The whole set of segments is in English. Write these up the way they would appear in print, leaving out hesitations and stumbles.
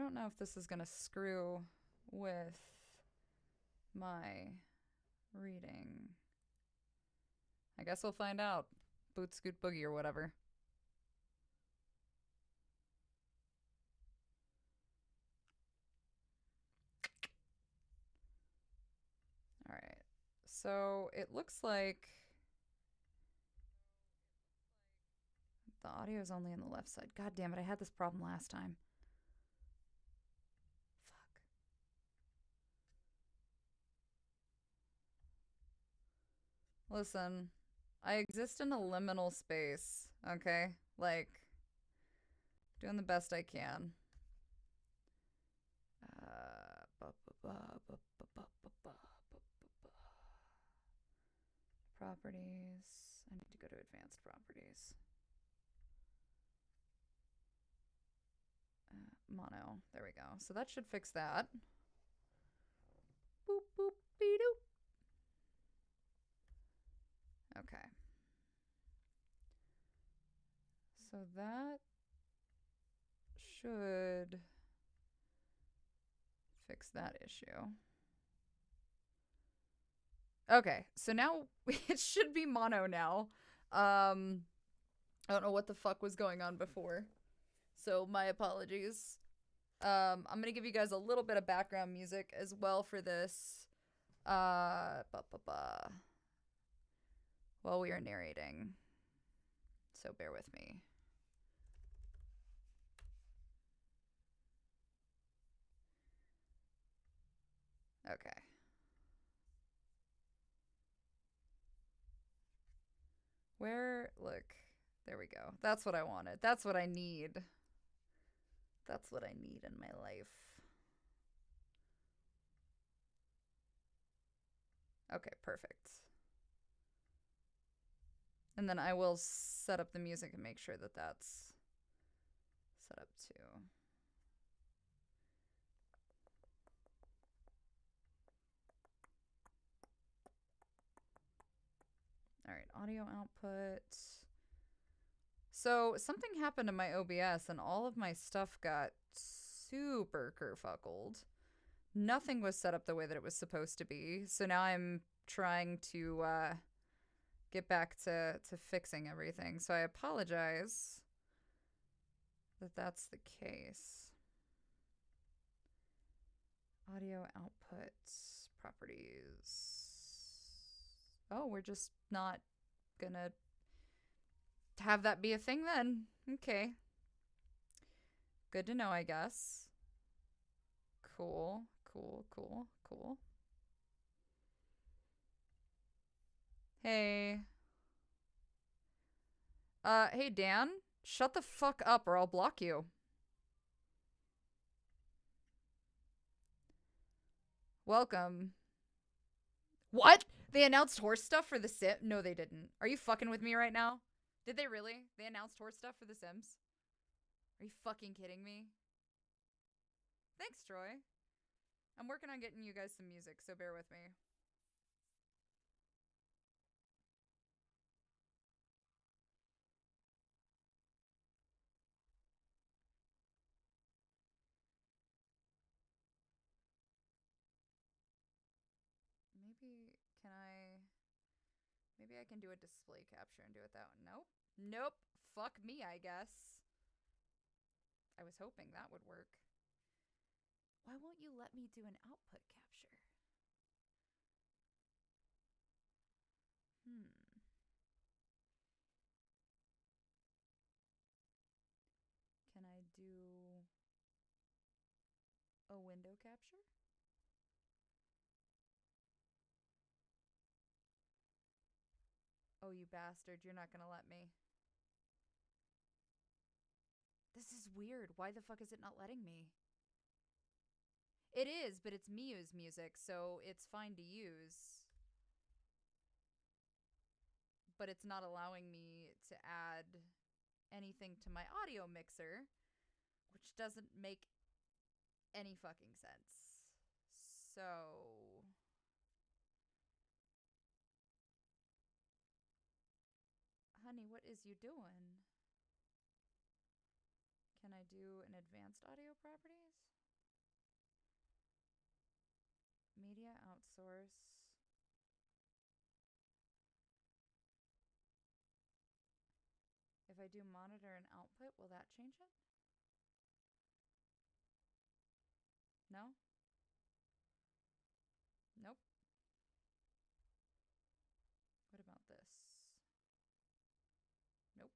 don't know if this is gonna screw with my reading. I guess we'll find out. Boot scoot boogie or whatever. Alright. So it looks like the audio is only on the left side. God damn it, I had this problem last time. Fuck. Listen, I exist in a liminal space, okay? Like, doing the best I can. Properties. I need to go to advanced properties. Mono. There we go. So that should fix that. Boop, boop, be doop. Okay. So that should fix that issue. Okay, so now it should be mono now. I don't know what the fuck was going on before. So my apologies. I'm gonna give you guys a little bit of background music as well for this. While we are narrating. So bear with me. Okay. Where, look, there we go. That's what I wanted. That's what I need. That's what I need in my life. Okay, perfect. And then I will set up the music and make sure that that's set up too. All right, audio output. So something happened to my OBS and all of my stuff got super kerfuckled. Nothing was set up the way that it was supposed to be. So now I'm trying to get back to fixing everything. So I apologize that that's the case. Audio output properties. Oh, we're just not gonna have that be a thing then. Okay. Good to know, I guess. Cool, cool, cool, cool. Hey. Hey, Dan. Shut the fuck up or I'll block you. Welcome. What? They announced horse stuff for The Sims? No, they didn't. Are you fucking with me right now? Did they really? They announced horse stuff for The Sims? Are you fucking kidding me? Thanks, Troy. I'm working on getting you guys some music, so bear with me. Maybe can I... Maybe I can do a display capture and do it that one. Nope. Nope. Fuck me, I guess. I was hoping that would work. Why won't you let me do an output capture? Can I do a window capture? Oh, you bastard. You're not gonna let me. This is weird. Why the fuck is it not letting me? It is, but it's Miyu's music, so it's fine to use. But it's not allowing me to add anything to my audio mixer, which doesn't make any fucking sense. So... Honey, what is you doing? Can I do an advanced audio properties? Media outsource. If I do monitor and output, will that change it? No? Nope. What about this? Nope.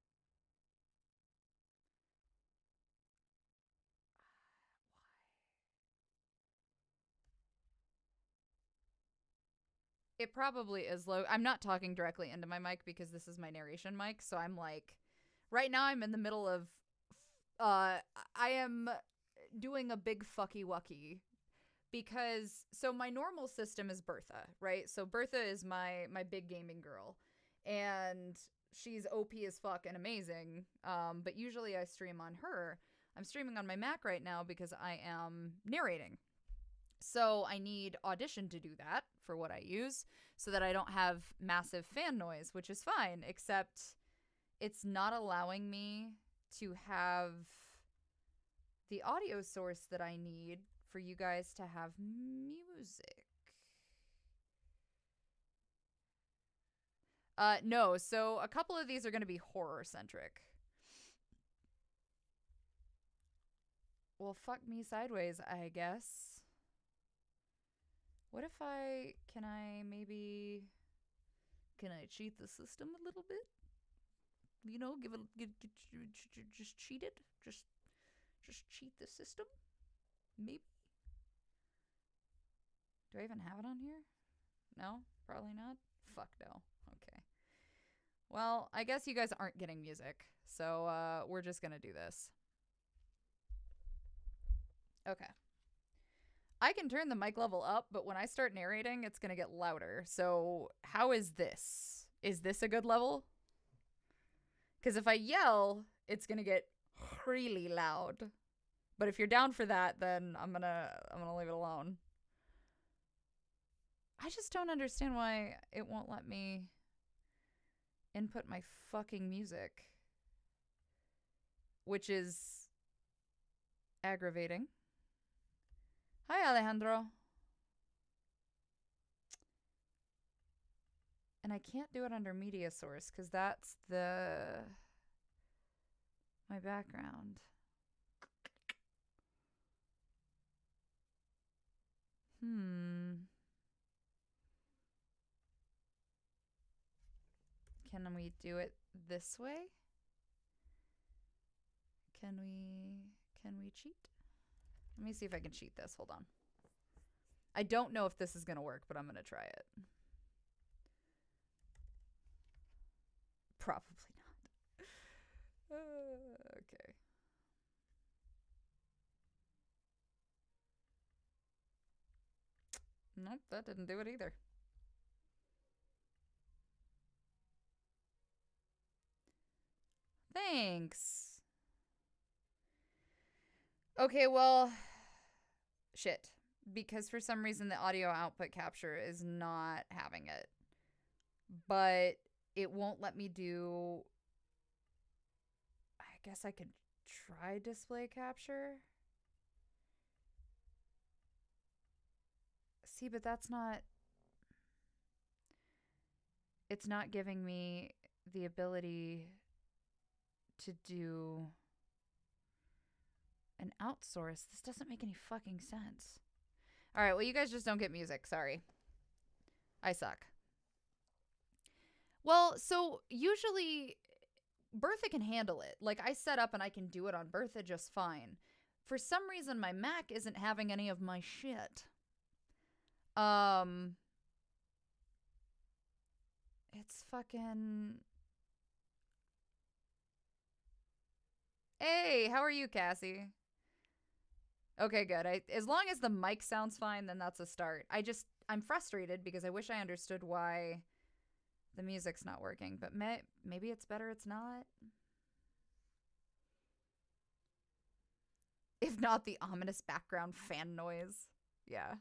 It probably is low. I'm not talking directly into my mic because this is my narration mic. So I'm like, right now I'm in the middle of, I am doing a big fucky wucky because, so my normal system is Bertha, right? So Bertha is my big gaming girl, and she's OP as fuck and amazing. But usually I stream on her. I'm streaming on my Mac right now because I am narrating. So I need Audition to do that for what I use so that I don't have massive fan noise, which is fine, except it's not allowing me to have the audio source that I need for you guys to have music. No, so a couple of these are going to be horror centric. Well, fuck me sideways, I guess. What if can I cheat the system a little bit? You know, just cheat it? Just cheat the system? Maybe? Do I even have it on here? No? Probably not? Fuck no. Okay. Well, I guess you guys aren't getting music, so we're just gonna do this. Okay. I can turn the mic level up, but when I start narrating, it's going to get louder. So how is this? Is this a good level? Because if I yell, it's going to get really loud. But if you're down for that, then I'm gonna leave it alone. I just don't understand why it won't let me input my fucking music, which is aggravating. Hi, Alejandro. And I can't do it under media source because that's my background. Can we do it this way? Can we cheat? Let me see if I can cheat this. Hold on. I don't know if this is going to work, but I'm going to try it. Probably not. Okay. Nope, that didn't do it either. Thanks. Okay, well, shit. Because for some reason the audio output capture is not having it. But it won't let me do... I guess I could try display capture. See, but that's not... It's not giving me the ability to do an outsource. This doesn't make any fucking sense. All right, well, you guys just don't get music. Sorry. I suck. Well, so usually Bertha can handle it. Like, I set up and I can do it on Bertha just fine. For some reason, my Mac isn't having any of my shit. It's fucking... Hey, how are you, Cassie? Okay, good. As long as the mic sounds fine, then that's a start. I'm frustrated because I wish I understood why the music's not working, but maybe it's better it's not. If not, the ominous background fan noise. Yeah.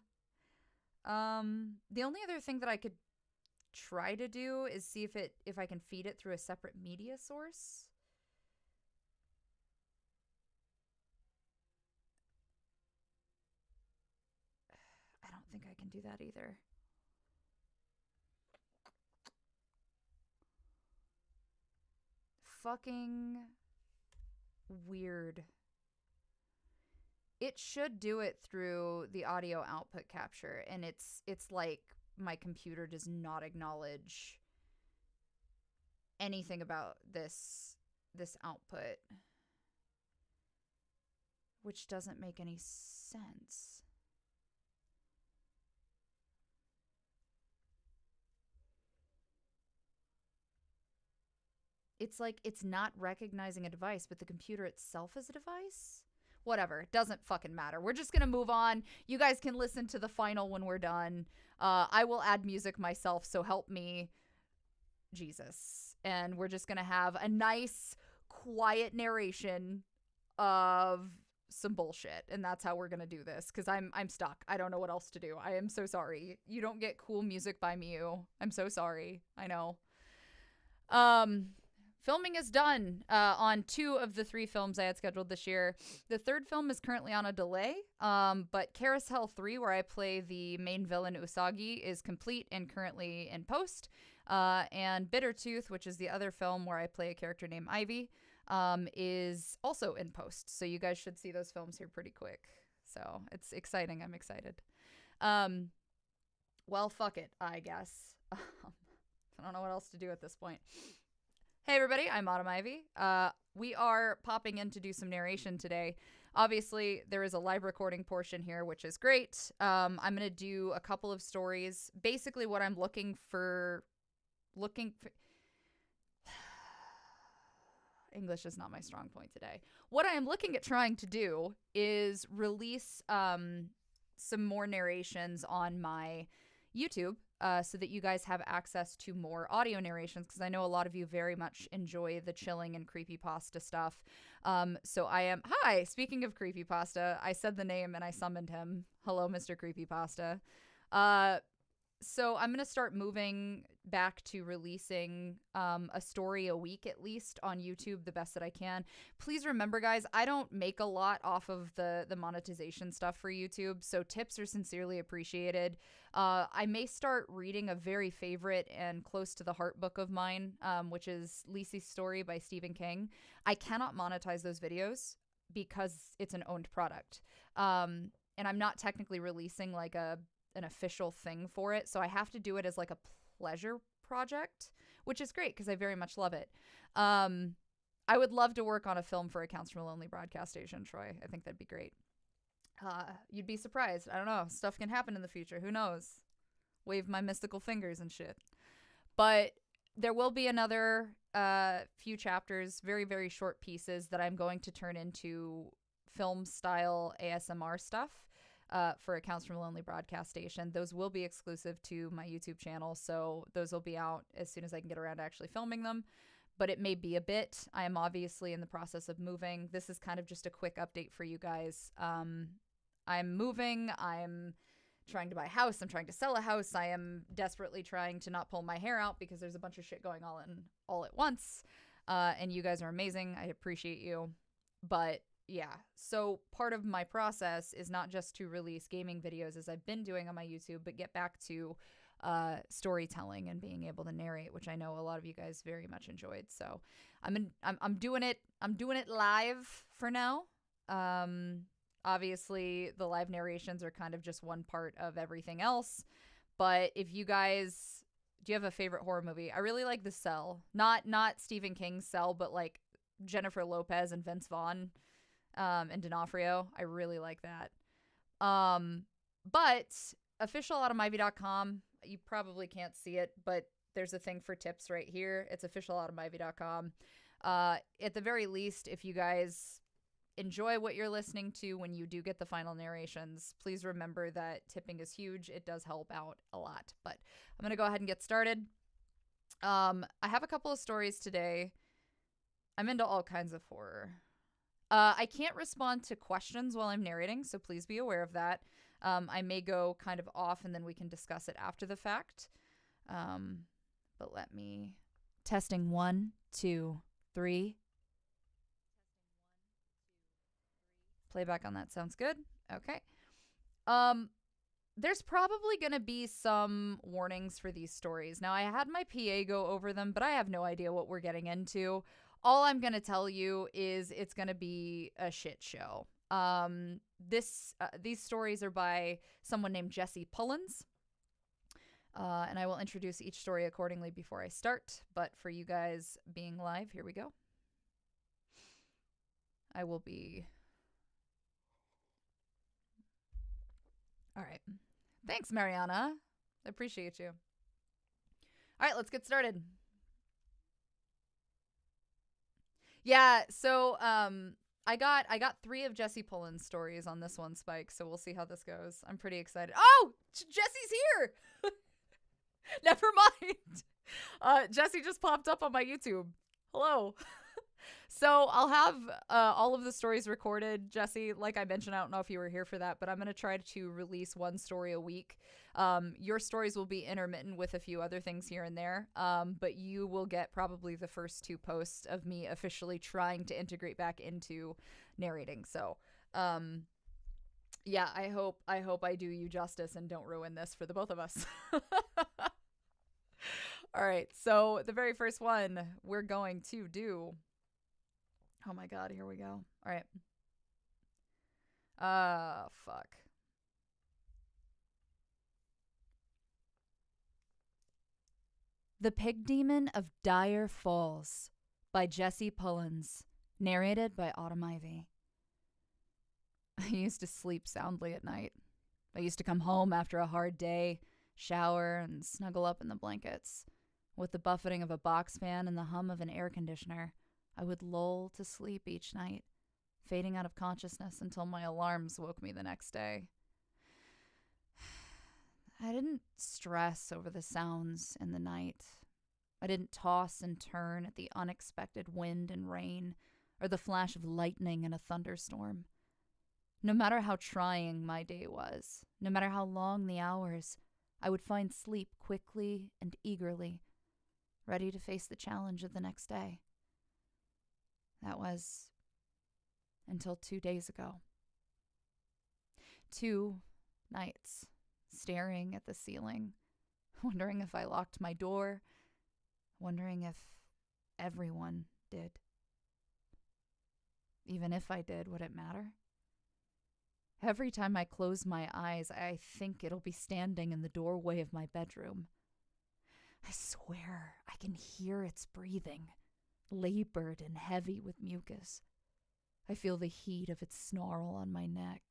The only other thing that I could try to do is see if I can feed it through a separate media source. think I can do that either. Fucking weird. It should do it through the audio output capture, and it's like my computer does not acknowledge anything about this output, which doesn't make any sense. It's like it's not recognizing a device, but the computer itself is a device. Whatever, it doesn't fucking matter. We're just gonna move on. You guys can listen to the final when we're done. I will add music myself, so help me, Jesus. And we're just gonna have a nice, quiet narration of some bullshit, and that's how we're gonna do this. Because I'm stuck. I don't know what else to do. I am so sorry. You don't get cool music by Mew. I'm so sorry. I know. Filming is done on 2 of the 3 films I had scheduled this year. The 3rd film is currently on a delay, but Carousel 3, where I play the main villain Usagi, is complete and currently in post. And Bittertooth, which is the other film where I play a character named Ivy, is also in post. So you guys should see those films here pretty quick. So it's exciting. I'm excited. Well, fuck it, I guess. I don't know what else to do at this point. Hey everybody, I'm Autumn Ivy. We are popping in to do some narration today. Obviously, there is a live recording portion here, which is great. I'm going to do a couple of stories. Basically, what I'm looking for... English is not my strong point today. What I am looking at trying to do is release some more narrations on my YouTube, so that you guys have access to more audio narrations, because I know a lot of you very much enjoy the chilling and creepypasta stuff. So I am... Hi! Speaking of creepypasta, I said the name and I summoned him. Hello, Mr. Creepypasta. So I'm going to start moving back to releasing a story a week at least on YouTube the best that I can. Please remember, guys, I don't make a lot off of the monetization stuff for YouTube, so tips are sincerely appreciated. I may start reading a very favorite and close to the heart book of mine, which is Lisey's Story by Stephen King. I cannot monetize those videos because it's an owned product. And I'm not technically releasing like an official thing for it, so I have to do it as like a pleasure project, which is great because I very much love it. I would love to work on a film for Accounts from a Lonely Broadcast Station, Troy. I think that'd be great. You'd be surprised. I don't know. Stuff can happen in the future. Who knows? Wave my mystical fingers and shit. But there will be another few chapters, very, very short pieces that I'm going to turn into film-style ASMR stuff. For Accounts from a Lonely Broadcast Station. Those will be exclusive to my YouTube channel, so those will be out as soon as I can get around to actually filming them. But it may be a bit. I am obviously in the process of moving. This is kind of just a quick update for you guys. I'm moving. I'm trying to buy a house. I'm trying to sell a house. I am desperately trying to not pull my hair out because there's a bunch of shit going on all at once. And you guys are amazing. I appreciate you. But yeah, so part of my process is not just to release gaming videos as I've been doing on my YouTube, but get back to storytelling and being able to narrate, which I know a lot of you guys very much enjoyed. So I'm doing it. I'm doing it live for now. Obviously, the live narrations are kind of just one part of everything else. But if you guys, do you have a favorite horror movie? I really like The Cell, not Stephen King's Cell, but like Jennifer Lopez and Vince Vaughn. And D'Onofrio. I really like that. But officialautumnivy.com, you probably can't see it, but there's a thing for tips right here. It's officialautumnivy.com. At the very least, if you guys enjoy what you're listening to when you do get the final narrations, please remember that tipping is huge. It does help out a lot. But I'm going to go ahead and get started. I have a couple of stories today. I'm into all kinds of horror. I can't respond to questions while I'm narrating, so please be aware of that. I may go kind of off and then we can discuss it after the fact. But let me... Testing 1, 2, 3. Playback on that sounds good. Okay. there's probably going to be some warnings for these stories. Now, I had my PA go over them, but I have no idea what we're getting into. All I'm going to tell you is it's going to be a shit show. These stories are by someone named Jesse Pullins. And I will introduce each story accordingly before I start. But for you guys being live, here we go. I will be... All right. Thanks, Mariana. I appreciate you. All right, let's get started. Yeah, so I got 3 of Jesse Pullen's stories on this one, Spike, so we'll see how this goes. I'm pretty excited. Oh, Jesse's here. Never mind. Jesse just popped up on my YouTube. Hello. So I'll have all of the stories recorded. Jesse, like I mentioned, I don't know if you were here for that, but I'm going to try to release one story a week. Your stories will be intermittent with a few other things here and there, but you will get probably the first 2 posts of me officially trying to integrate back into narrating. So yeah, I hope I do you justice and don't ruin this for the both of us. All right, so the very first one we're going to do... Oh my god, here we go. All right. Fuck. The Pig Demon of Dire Falls by Jesse Pullins, narrated by Autumn Ivy. I used to sleep soundly at night. I used to come home after a hard day, shower, and snuggle up in the blankets. With the buffeting of a box fan and the hum of an air conditioner, I would lull to sleep each night, fading out of consciousness until my alarms woke me the next day. I didn't stress over the sounds in the night. I didn't toss and turn at the unexpected wind and rain or the flash of lightning in a thunderstorm. No matter how trying my day was, no matter how long the hours, I would find sleep quickly and eagerly, ready to face the challenge of the next day. That was until 2 days ago. 2 nights, staring at the ceiling, wondering if I locked my door, wondering if everyone did. Even if I did, would it matter? Every time I close my eyes, I think it'll be standing in the doorway of my bedroom. I swear I can hear its breathing, labored and heavy with mucus. I feel the heat of its snarl on my neck,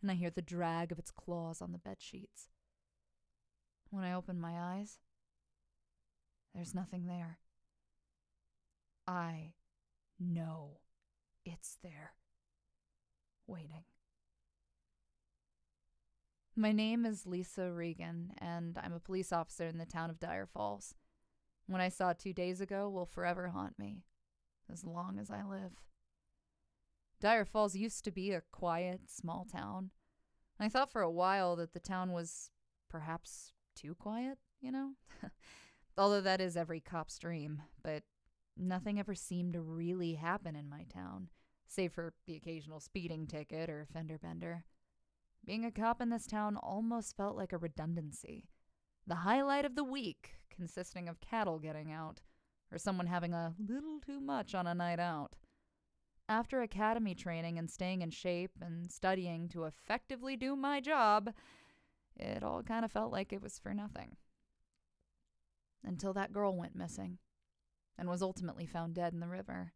and I hear the drag of its claws on the bedsheets. When I open my eyes, there's nothing there. I know it's there, waiting. My name is Lisa Regan, and I'm a police officer in the town of Dire Falls. What I saw 2 days ago will forever haunt me, as long as I live. Dire Falls used to be a quiet, small town. I thought for a while that the town was perhaps too quiet, you know? Although that is every cop's dream, but nothing ever seemed to really happen in my town, save for the occasional speeding ticket or fender bender. Being a cop in this town almost felt like a redundancy. The highlight of the week consisting of cattle getting out, or someone having a little too much on a night out. After academy training and staying in shape and studying to effectively do my job, it all kind of felt like it was for nothing. Until that girl went missing and was ultimately found dead in the river.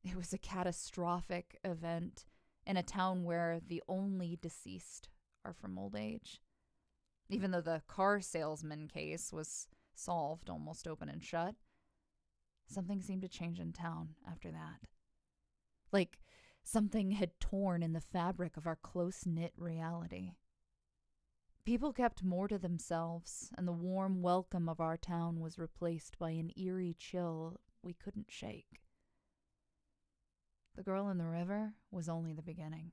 It was a catastrophic event in a town where the only deceased are from old age. Even though the car salesman case was solved almost open and shut, something seemed to change in town after that. Like something had torn in the fabric of our close-knit reality. People kept more to themselves, and the warm welcome of our town was replaced by an eerie chill we couldn't shake. The girl in the river was only the beginning.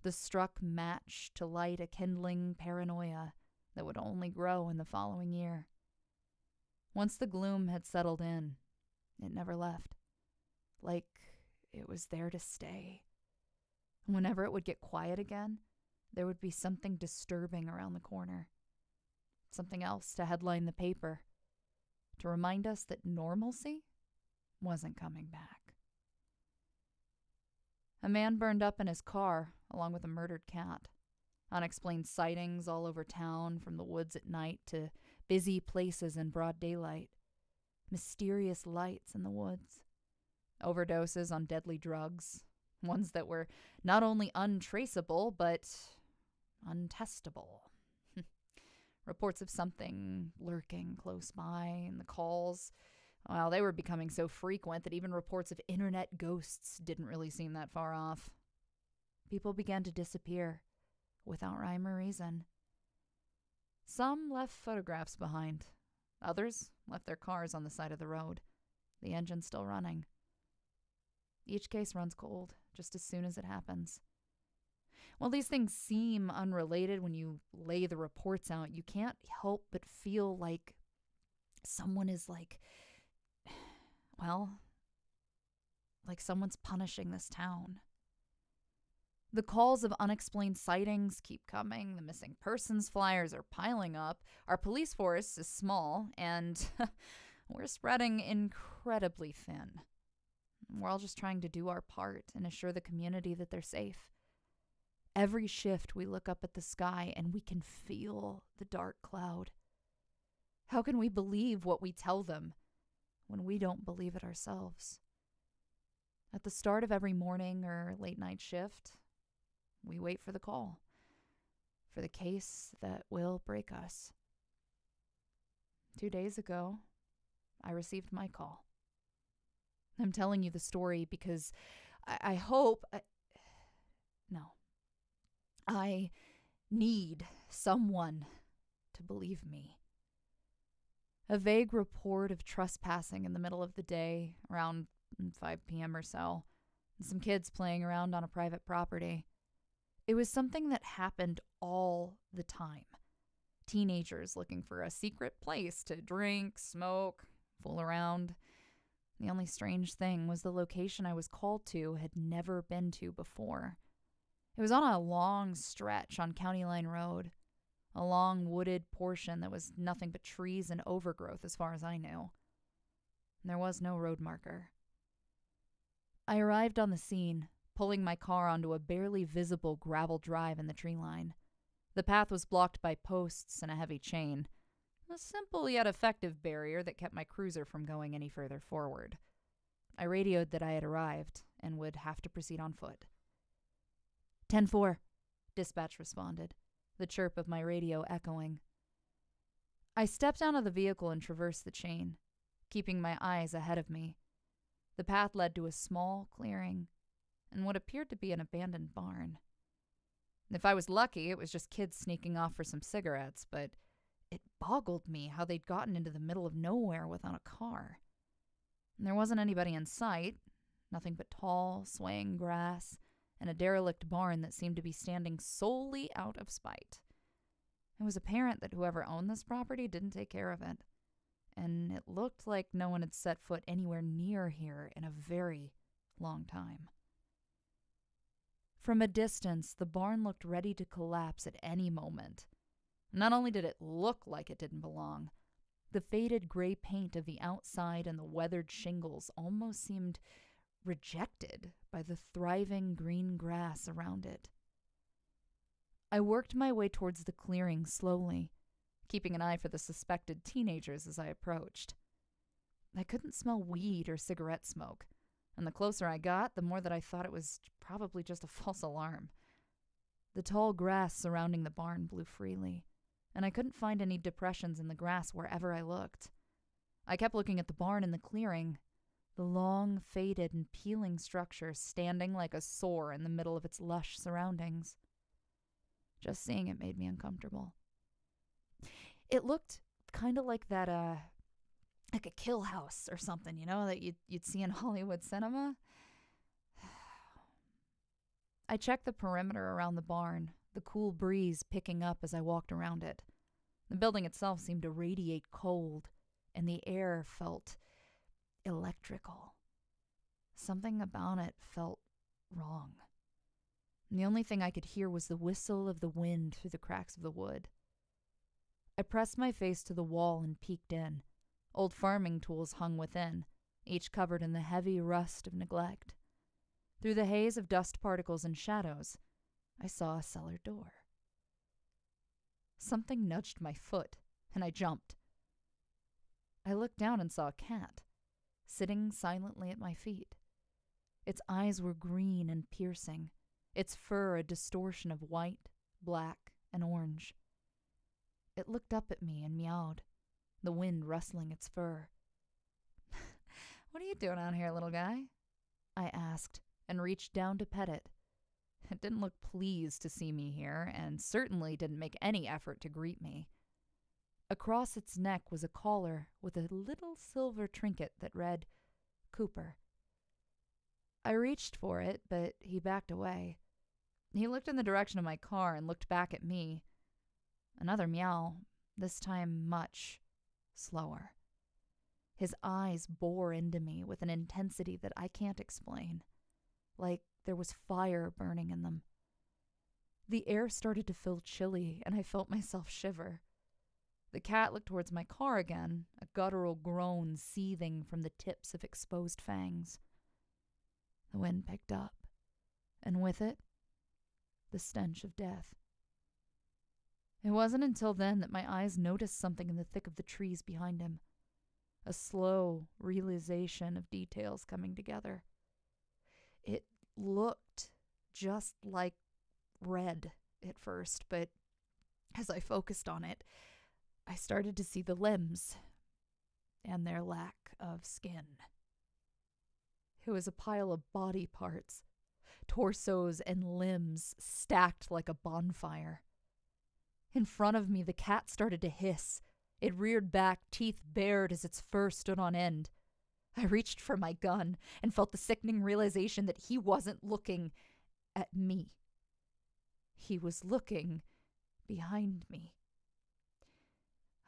The struck match to light a kindling paranoia that would only grow in the following year. Once the gloom had settled in, it never left. Like it was there to stay. Whenever it would get quiet again, there would be something disturbing around the corner. Something else to headline the paper, to remind us that normalcy wasn't coming back. A man burned up in his car, along with a murdered cat. Unexplained sightings all over town, from the woods at night to busy places in broad daylight. Mysterious lights in the woods. Overdoses on deadly drugs. Ones that were not only untraceable, but untestable. Reports of something lurking close by, and the calls, well, they were becoming so frequent that even reports of internet ghosts didn't really seem that far off. People began to disappear, without rhyme or reason. Some left photographs behind. Others left their cars on the side of the road, the engine still running. Each case runs cold just as soon as it happens. While these things seem unrelated when you lay the reports out, you can't help but feel like someone is like someone's punishing this town. The calls of unexplained sightings keep coming. The missing persons flyers are piling up. Our police force is small, and we're spreading incredibly thin. We're all just trying to do our part and assure the community that they're safe. Every shift we look up at the sky and we can feel the dark cloud. How can we believe what we tell them when we don't believe it ourselves? At the start of every morning or late night shift, we wait for the call, for the case that will break us. 2 days ago, I received my call. I'm telling you the story because I need someone to believe me. A vague report of trespassing in the middle of the day, around 5 p.m. or so, and some kids playing around on a private property. It was something that happened all the time. Teenagers looking for a secret place to drink, smoke, fool around. The only strange thing was the location I was called to had never been to before. It was on a long stretch on County Line Road, a long wooded portion that was nothing but trees and overgrowth as far as I knew. There was no road marker. I arrived on the scene, pulling my car onto a barely visible gravel drive in the tree line. The path was blocked by posts and a heavy chain, a simple yet effective barrier that kept my cruiser from going any further forward. I radioed that I had arrived and would have to proceed on foot. 10-4, dispatch responded, the chirp of my radio echoing. I stepped out of the vehicle and traversed the chain, keeping my eyes ahead of me. The path led to a small clearing and what appeared to be an abandoned barn. If I was lucky, it was just kids sneaking off for some cigarettes, but it boggled me how they'd gotten into the middle of nowhere without a car. And there wasn't anybody in sight, nothing but tall, swaying grass, and a derelict barn that seemed to be standing solely out of spite. It was apparent that whoever owned this property didn't take care of it, and it looked like no one had set foot anywhere near here in a very long time. From a distance, the barn looked ready to collapse at any moment. Not only did it look like it didn't belong, the faded gray paint of the outside and the weathered shingles almost seemed rejected by the thriving green grass around it. I worked my way towards the clearing slowly, keeping an eye for the suspected teenagers as I approached. I couldn't smell weed or cigarette smoke, and the closer I got, the more that I thought it was probably just a false alarm. The tall grass surrounding the barn blew freely, and I couldn't find any depressions in the grass wherever I looked. I kept looking at the barn in the clearing, the long, faded, and peeling structure standing like a sore in the middle of its lush surroundings. Just seeing it made me uncomfortable. It looked kind of like that, like a kill house or something, that you'd see in Hollywood cinema. I checked the perimeter around the barn, the cool breeze picking up as I walked around it. The building itself seemed to radiate cold, and the air felt electrical. Something about it felt wrong. and the only thing I could hear was the whistle of the wind through the cracks of the wood. I pressed my face to the wall and peeked in. Old farming tools hung within, each covered in the heavy rust of neglect. Through the haze of dust particles and shadows, I saw a cellar door. Something nudged my foot, and I jumped. I looked down and saw a cat, sitting silently at my feet. Its eyes were green and piercing, its fur a distortion of white, black, and orange. It looked up at me and meowed, the wind rustling its fur. "What are you doing out here, little guy?" I asked, and reached down to pet it. It didn't look pleased to see me here, and certainly didn't make any effort to greet me. Across its neck was a collar with a little silver trinket that read, "Cooper." I reached for it, but he backed away. He looked in the direction of my car and looked back at me. Another meow, this time much slower. His eyes bore into me with an intensity that I can't explain, like there was fire burning in them. The air started to feel chilly, and I felt myself shiver. The cat looked towards my car again, a guttural groan seething from the tips of exposed fangs. The wind picked up, and with it, the stench of death. It wasn't until then that my eyes noticed something in the thick of the trees behind him, a slow realization of details coming together. It looked just like red at first, but as I focused on it, I started to see the limbs and their lack of skin. It was a pile of body parts, torsos and limbs stacked like a bonfire. In front of me, the cat started to hiss. It reared back, teeth bared as its fur stood on end. I reached for my gun and felt the sickening realization that he wasn't looking at me. He was looking behind me.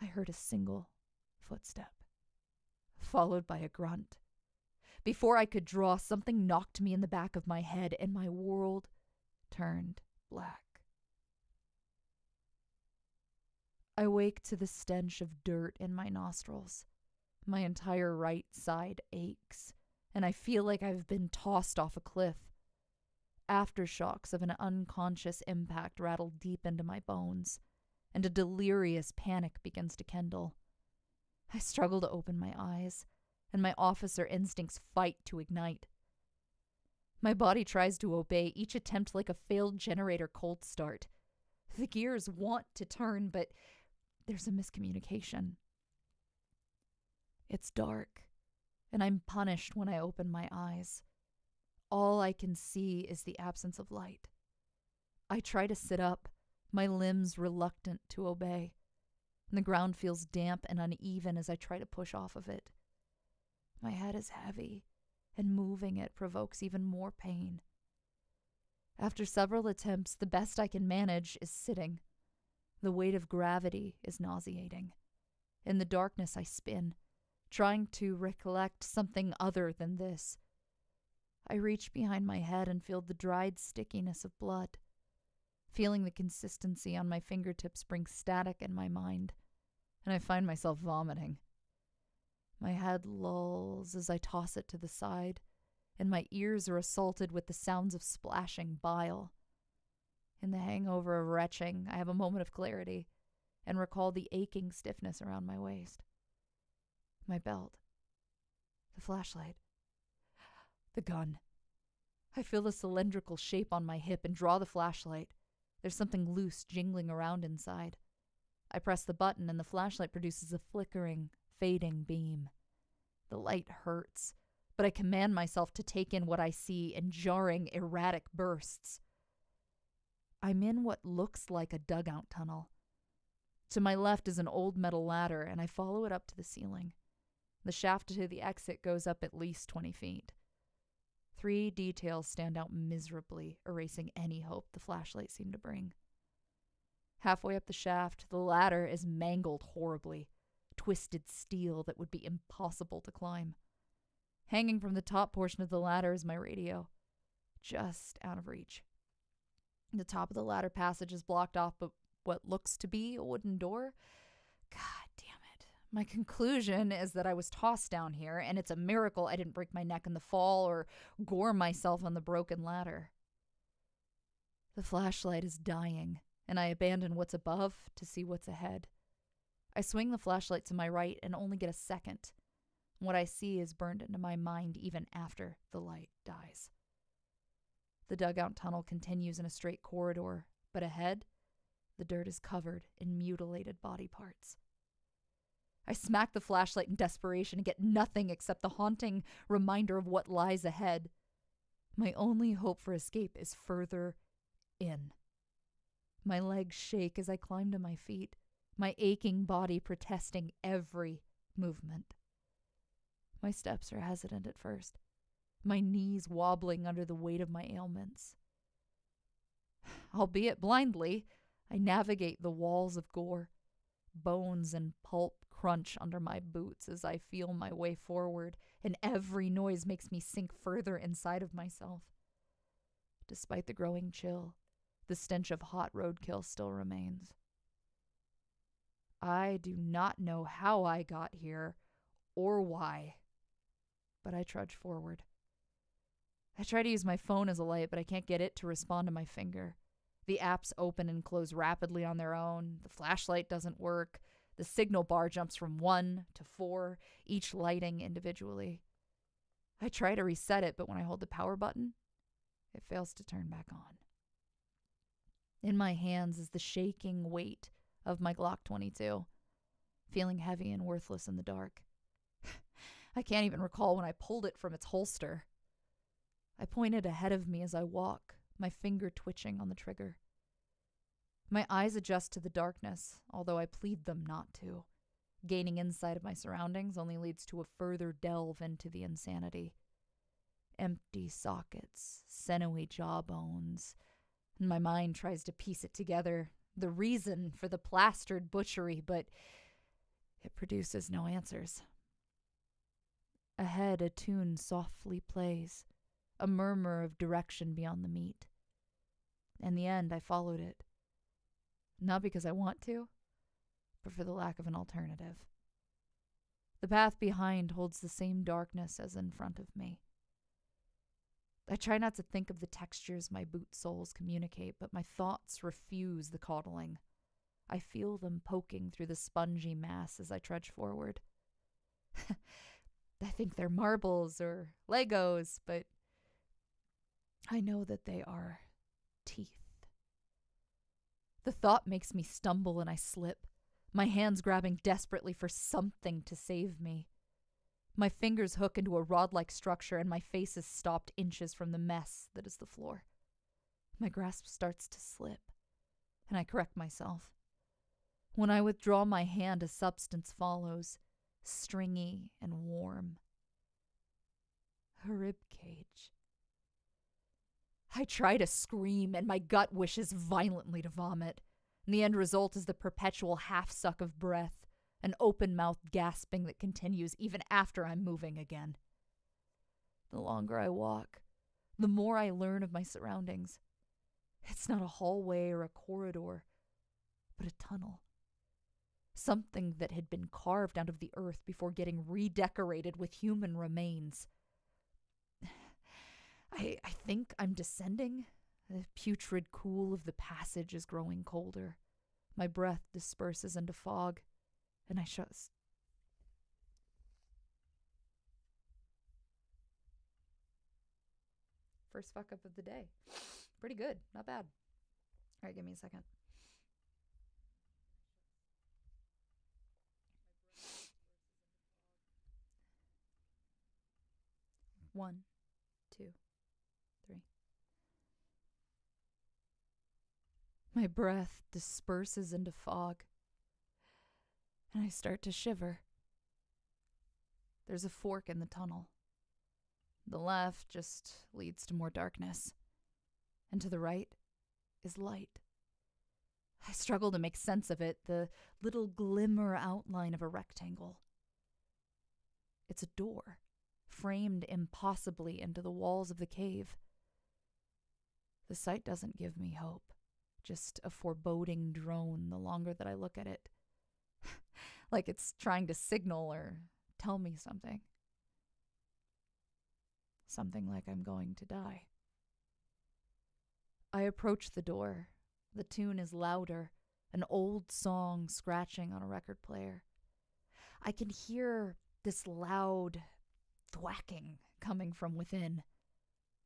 I heard a single footstep, followed by a grunt. Before I could draw, something knocked me in the back of my head, and my world turned black. I wake to the stench of dirt in my nostrils. My entire right side aches, and I feel like I've been tossed off a cliff. Aftershocks of an unconscious impact rattle deep into my bones, and a delirious panic begins to kindle. I struggle to open my eyes, and my officer instincts fight to ignite. My body tries to obey, each attempt like a failed generator cold start. The gears want to turn, but there's a miscommunication. It's dark, and I'm punished when I open my eyes. All I can see is the absence of light. I try to sit up, my limbs reluctant to obey, and the ground feels damp and uneven as I try to push off of it. My head is heavy, and moving it provokes even more pain. After several attempts, the best I can manage is sitting. The weight of gravity is nauseating. In the darkness, I spin, trying to recollect something other than this. I reach behind my head and feel the dried stickiness of blood. Feeling the consistency on my fingertips brings static in my mind, and I find myself vomiting. My head lulls as I toss it to the side, and my ears are assaulted with the sounds of splashing bile. In the hangover of retching, I have a moment of clarity and recall the aching stiffness around my waist. My belt. The flashlight. The gun. I feel the cylindrical shape on my hip and draw the flashlight. There's something loose jingling around inside. I press the button and the flashlight produces a flickering, fading beam. The light hurts, but I command myself to take in what I see in jarring, erratic bursts. I'm in what looks like a dugout tunnel. To my left is an old metal ladder, and I follow it up to the ceiling. The shaft to the exit goes up at least 20 feet. 3 details stand out miserably, erasing any hope the flashlight seemed to bring. Halfway up the shaft, the ladder is mangled horribly, twisted steel that would be impossible to climb. Hanging from the top portion of the ladder is my radio, just out of reach. The top of the ladder passage is blocked off by what looks to be a wooden door. God damn it. My conclusion is that I was tossed down here, and it's a miracle I didn't break my neck in the fall or gore myself on the broken ladder. The flashlight is dying, and I abandon what's above to see what's ahead. I swing the flashlight to my right and only get a second. What I see is burned into my mind even after the light dies. The dugout tunnel continues in a straight corridor, but ahead, the dirt is covered in mutilated body parts. I smack the flashlight in desperation and get nothing except the haunting reminder of what lies ahead. My only hope for escape is further in. My legs shake as I climb to my feet, my aching body protesting every movement. My steps are hesitant at first, my knees wobbling under the weight of my ailments. Albeit blindly, I navigate the walls of gore. Bones and pulp crunch under my boots as I feel my way forward, and every noise makes me sink further inside of myself. Despite the growing chill, the stench of hot roadkill still remains. I do not know how I got here or why, but I trudge forward. I try to use my phone as a light, but I can't get it to respond to my finger. The apps open and close rapidly on their own. The flashlight doesn't work. The signal bar jumps from 1 to 4, each lighting individually. I try to reset it, but when I hold the power button, it fails to turn back on. In my hands is the shaking weight of my Glock 22, feeling heavy and worthless in the dark. I can't even recall when I pulled it from its holster. I point it ahead of me as I walk, my finger twitching on the trigger. My eyes adjust to the darkness, although I plead them not to. Gaining insight of my surroundings only leads to a further delve into the insanity. Empty sockets, sinewy jawbones, and my mind tries to piece it together, the reason for the plastered butchery, but it produces no answers. Ahead, a tune softly plays, a murmur of direction beyond the meat. In the end, I followed it. Not because I want to, but for the lack of an alternative. The path behind holds the same darkness as in front of me. I try not to think of the textures my boot soles communicate, but my thoughts refuse the coddling. I feel them poking through the spongy mass as I trudge forward. I think they're marbles or Legos, but I know that they are teeth. The thought makes me stumble and I slip, my hands grabbing desperately for something to save me. My fingers hook into a rod-like structure and my face is stopped inches from the mess that is the floor. My grasp starts to slip, and I correct myself. When I withdraw my hand, a substance follows, stringy and warm. A rib cage. I try to scream, and my gut wishes violently to vomit. And the end result is the perpetual half-suck of breath, an open-mouthed gasping that continues even after I'm moving again. The longer I walk, the more I learn of my surroundings. It's not a hallway or a corridor, but a tunnel. Something that had been carved out of the earth before getting redecorated with human remains. I think I'm descending. The putrid cool of the passage is growing colder. My breath disperses into fog, and I shut. First fuck up of the day. Pretty good. Not bad. All right, give me a second. One, two, three. My breath disperses into fog, and I start to shiver. There's a fork in the tunnel. The left just leads to more darkness, and to the right is light. I struggle to make sense of it, the little glimmer outline of a rectangle. It's a door, framed impossibly into the walls of the cave. The sight doesn't give me hope, just a foreboding drone the longer that I look at it. Like it's trying to signal or tell me something. Something like I'm going to die. I approach the door. The tune is louder, an old song scratching on a record player. I can hear this loud thwacking coming from within,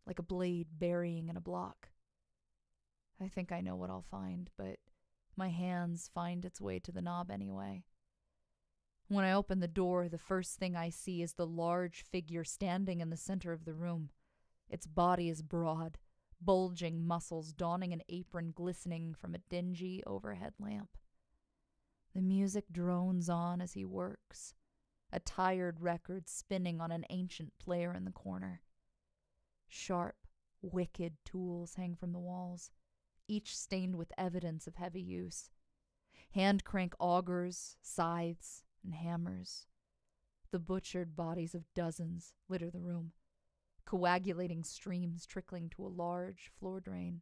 like a blade burying in a block. I think I know what I'll find, but my hands find its way to the knob anyway. When I open the door, the first thing I see is the large figure standing in the center of the room. Its body is broad, bulging muscles donning an apron glistening from a dingy overhead lamp. The music drones on as he works, a tired record spinning on an ancient player in the corner. Sharp, wicked tools hang from the walls, each stained with evidence of heavy use. Hand-crank augers, scythes, and hammers. The butchered bodies of dozens litter the room, coagulating streams trickling to a large floor drain.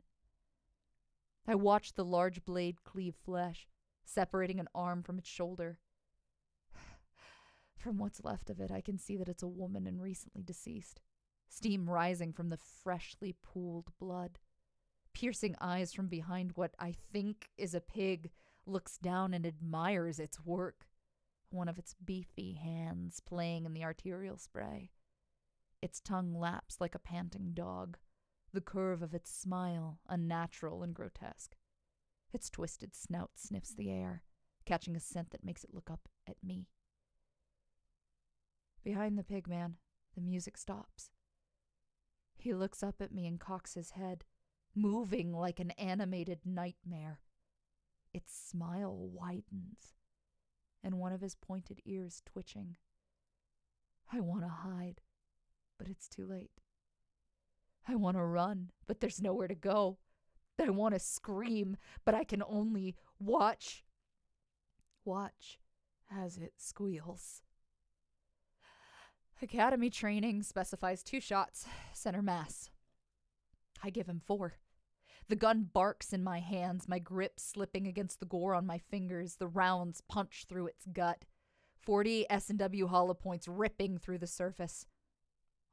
I watch the large blade cleave flesh, separating an arm from its shoulder. From what's left of it, I can see that it's a woman and recently deceased. Steam rising from the freshly pooled blood. Piercing eyes from behind what I think is a pig looks down and admires its work, one of its beefy hands playing in the arterial spray. Its tongue laps like a panting dog, the curve of its smile unnatural and grotesque. Its twisted snout sniffs the air, catching a scent that makes it look up at me. Behind the pig man, the music stops. He looks up at me and cocks his head, moving like an animated nightmare. Its smile widens, and one of his pointed ears twitching. I want to hide, but it's too late. I want to run, but there's nowhere to go. I want to scream, but I can only watch. Watch as it squeals. Academy training specifies 2 shots, center mass. I give him 4. The gun barks in my hands, my grip slipping against the gore on my fingers, the rounds punch through its gut. 40 S&W hollow points ripping through the surface,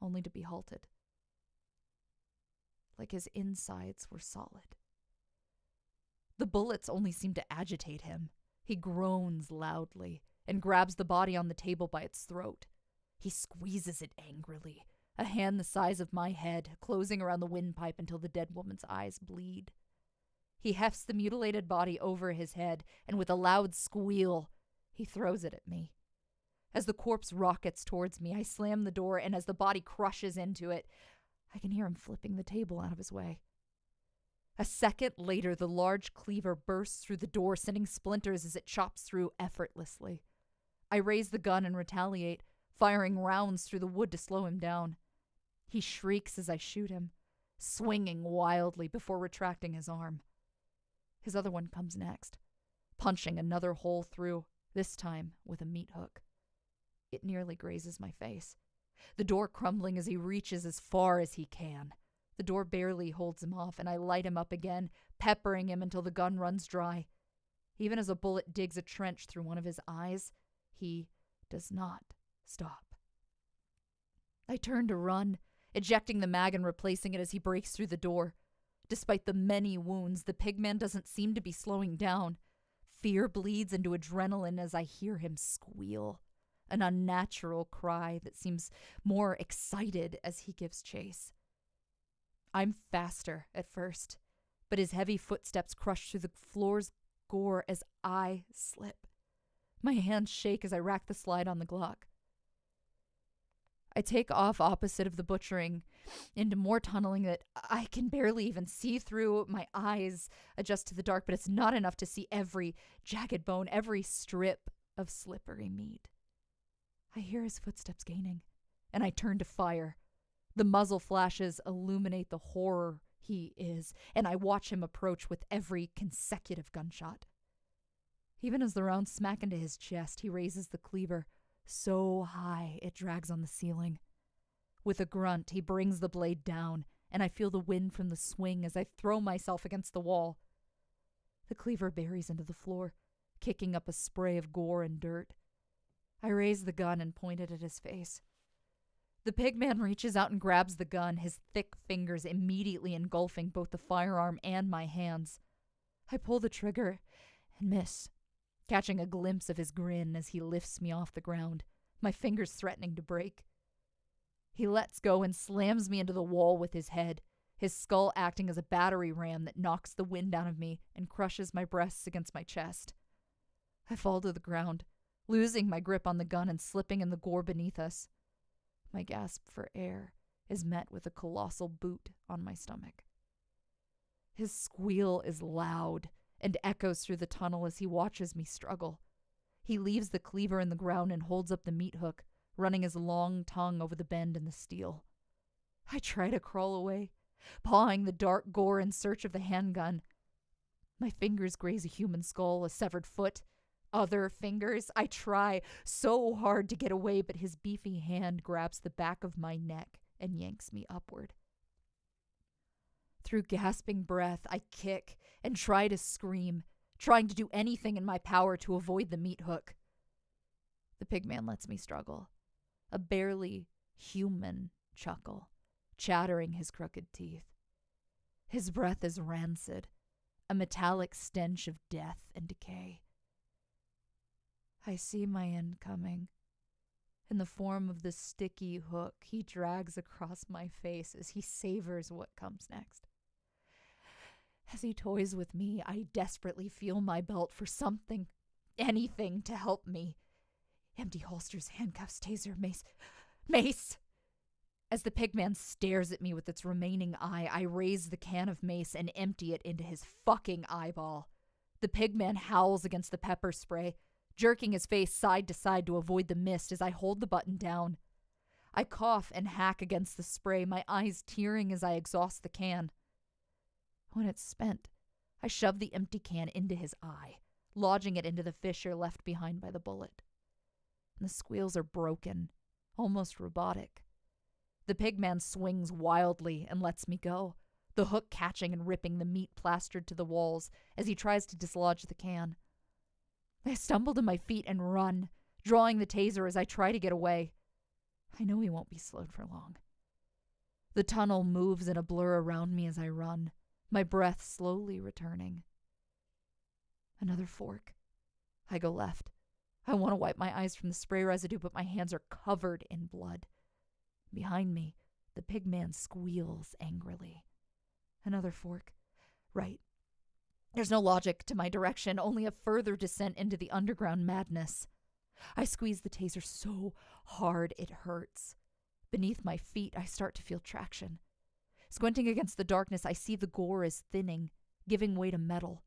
only to be halted. Like his insides were solid. The bullets only seem to agitate him. He groans loudly and grabs the body on the table by its throat. He squeezes it angrily, a hand the size of my head, closing around the windpipe until the dead woman's eyes bleed. He hefts the mutilated body over his head, and with a loud squeal, he throws it at me. As the corpse rockets towards me, I slam the door, and as the body crushes into it, I can hear him flipping the table out of his way. A second later, the large cleaver bursts through the door, sending splinters as it chops through effortlessly. I raise the gun and retaliate, firing rounds through the wood to slow him down. He shrieks as I shoot him, swinging wildly before retracting his arm. His other one comes next, punching another hole through, this time with a meat hook. It nearly grazes my face, the door crumbling as he reaches as far as he can. The door barely holds him off, and I light him up again, peppering him until the gun runs dry. Even as a bullet digs a trench through one of his eyes, he does not stop. I turn to run, ejecting the mag and replacing it as he breaks through the door. Despite the many wounds, the pigman doesn't seem to be slowing down. Fear bleeds into adrenaline as I hear him squeal, an unnatural cry that seems more excited as he gives chase. I'm faster at first, but his heavy footsteps crush through the floor's gore as I slip. My hands shake as I rack the slide on the Glock. I take off opposite of the butchering into more tunneling that I can barely even see through. My eyes adjust to the dark, but it's not enough to see every jagged bone, every strip of slippery meat. I hear his footsteps gaining, and I turn to fire. The muzzle flashes illuminate the horror he is, and I watch him approach with every consecutive gunshot. Even as the rounds smack into his chest, he raises the cleaver so high it drags on the ceiling. With a grunt, he brings the blade down, and I feel the wind from the swing as I throw myself against the wall. The cleaver buries into the floor, kicking up a spray of gore and dirt. I raise the gun and point it at his face. The pigman reaches out and grabs the gun, his thick fingers immediately engulfing both the firearm and my hands. I pull the trigger and miss, catching a glimpse of his grin as he lifts me off the ground, my fingers threatening to break. He lets go and slams me into the wall with his head, his skull acting as a battery ram that knocks the wind out of me and crushes my breasts against my chest. I fall to the ground, losing my grip on the gun and slipping in the gore beneath us. My gasp for air is met with a colossal boot on my stomach. His squeal is loud and echoes through the tunnel as he watches me struggle. He leaves the cleaver in the ground and holds up the meat hook, running his long tongue over the bend in the steel. I try to crawl away, pawing the dark gore in search of the handgun. My fingers graze a human skull, a severed foot. Other fingers. I try so hard to get away, but his beefy hand grabs the back of my neck and yanks me upward. Through gasping breath, I kick and try to scream, trying to do anything in my power to avoid the meat hook. The pigman lets me struggle, a barely human chuckle, chattering his crooked teeth. His breath is rancid, a metallic stench of death and decay. I see my end coming. In the form of the sticky hook he drags across my face as he savors what comes next. As he toys with me, I desperately feel my belt for something, anything to help me. Empty holsters, handcuffs, taser, mace. Mace! As the pigman stares at me with its remaining eye, I raise the can of mace and empty it into his fucking eyeball. The pigman howls against the pepper spray, jerking his face side to side to avoid the mist as I hold the button down. I cough and hack against the spray, my eyes tearing as I exhaust the can. When it's spent, I shove the empty can into his eye, lodging it into the fissure left behind by the bullet. And the squeals are broken, almost robotic. The pigman swings wildly and lets me go, the hook catching and ripping the meat plastered to the walls as he tries to dislodge the can. I stumble to my feet and run, drawing the taser as I try to get away. I know he won't be slowed for long. The tunnel moves in a blur around me as I run, my breath slowly returning. Another fork. I go left. I want to wipe my eyes from the spray residue, but my hands are covered in blood. Behind me, the pigman squeals angrily. Another fork. Right. There's no logic to my direction, only a further descent into the underground madness. I squeeze the taser so hard it hurts. Beneath my feet, I start to feel traction. Squinting against the darkness, I see the gore is thinning, giving way to metal.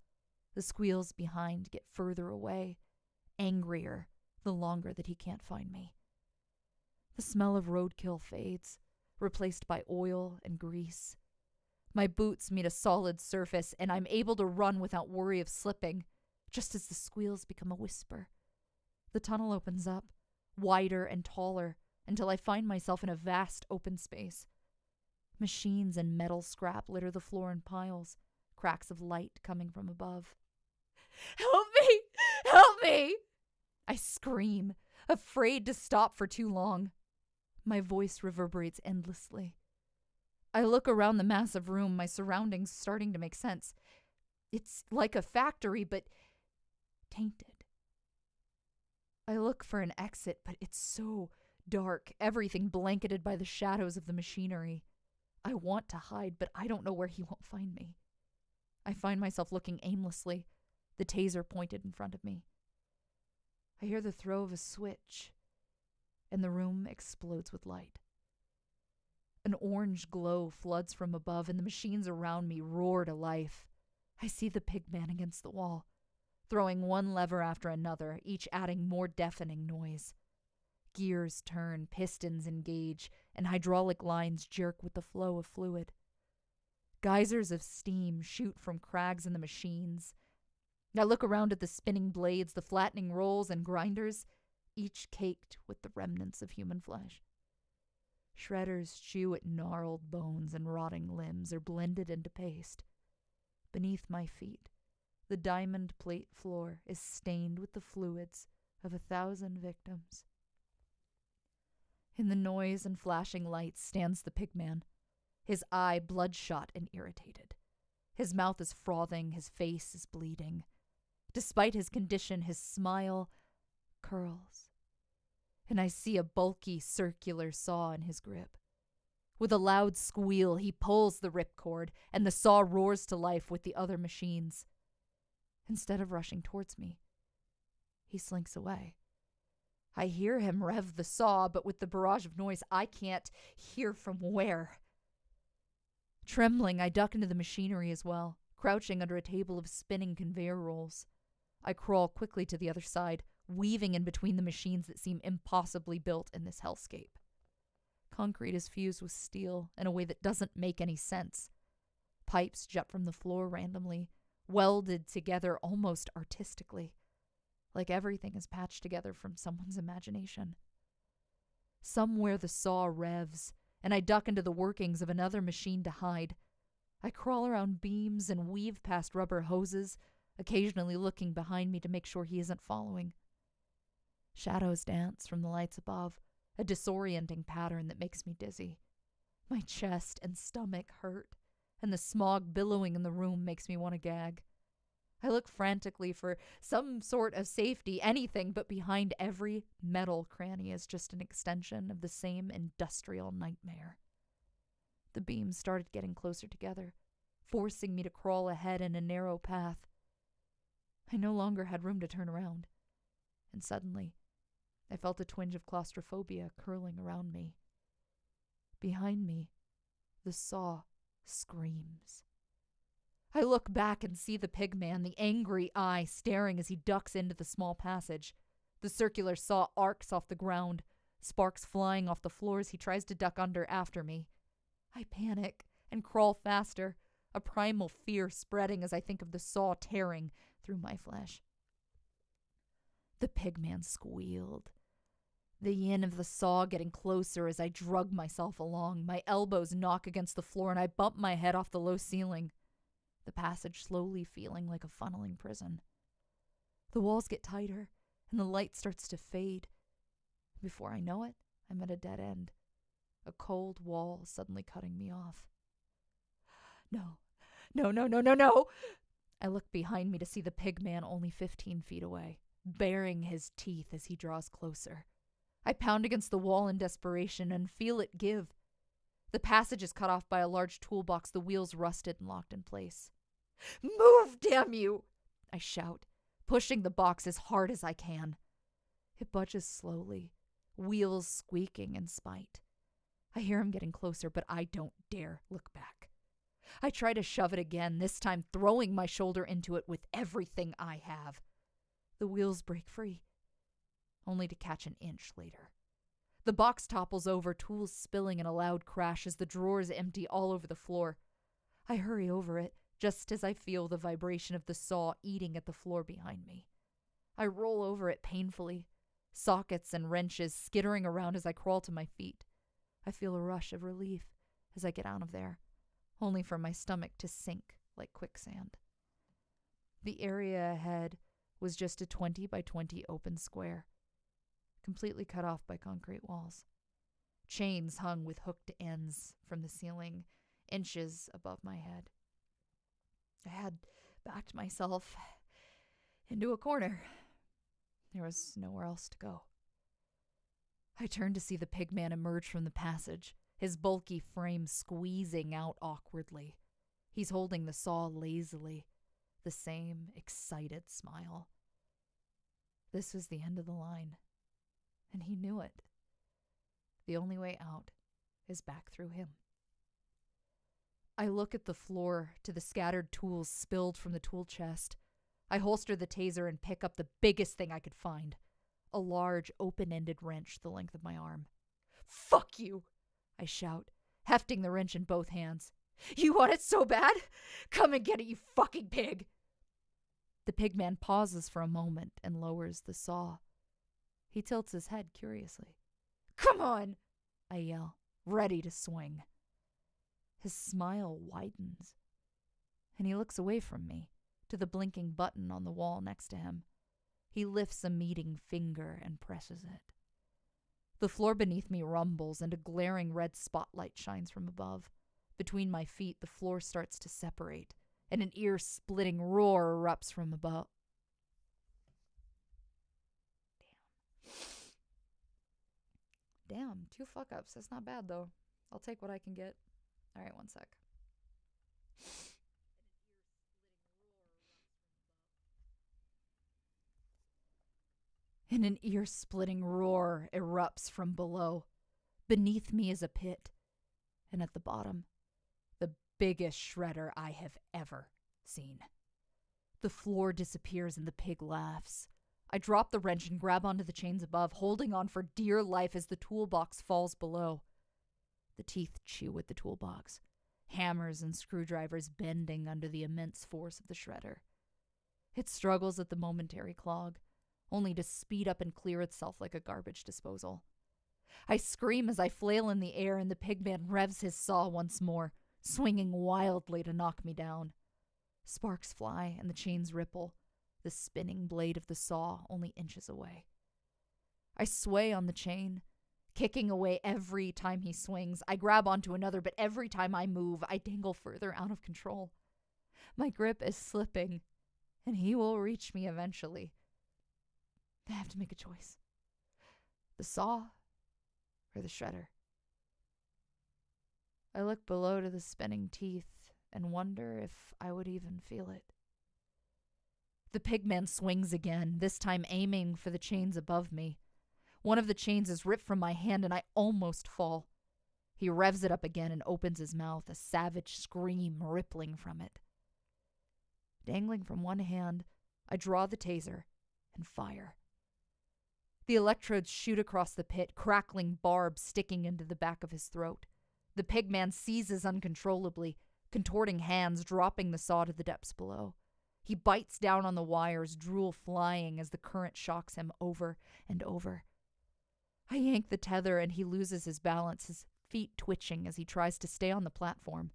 The squeals behind get further away, angrier the longer that he can't find me. The smell of roadkill fades, replaced by oil and grease. My boots meet a solid surface, and I'm able to run without worry of slipping, just as the squeals become a whisper. The tunnel opens up, wider and taller, until I find myself in a vast open space. Machines and metal scrap litter the floor in piles, cracks of light coming from above. Help me! Help me! I scream, afraid to stop for too long. My voice reverberates endlessly. I look around the massive room, my surroundings starting to make sense. It's like a factory, but tainted. I look for an exit, but it's so dark, everything blanketed by the shadows of the machinery. I want to hide, but I don't know where he won't find me. I find myself looking aimlessly, the taser pointed in front of me. I hear the throw of a switch, and the room explodes with light. An orange glow floods from above, and the machines around me roar to life. I see the pigman against the wall, throwing one lever after another, each adding more deafening noise. Gears turn, pistons engage, and hydraulic lines jerk with the flow of fluid. Geysers of steam shoot from crags in the machines. I look around at the spinning blades, the flattening rolls and grinders, each caked with the remnants of human flesh. Shredders chew at gnarled bones and rotting limbs are blended into paste. Beneath my feet, the diamond plate floor is stained with the fluids of 1,000 victims. In the noise and flashing lights stands the pigman, his eye bloodshot and irritated. His mouth is frothing, his face is bleeding. Despite his condition, his smile curls, and I see a bulky circular saw in his grip. With a loud squeal, he pulls the ripcord, and the saw roars to life with the other machines. Instead of rushing towards me, he slinks away. I hear him rev the saw, but with the barrage of noise, I can't hear from where. Trembling, I duck into the machinery as well, crouching under a table of spinning conveyor rolls. I crawl quickly to the other side, weaving in between the machines that seem impossibly built in this hellscape. Concrete is fused with steel in a way that doesn't make any sense. Pipes jut from the floor randomly, welded together almost artistically, like everything is patched together from someone's imagination. Somewhere the saw revs, and I duck into the workings of another machine to hide. I crawl around beams and weave past rubber hoses, occasionally looking behind me to make sure he isn't following. Shadows dance from the lights above, a disorienting pattern that makes me dizzy. My chest and stomach hurt, and the smog billowing in the room makes me want to gag. I look frantically for some sort of safety, anything, but behind every metal cranny is just an extension of the same industrial nightmare. The beams started getting closer together, forcing me to crawl ahead in a narrow path. I no longer had room to turn around, and suddenly I felt a twinge of claustrophobia curling around me. Behind me, the saw screams. I look back and see the pigman, the angry eye staring as he ducks into the small passage. The circular saw arcs off the ground, sparks flying off the floor as he tries to duck under after me. I panic and crawl faster, a primal fear spreading as I think of the saw tearing through my flesh. The pigman squealed, the yin of the saw getting closer as I drug myself along. My elbows knock against the floor and I bump my head off the low ceiling, the passage slowly feeling like a funneling prison. The walls get tighter and the light starts to fade. Before I know it, I'm at a dead end, a cold wall suddenly cutting me off. No, no, no, no, no, no! I look behind me to see the pigman only 15 feet away, baring his teeth as he draws closer. I pound against the wall in desperation and feel it give. The passage is cut off by a large toolbox, the wheels rusted and locked in place. "Move, damn you!" I shout, pushing the box as hard as I can. It budges slowly, wheels squeaking in spite. I hear him getting closer, but I don't dare look back. I try to shove it again, this time throwing my shoulder into it with everything I have. The wheels break free, only to catch an inch later. The box topples over, tools spilling in a loud crash as the drawers empty all over the floor. I hurry over it, just as I feel the vibration of the saw eating at the floor behind me. I roll over it painfully, sockets and wrenches skittering around as I crawl to my feet. I feel a rush of relief as I get out of there, only for my stomach to sink like quicksand. The area ahead was just a 20 by 20 open square, completely cut off by concrete walls. Chains hung with hooked ends from the ceiling, inches above my head. I had backed myself into a corner. There was nowhere else to go. I turned to see the pigman emerge from the passage, his bulky frame squeezing out awkwardly. He's holding the saw lazily, the same excited smile. This was the end of the line, and he knew it. The only way out is back through him. I look at the floor, to the scattered tools spilled from the tool chest. I holster the taser and pick up the biggest thing I could find, a large, open-ended wrench the length of my arm. "Fuck you!" I shout, hefting the wrench in both hands. "You want it so bad? Come and get it, you fucking pig!" The pigman pauses for a moment and lowers the saw. He tilts his head curiously. "Come on!" I yell. ready to swing. His smile widens, and he looks away from me to the blinking button on the wall next to him. He lifts a meeting finger and presses it. The floor beneath me rumbles, and a glaring red spotlight shines from above. Between my feet, the floor starts to separate, and an ear-splitting roar erupts from above. Damn, 2 fuck-ups. That's not bad, though. I'll take what I can get. All right, one sec. And an ear-splitting roar erupts from below. Beneath me is a pit, and at the bottom, the biggest shredder I have ever seen. The floor disappears and the pig laughs. I drop the wrench and grab onto the chains above, holding on for dear life as the toolbox falls below. The teeth chew at the toolbox, hammers and screwdrivers bending under the immense force of the shredder. It struggles at the momentary clog, only to speed up and clear itself like a garbage disposal. I scream as I flail in the air, and the pigman revs his saw once more, swinging wildly to knock me down. Sparks fly and the chains ripple, the spinning blade of the saw only inches away. I sway on the chain, kicking away every time he swings. I grab onto another, but every time I move, I dangle further out of control. My grip is slipping, and he will reach me eventually. I have to make a choice. The saw or the shredder? I look below to the spinning teeth and wonder if I would even feel it. The pigman swings again, this time aiming for the chains above me. One of the chains is ripped from my hand and I almost fall. He revs it up again and opens his mouth, a savage scream rippling from it. Dangling from one hand, I draw the taser and fire. The electrodes shoot across the pit, crackling barbs sticking into the back of his throat. The pigman seizes uncontrollably, contorting hands, dropping the saw to the depths below. He bites down on the wires, drool flying as the current shocks him over and over. I yank the tether and he loses his balance, his feet twitching as he tries to stay on the platform.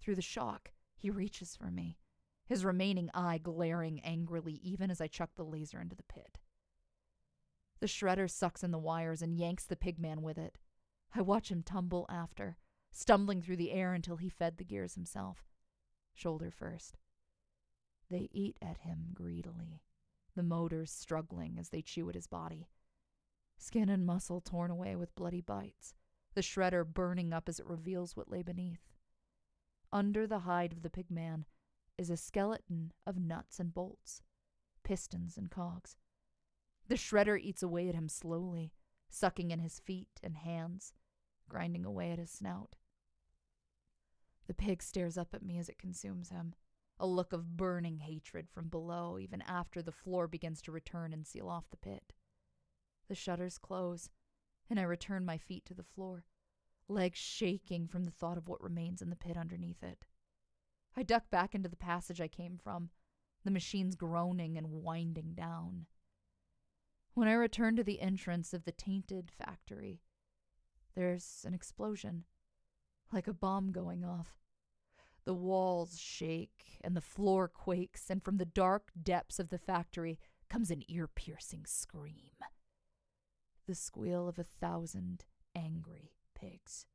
Through the shock, he reaches for me, his remaining eye glaring angrily even as I chuck the laser into the pit. The shredder sucks in the wires and yanks the pigman with it. I watch him tumble after, stumbling through the air until he fed the gears himself, shoulder first. They eat at him greedily, the motors struggling as they chew at his body. Skin and muscle torn away with bloody bites, the shredder burning up as it reveals what lay beneath. Under the hide of the pigman is a skeleton of nuts and bolts, pistons and cogs. The shredder eats away at him slowly, sucking in his feet and hands, grinding away at his snout. The pig stares up at me as it consumes him, a look of burning hatred from below even after the floor begins to return and seal off the pit. The shutters close, and I return my feet to the floor, legs shaking from the thought of what remains in the pit underneath it. I duck back into the passage I came from, the machines groaning and winding down. When I return to the entrance of the tainted factory, there's an explosion, like a bomb going off. The walls shake and the floor quakes, and from the dark depths of the factory comes an ear-piercing scream. The squeal of 1,000 angry pigs.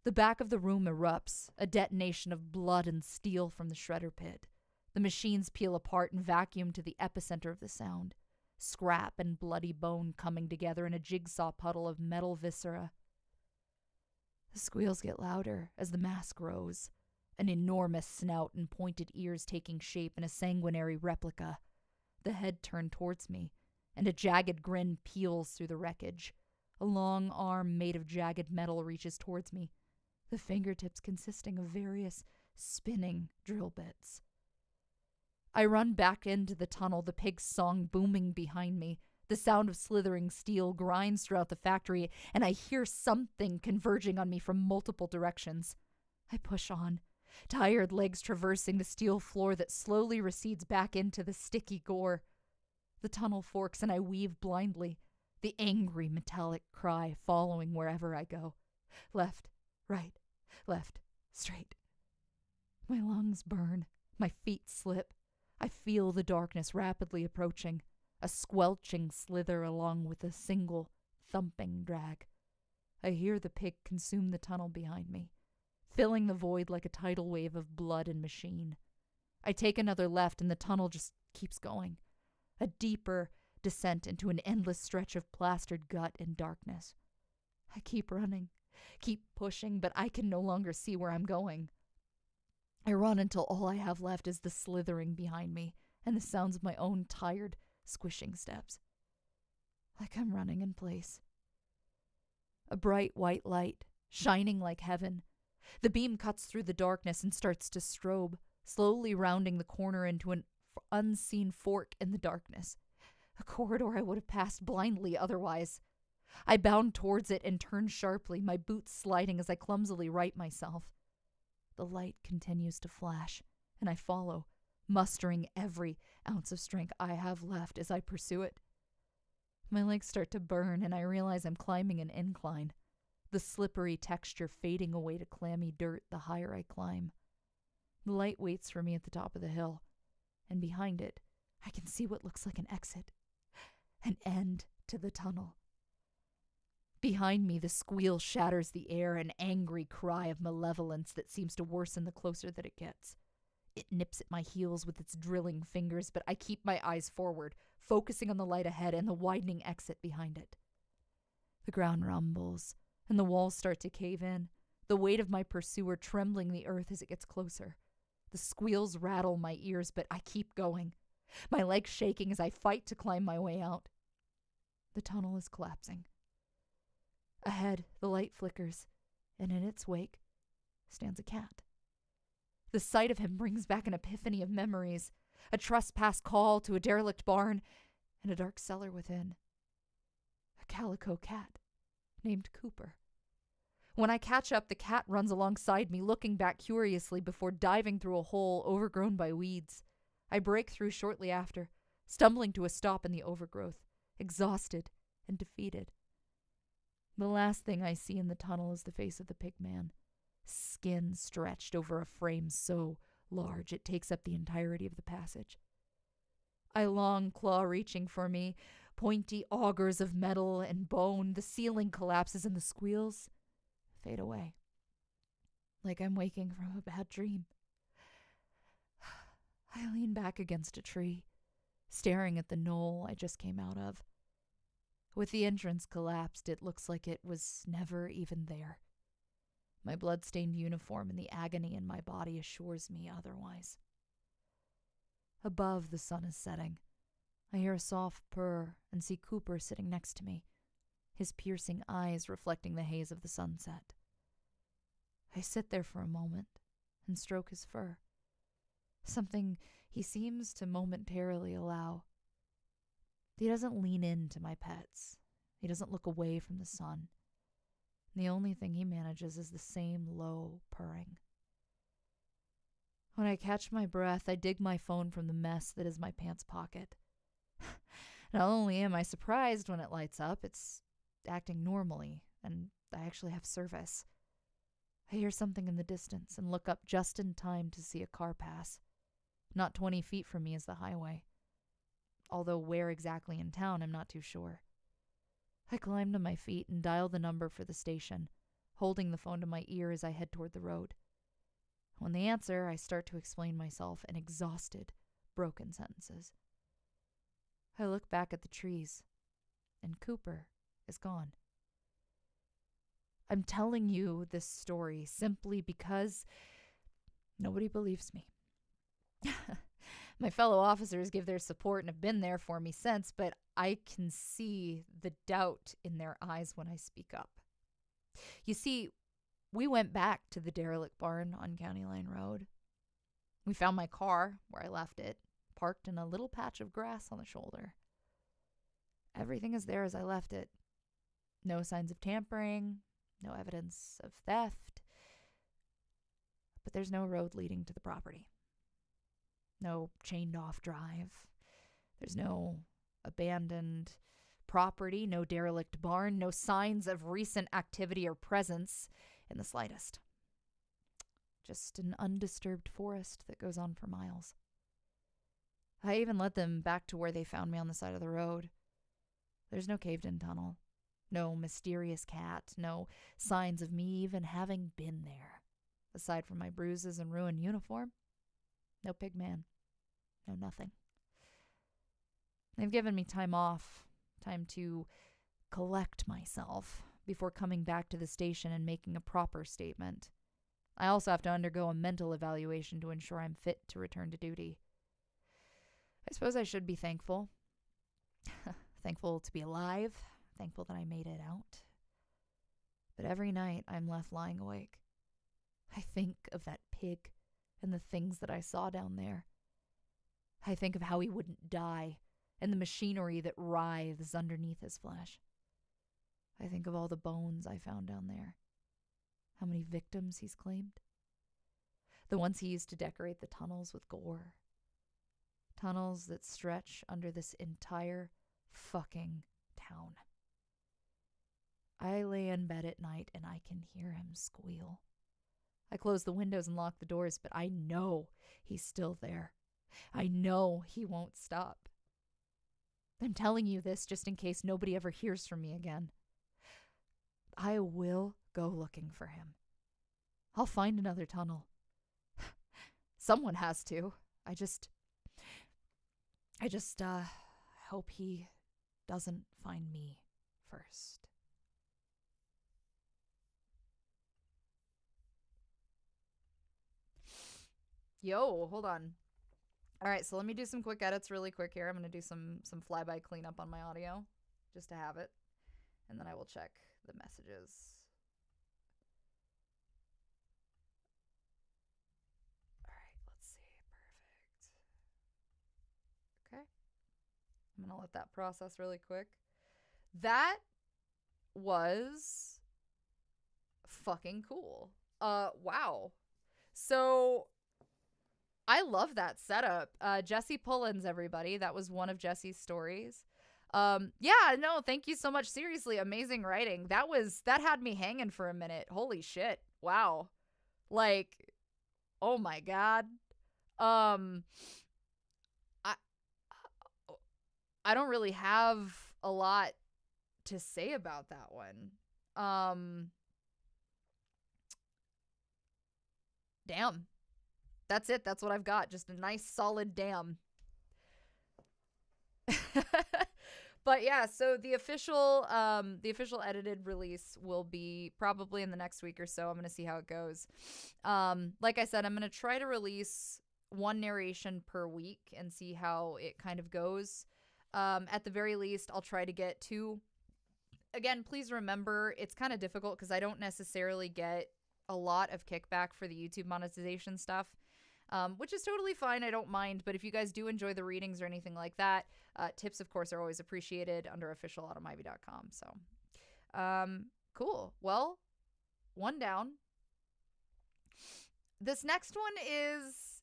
The back of the room erupts, a detonation of blood and steel from the shredder pit. The machines peel apart and vacuum to the epicenter of the sound. Scrap and bloody bone coming together in a jigsaw puddle of metal viscera. The squeals get louder as the mass grows, an enormous snout and pointed ears taking shape in a sanguinary replica. The head turned towards me, and a jagged grin peels through the wreckage. A long arm made of jagged metal reaches towards me, the fingertips consisting of various spinning drill bits. I run back into the tunnel, the pig's song booming behind me. The sound of slithering steel grinds throughout the factory, and I hear something converging on me from multiple directions. I push on, tired legs traversing the steel floor that slowly recedes back into the sticky gore. The tunnel forks, and I weave blindly, the angry metallic cry following wherever I go. Left, right, left, straight. My lungs burn. My feet slip. I feel the darkness rapidly approaching, a squelching slither along with a single thumping drag. I hear the pig consume the tunnel behind me, filling the void like a tidal wave of blood and machine. I take another left and the tunnel just keeps going, a deeper descent into an endless stretch of plastered gut and darkness. I keep running, keep pushing, but I can no longer see where I'm going. I run until all I have left is the slithering behind me and the sounds of my own tired, squishing steps. Like I'm running in place. A bright white light, shining like heaven. The beam cuts through the darkness and starts to strobe, slowly rounding the corner into an unseen fork in the darkness. A corridor I would have passed blindly otherwise. I bound towards it and turn sharply, my boots sliding as I clumsily right myself. The light continues to flash, and I follow, mustering every ounce of strength I have left as I pursue it. My legs start to burn, and I realize I'm climbing an incline, the slippery texture fading away to clammy dirt the higher I climb. The light waits for me at the top of the hill, and behind it, I can see what looks like an exit, an end to the tunnel. Behind me, the squeal shatters the air, an angry cry of malevolence that seems to worsen the closer that it gets. It nips at my heels with its drilling fingers, but I keep my eyes forward, focusing on the light ahead and the widening exit behind it. The ground rumbles, and the walls start to cave in, the weight of my pursuer trembling the earth as it gets closer. The squeals rattle my ears, but I keep going, my legs shaking as I fight to climb my way out. The tunnel is collapsing. Ahead, the light flickers, and in its wake stands a cat. The sight of him brings back an epiphany of memories, a trespass call to a derelict barn, and a dark cellar within. A calico cat named Cooper. When I catch up, the cat runs alongside me, looking back curiously before diving through a hole overgrown by weeds. I break through shortly after, stumbling to a stop in the overgrowth, exhausted and defeated. The last thing I see in the tunnel is the face of the pig man, skin stretched over a frame so large it takes up the entirety of the passage. I long claw reaching for me, pointy augers of metal and bone. The ceiling collapses and the squeals fade away, like I'm waking from a bad dream. I lean back against a tree, staring at the knoll I just came out of. With the entrance collapsed, it looks like it was never even there. My blood-stained uniform and the agony in my body assures me otherwise. Above, the sun is setting. I hear a soft purr and see Cooper sitting next to me, his piercing eyes reflecting the haze of the sunset. I sit there for a moment and stroke his fur, something he seems to momentarily allow. He doesn't lean into my pets. He doesn't look away from the sun. The only thing he manages is the same low purring. When I catch my breath, I dig my phone from the mess that is my pants pocket. Not only am I surprised when it lights up, it's acting normally, and I actually have service. I hear something in the distance and look up just in time to see a car pass. Not 20 feet from me is the highway. Although where exactly in town, I'm not too sure. I climb to my feet and dial the number for the station, holding the phone to my ear as I head toward the road. When they answer, I start to explain myself in exhausted, broken sentences. I look back at the trees, and Cooper is gone. I'm telling you this story simply because nobody believes me. My fellow officers give their support and have been there for me since, but I can see the doubt in their eyes when I speak up. You see, we went back to the derelict barn on County Line Road. We found my car, where I left it, parked in a little patch of grass on the shoulder. Everything is there as I left it. No signs of tampering, no evidence of theft, but there's no road leading to the property. No chained-off drive. There's no abandoned property, no derelict barn, no signs of recent activity or presence in the slightest. Just an undisturbed forest that goes on for miles. I even led them back to where they found me on the side of the road. There's no caved-in tunnel, no mysterious cat, no signs of me even having been there. Aside from my bruises and ruined uniform, no pig man, no nothing. They've given me time off, time to collect myself before coming back to the station and making a proper statement. I also have to undergo a mental evaluation to ensure I'm fit to return to duty. I suppose I should be thankful. Thankful to be alive, thankful that I made it out. But every night I'm left lying awake. I think of that pig and the things that I saw down there. I think of how he wouldn't die and the machinery that writhes underneath his flesh. I think of all the bones I found down there. How many victims he's claimed. The ones he used to decorate the tunnels with gore. Tunnels that stretch under this entire fucking town. I lay in bed at night and I can hear him squeal. I close the windows and lock the doors, but I know he's still there. I know he won't stop. I'm telling you this just in case nobody ever hears from me again. I will go looking for him. I'll find another tunnel. Someone has to. I just hope he doesn't find me first. Yo, hold on. All right, so let me do some quick edits really quick here. I'm going to do some flyby cleanup on my audio just to have it. And then I will check the messages. All right, let's see. Perfect. Okay. I'm going to let that process really quick. That was fucking cool. Wow. So I love that setup. Jesse Pullins, everybody. That was one of Jesse's stories. Yeah, no, thank you so much. Seriously, amazing writing. That had me hanging for a minute. Holy shit. Wow. Like, oh my God. I don't really have a lot to say about that one. Damn. That's it. That's what I've got. Just a nice solid damn. But yeah, so the official edited release will be probably in the next week or so. I'm going to see how it goes. Like I said, I'm going to try to release one narration per week and see how it kind of goes. At the very least, I'll try to get 2. Again, please remember, it's kind of difficult because I don't necessarily get a lot of kickback for the YouTube monetization stuff. Which is totally fine. I don't mind. But if you guys do enjoy the readings or anything like that, tips, of course, are always appreciated under officialautomivy.com. So, cool. Well, one down. This next one is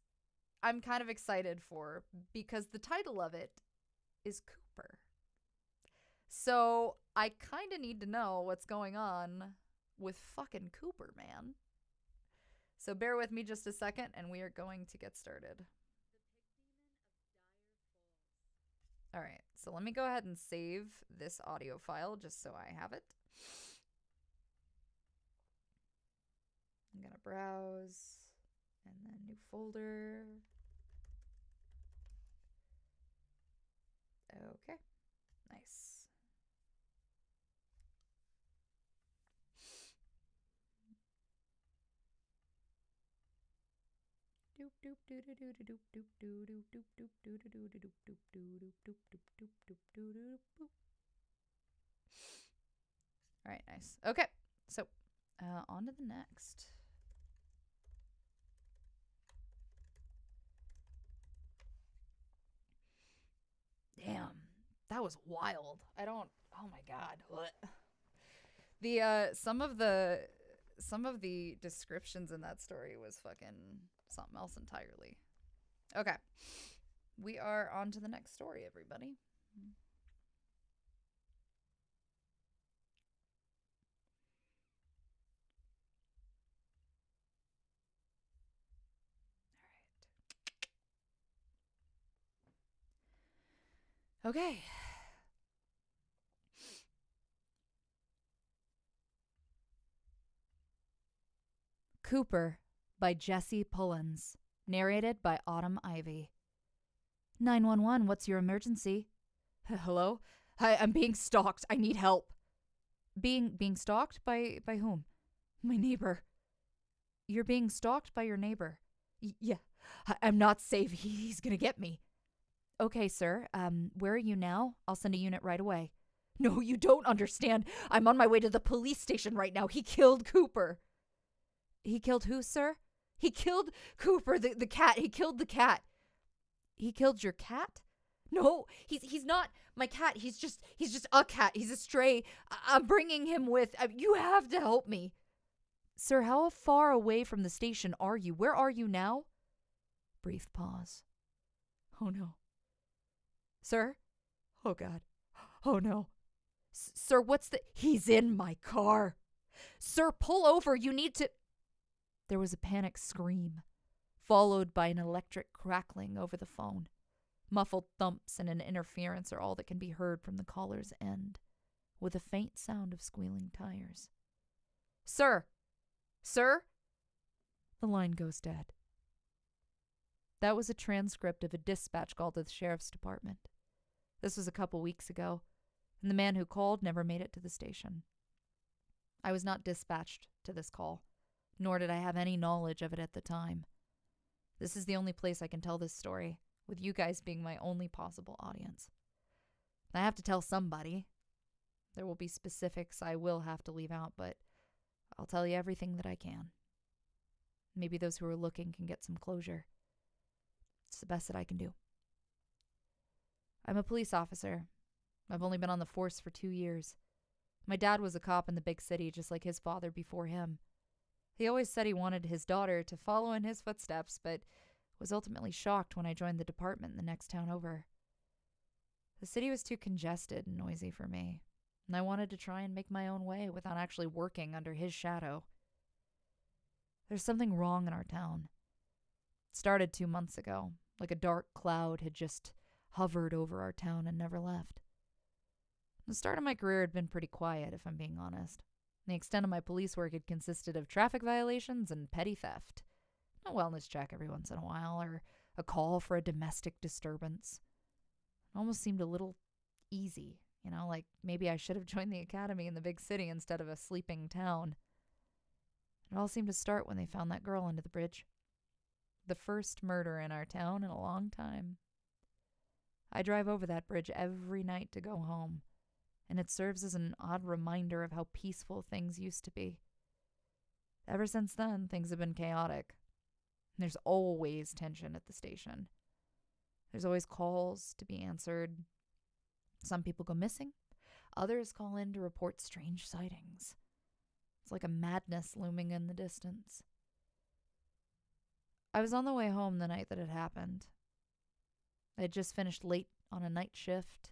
I'm kind of excited for because the title of it is Cooper. So I kind of need to know what's going on with fucking Cooper, man. So bear with me just a second, and we are going to get started. All right, so let me go ahead and save this audio file just so I have it. I'm going to browse, and then new folder. Okay, nice. All right, nice. Okay, so on to the next. Damn, that was wild. Oh my God. What? The some of the descriptions in that story was fucking something else entirely. Okay. We are on to the next story, everybody. Okay. Cooper by Jesse Pullens. Narrated by Autumn Ivy. 911, what's your emergency? Hello? Hi, I'm being stalked. I need help. Being stalked? By whom? My neighbor. You're being stalked by your neighbor? Yeah. I'm not safe. He's gonna get me. Okay, sir. Where are you now? I'll send a unit right away. No, you don't understand. I'm on my way to the police station right now. He killed Cooper. He killed who, sir? He killed Cooper, the cat. He killed the cat. He killed your cat? No, he's not my cat. He's just a cat. He's a stray. I'm bringing him with. You have to help me. Sir, how far away from the station are you? Where are you now? Brief pause. Oh no. Sir? Oh God. Oh no. Sir, what's the... He's in my car. Sir, pull over. You need to... There was a panicked scream, followed by an electric crackling over the phone. Muffled thumps and an interference are all that can be heard from the caller's end, with a faint sound of squealing tires. Sir! Sir? The line goes dead. That was a transcript of a dispatch call to the sheriff's department. This was a couple weeks ago, and the man who called never made it to the station. I was not dispatched to this call, nor did I have any knowledge of it at the time. This is the only place I can tell this story, with you guys being my only possible audience. I have to tell somebody. There will be specifics I will have to leave out, but I'll tell you everything that I can. Maybe those who are looking can get some closure. It's the best that I can do. I'm a police officer. I've only been on the force for 2 years. My dad was a cop in the big city, just like his father before him. He always said he wanted his daughter to follow in his footsteps, but was ultimately shocked when I joined the department in the next town over. The city was too congested and noisy for me, and I wanted to try and make my own way without actually working under his shadow. There's something wrong in our town. It started 2 months ago, like a dark cloud had just hovered over our town and never left. The start of my career had been pretty quiet, if I'm being honest. The extent of my police work had consisted of traffic violations and petty theft. A wellness check every once in a while, or a call for a domestic disturbance. It almost seemed a little easy, like maybe I should have joined the academy in the big city instead of a sleeping town. It all seemed to start when they found that girl under the bridge. The first murder in our town in a long time. I drive over that bridge every night to go home, and it serves as an odd reminder of how peaceful things used to be. Ever since then, things have been chaotic. There's always tension at the station. There's always calls to be answered. Some people go missing. Others call in to report strange sightings. It's like a madness looming in the distance. I was on the way home the night that it happened. I had just finished late on a night shift.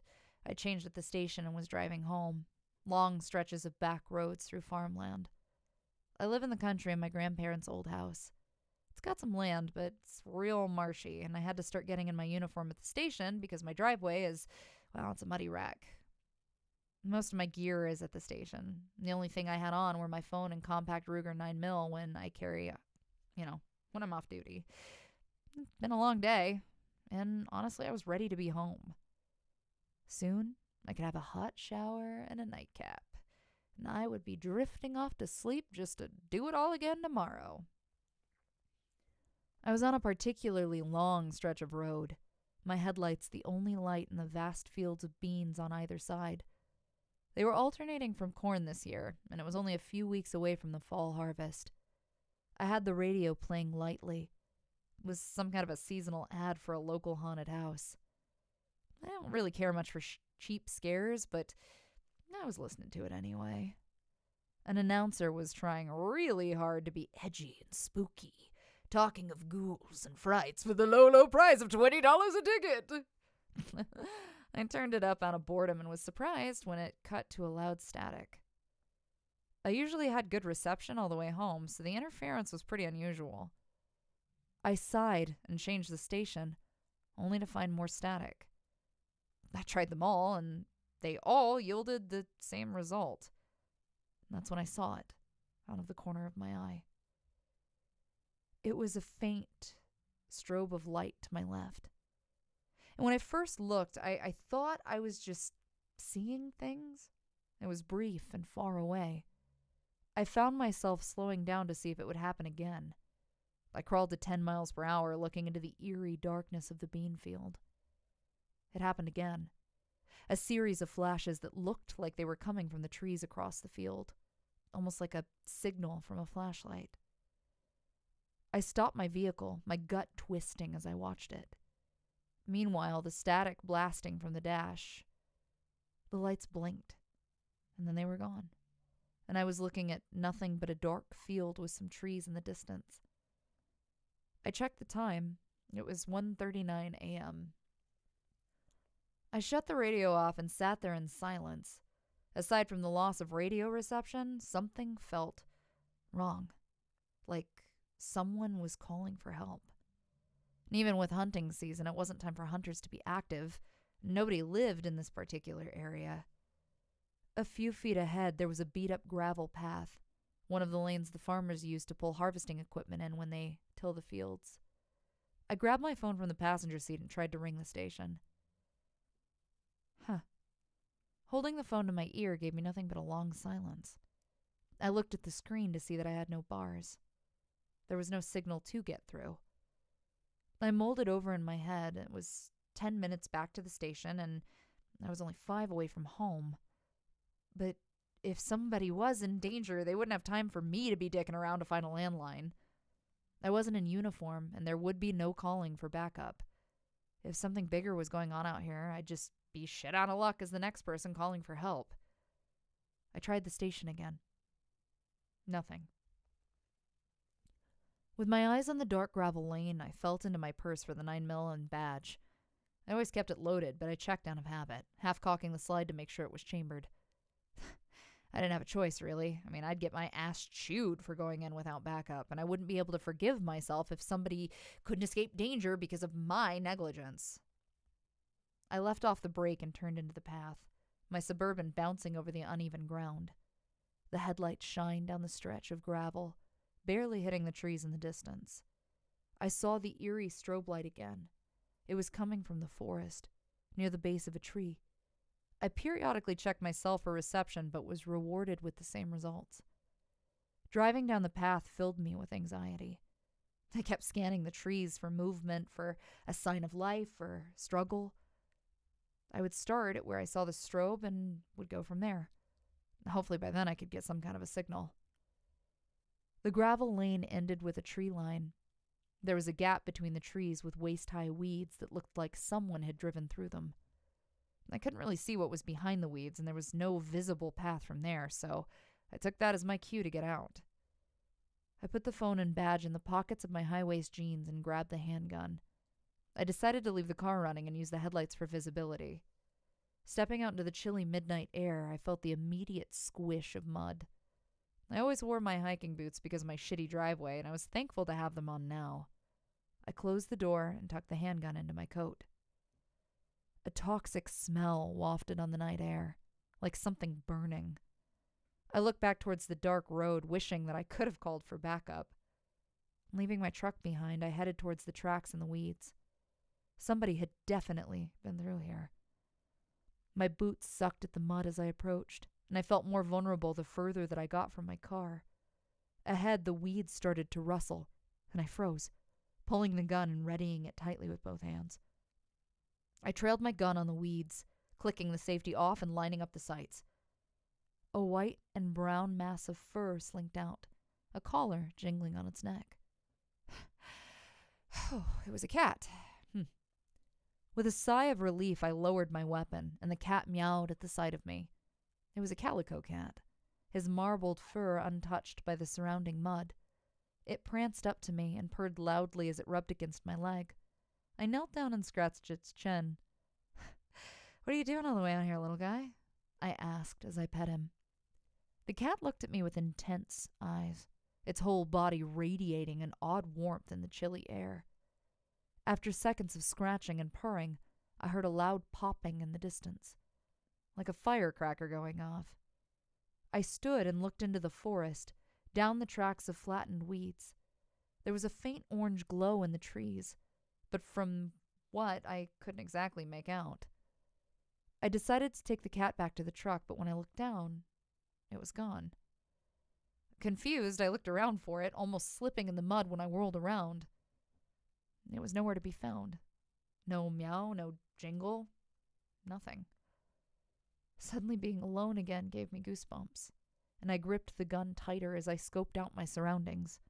I changed at the station and was driving home. Long stretches of back roads through farmland. I live in the country in my grandparents' old house. It's got some land, but it's real marshy, and I had to start getting in my uniform at the station because my driveway is, it's a muddy wreck. Most of my gear is at the station. The only thing I had on were my phone and compact Ruger 9mm when I carry, when I'm off duty. It's been a long day, and honestly, I was ready to be home. Soon, I could have a hot shower and a nightcap, and I would be drifting off to sleep just to do it all again tomorrow. I was on a particularly long stretch of road, my headlights the only light in the vast fields of beans on either side. They were alternating from corn this year, and it was only a few weeks away from the fall harvest. I had the radio playing lightly. It was some kind of a seasonal ad for a local haunted house. I don't really care much for cheap scares, but I was listening to it anyway. An announcer was trying really hard to be edgy and spooky, talking of ghouls and frights for the low, low price of $20 a ticket. I turned it up out of boredom and was surprised when it cut to a loud static. I usually had good reception all the way home, so the interference was pretty unusual. I sighed and changed the station, only to find more static. I tried them all, and they all yielded the same result. And that's when I saw it, out of the corner of my eye. It was a faint strobe of light to my left. And when I first looked, I thought I was just seeing things. It was brief and far away. I found myself slowing down to see if it would happen again. I crawled to 10 miles per hour, looking into the eerie darkness of the bean field. It happened again. A series of flashes that looked like they were coming from the trees across the field, almost like a signal from a flashlight. I stopped my vehicle, my gut twisting as I watched it. Meanwhile, the static blasting from the dash. The lights blinked, and then they were gone, and I was looking at nothing but a dark field with some trees in the distance. I checked the time. It was 1:39 a.m. I shut the radio off and sat there in silence. Aside from the loss of radio reception, something felt wrong. Like someone was calling for help. And even with hunting season, it wasn't time for hunters to be active. Nobody lived in this particular area. A few feet ahead, there was a beat-up gravel path, one of the lanes the farmers use to pull harvesting equipment in when they till the fields. I grabbed my phone from the passenger seat and tried to ring the station. Holding the phone to my ear gave me nothing but a long silence. I looked at the screen to see that I had no bars. There was no signal to get through. I mulled it over in my head. It was 10 minutes back to the station, and I was only 5 away from home. But if somebody was in danger, they wouldn't have time for me to be dicking around to find a landline. I wasn't in uniform, and there would be no calling for backup. If something bigger was going on out here, I'd just be shit out of luck as the next person calling for help. I tried the station again. Nothing. With my eyes on the dark gravel lane, I felt into my purse for the 9mm and badge. I always kept it loaded, but I checked out of habit, half cocking the slide to make sure it was chambered. I didn't have a choice, really. I mean, I'd get my ass chewed for going in without backup, and I wouldn't be able to forgive myself if somebody couldn't escape danger because of my negligence. I left off the brake and turned into the path, my Suburban bouncing over the uneven ground. The headlights shined down the stretch of gravel, barely hitting the trees in the distance. I saw the eerie strobe light again. It was coming from the forest, near the base of a tree. I periodically checked myself for reception, but was rewarded with the same results. Driving down the path filled me with anxiety. I kept scanning the trees for movement, for a sign of life or struggle. I would start at where I saw the strobe and would go from there. Hopefully by then I could get some kind of a signal. The gravel lane ended with a tree line. There was a gap between the trees with waist-high weeds that looked like someone had driven through them. I couldn't really see what was behind the weeds, and there was no visible path from there, so I took that as my cue to get out. I put the phone and badge in the pockets of my high-waist jeans and grabbed the handgun. I decided to leave the car running and use the headlights for visibility. Stepping out into the chilly midnight air, I felt the immediate squish of mud. I always wore my hiking boots because of my shitty driveway, and I was thankful to have them on now. I closed the door and tucked the handgun into my coat. A toxic smell wafted on the night air, like something burning. I looked back towards the dark road, wishing that I could have called for backup. Leaving my truck behind, I headed towards the tracks in the weeds. Somebody had definitely been through here. My boots sucked at the mud as I approached, and I felt more vulnerable the further that I got from my car. Ahead, the weeds started to rustle, and I froze, pulling the gun and readying it tightly with both hands. I trailed my gun on the weeds, clicking the safety off and lining up the sights. A white and brown mass of fur slinked out, a collar jingling on its neck. It was a cat. With a sigh of relief, I lowered my weapon, and the cat meowed at the sight of me. It was a calico cat, his marbled fur untouched by the surrounding mud. It pranced up to me and purred loudly as it rubbed against my leg. I knelt down and scratched its chin. "What are you doing all the way out here, little guy?" I asked as I pet him. The cat looked at me with intense eyes, its whole body radiating an odd warmth in the chilly air. After seconds of scratching and purring, I heard a loud popping in the distance, like a firecracker going off. I stood and looked into the forest, down the tracks of flattened weeds. There was a faint orange glow in the trees, but from what I couldn't exactly make out. I decided to take the cat back to the truck, but when I looked down, it was gone. Confused, I looked around for it, almost slipping in the mud when I whirled around. It was nowhere to be found. No meow, no jingle, nothing. Suddenly being alone again gave me goosebumps, and I gripped the gun tighter as I scoped out my surroundings.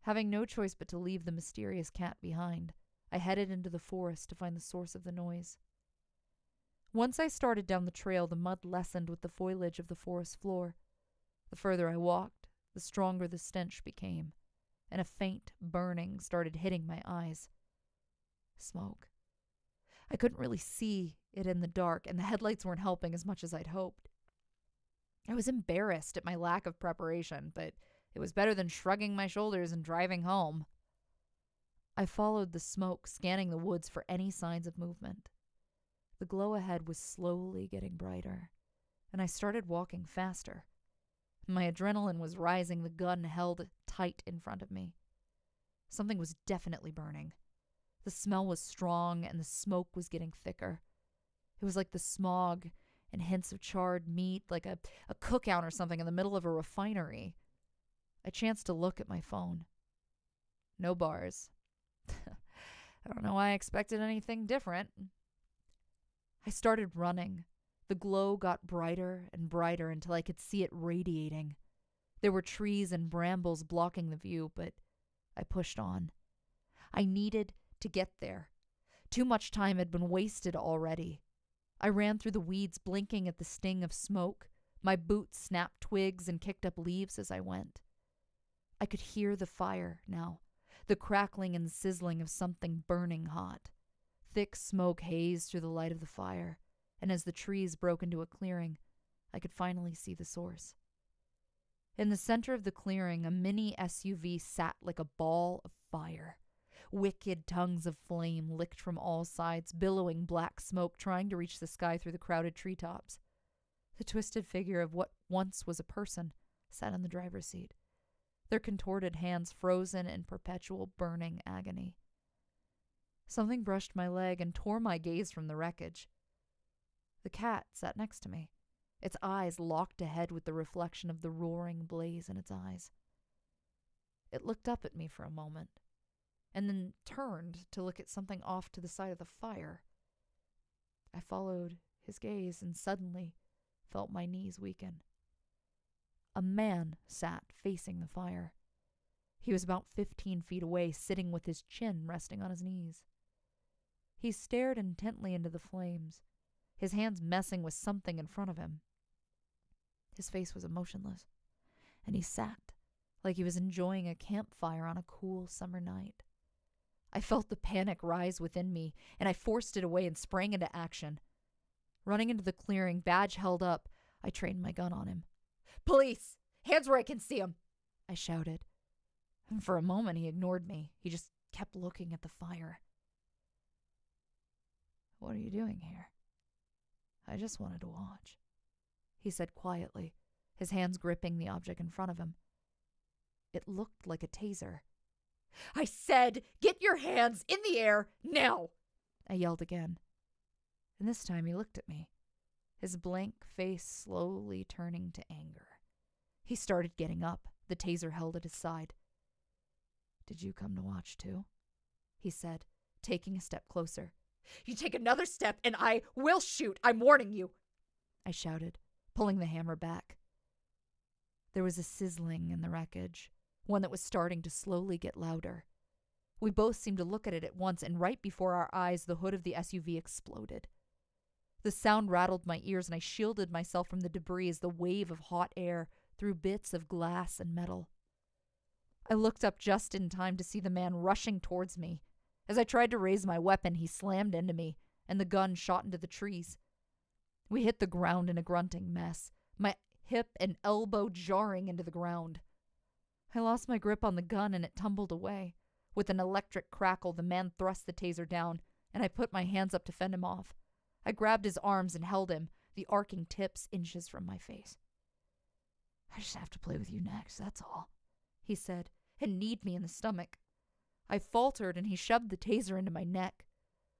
Having no choice but to leave the mysterious cat behind, I headed into the forest to find the source of the noise. Once I started down the trail, the mud lessened with the foliage of the forest floor. The further I walked, the stronger the stench became, and a faint burning started hitting my eyes. Smoke. I couldn't really see it in the dark, and the headlights weren't helping as much as I'd hoped. I was embarrassed at my lack of preparation, but it was better than shrugging my shoulders and driving home. I followed the smoke, scanning the woods for any signs of movement. The glow ahead was slowly getting brighter, and I started walking faster. My adrenaline was rising, the gun held tight in front of me. Something was definitely burning. The smell was strong, and the smoke was getting thicker. It was like the smog and hints of charred meat, like a cookout or something in the middle of a refinery. I chanced to look at my phone. No bars. I don't know why I expected anything different. I started running. The glow got brighter and brighter until I could see it radiating. There were trees and brambles blocking the view, but I pushed on. I needed to get there. Too much time had been wasted already. I ran through the weeds, blinking at the sting of smoke. My boots snapped twigs and kicked up leaves as I went. I could hear the fire now, the crackling and sizzling of something burning hot. Thick smoke hazed through the light of the fire, and as the trees broke into a clearing, I could finally see the source. In the center of the clearing, a mini SUV sat like a ball of fire. Wicked tongues of flame licked from all sides, billowing black smoke, trying to reach the sky through the crowded treetops. The twisted figure of what once was a person sat in the driver's seat, their contorted hands frozen in perpetual burning agony. Something brushed my leg and tore my gaze from the wreckage. The cat sat next to me, its eyes locked ahead with the reflection of the roaring blaze in its eyes. It looked up at me for a moment, and then turned to look at something off to the side of the fire. I followed his gaze and suddenly felt my knees weaken. A man sat facing the fire. He was about 15 feet away, sitting with his chin resting on his knees. He stared intently into the flames, his hands messing with something in front of him. His face was emotionless, and he sat like he was enjoying a campfire on a cool summer night. I felt the panic rise within me, and I forced it away and sprang into action. Running into the clearing, badge held up, I trained my gun on him. "Police! Hands where I can see 'em!" I shouted. And for a moment, he ignored me. He just kept looking at the fire. "What are you doing here?" "I just wanted to watch," he said quietly, his hands gripping the object in front of him. It looked like a taser. "I said, get your hands in the air now!" I yelled again. And this time he looked at me, his blank face slowly turning to anger. He started getting up, the taser held at his side. "Did you come to watch too?" he said, taking a step closer. "You take another step and I will shoot, I'm warning you!" I shouted, pulling the hammer back. There was a sizzling in the wreckage, one that was starting to slowly get louder. We both seemed to look at it at once, and right before our eyes, the hood of the SUV exploded. The sound rattled my ears, and I shielded myself from the debris as the wave of hot air threw bits of glass and metal. I looked up just in time to see the man rushing towards me. As I tried to raise my weapon, he slammed into me, and the gun shot into the trees. We hit the ground in a grunting mess, my hip and elbow jarring into the ground. I lost my grip on the gun, and it tumbled away. With an electric crackle, the man thrust the taser down, and I put my hands up to fend him off. I grabbed his arms and held him, the arcing tips inches from my face. "I just have to play with you next, that's all," he said, and kneed me in the stomach. I faltered, and he shoved the taser into my neck.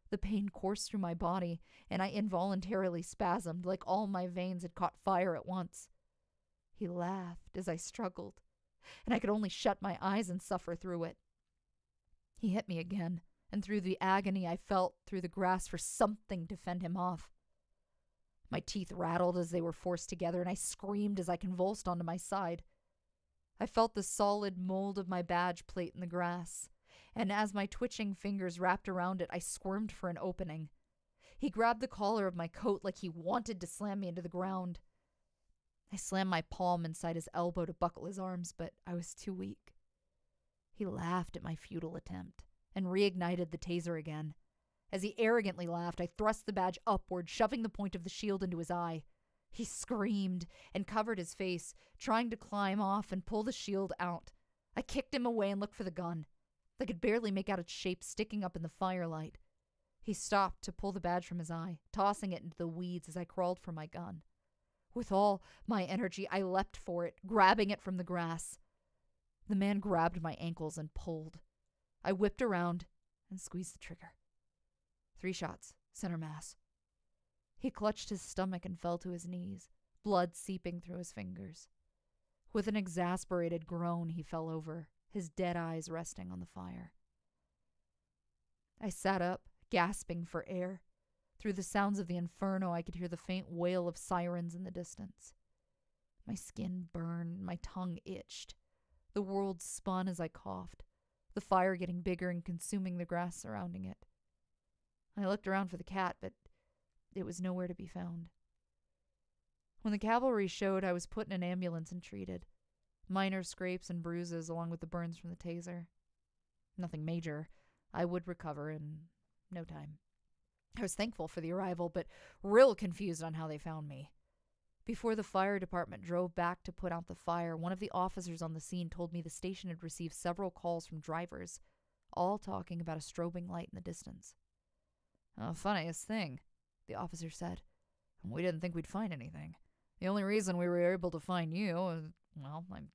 The pain coursed through my body, and I involuntarily spasmed like all my veins had caught fire at once. He laughed as I struggled, and I could only shut my eyes and suffer through it. He hit me again, and through the agony I felt through the grass for something to fend him off. My teeth rattled as they were forced together, and I screamed as I convulsed onto my side. I felt the solid mold of my badge plate in the grass, and as my twitching fingers wrapped around it, I squirmed for an opening. He grabbed the collar of my coat like he wanted to slam me into the ground. I slammed my palm inside his elbow to buckle his arms, but I was too weak. He laughed at my futile attempt and reignited the taser again. As he arrogantly laughed, I thrust the badge upward, shoving the point of the shield into his eye. He screamed and covered his face, trying to climb off and pull the shield out. I kicked him away and looked for the gun. I could barely make out its shape sticking up in the firelight. He stopped to pull the badge from his eye, tossing it into the weeds as I crawled for my gun. With all my energy, I leapt for it, grabbing it from the grass. The man grabbed my ankles and pulled. I whipped around and squeezed the trigger. 3 shots, center mass. He clutched his stomach and fell to his knees, blood seeping through his fingers. With an exasperated groan, he fell over, his dead eyes resting on the fire. I sat up, gasping for air. Through the sounds of the inferno, I could hear the faint wail of sirens in the distance. My skin burned, my tongue itched. The world spun as I coughed, the fire getting bigger and consuming the grass surrounding it. I looked around for the cat, but it was nowhere to be found. When the cavalry showed, I was put in an ambulance and treated. Minor scrapes and bruises along with the burns from the taser. Nothing major. I would recover in no time. I was thankful for the arrival, but real confused on how they found me. Before the fire department drove back to put out the fire, one of the officers on the scene told me the station had received several calls from drivers, all talking about a strobing light in the distance. Funniest thing, the officer said. We didn't think we'd find anything. The only reason we were able to find you was,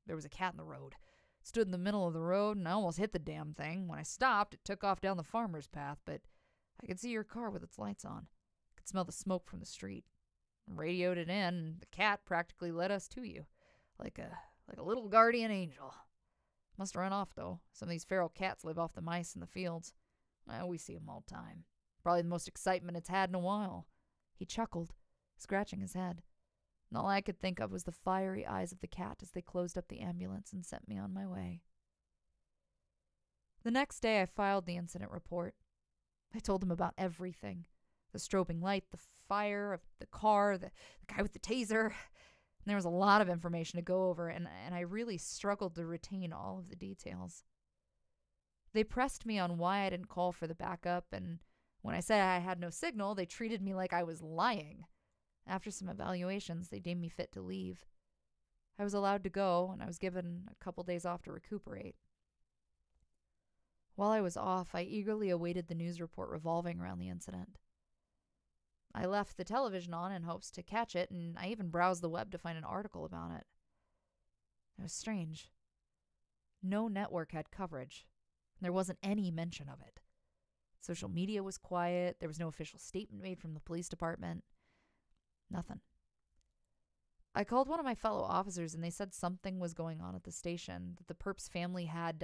there was a cat in the road. It stood in the middle of the road, and I almost hit the damn thing. When I stopped, it took off down the farmer's path, but I could see your car with its lights on. I could smell the smoke from the street. I radioed it in, and the cat practically led us to you, like a little guardian angel. Must have run off, though. Some of these feral cats live off the mice in the fields. We see 'em all the time. Probably the most excitement it's had in a while. He chuckled, scratching his head. And all I could think of was the fiery eyes of the cat as they closed up the ambulance and sent me on my way. The next day I filed the incident report. I told him about everything. The strobing light, the fire, the car, the guy with the taser. And there was a lot of information to go over, and I really struggled to retain all of the details. They pressed me on why I didn't call for the backup, and when I said I had no signal, they treated me like I was lying. After some evaluations, they deemed me fit to leave. I was allowed to go, and I was given a couple days off to recuperate. While I was off, I eagerly awaited the news report revolving around the incident. I left the television on in hopes to catch it, and I even browsed the web to find an article about it. It was strange. No network had coverage. There wasn't any mention of it. Social media was quiet. There was no official statement made from the police department. Nothing. I called one of my fellow officers, and they said something was going on at the station, that the perp's family had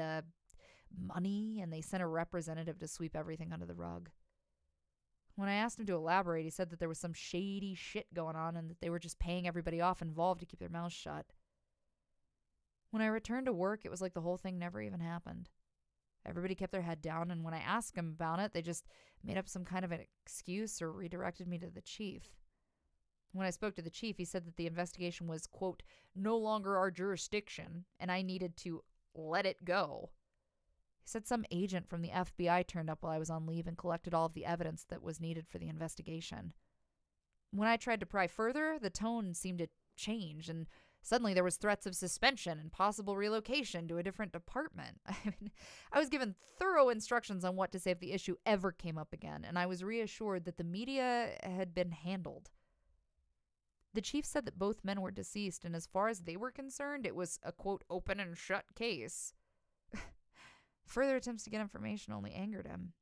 money, and they sent a representative to sweep everything under the rug. When I asked him to elaborate, he said that there was some shady shit going on and that they were just paying everybody off involved to keep their mouths shut. When I returned to work, it was like the whole thing never even happened. Everybody kept their head down, and when I asked them about it, they just made up some kind of an excuse or redirected me to the chief. When I spoke to the chief, he said that the investigation was, quote, no longer our jurisdiction, and I needed to let it go. He said some agent from the FBI turned up while I was on leave and collected all of the evidence that was needed for the investigation. When I tried to pry further, the tone seemed to change, and Suddenly, there was threats of suspension and possible relocation to a different department. I was given thorough instructions on what to say if the issue ever came up again, and I was reassured that the media had been handled. The chief said that both men were deceased, and as far as they were concerned, it was a, quote, open and shut case. Further attempts to get information only angered him,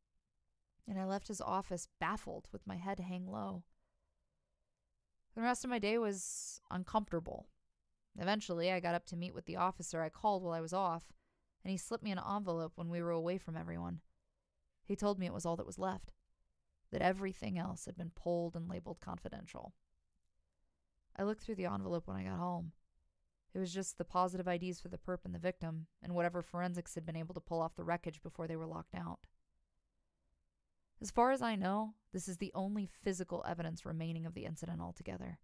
and I left his office baffled with my head hang low. The rest of my day was uncomfortable. Eventually, I got up to meet with the officer I called while I was off, and he slipped me an envelope when we were away from everyone. He told me it was all that was left, that everything else had been pulled and labeled confidential. I looked through the envelope when I got home. It was just the positive IDs for the perp and the victim, and whatever forensics had been able to pull off the wreckage before they were locked out. As far as I know, this is the only physical evidence remaining of the incident altogether.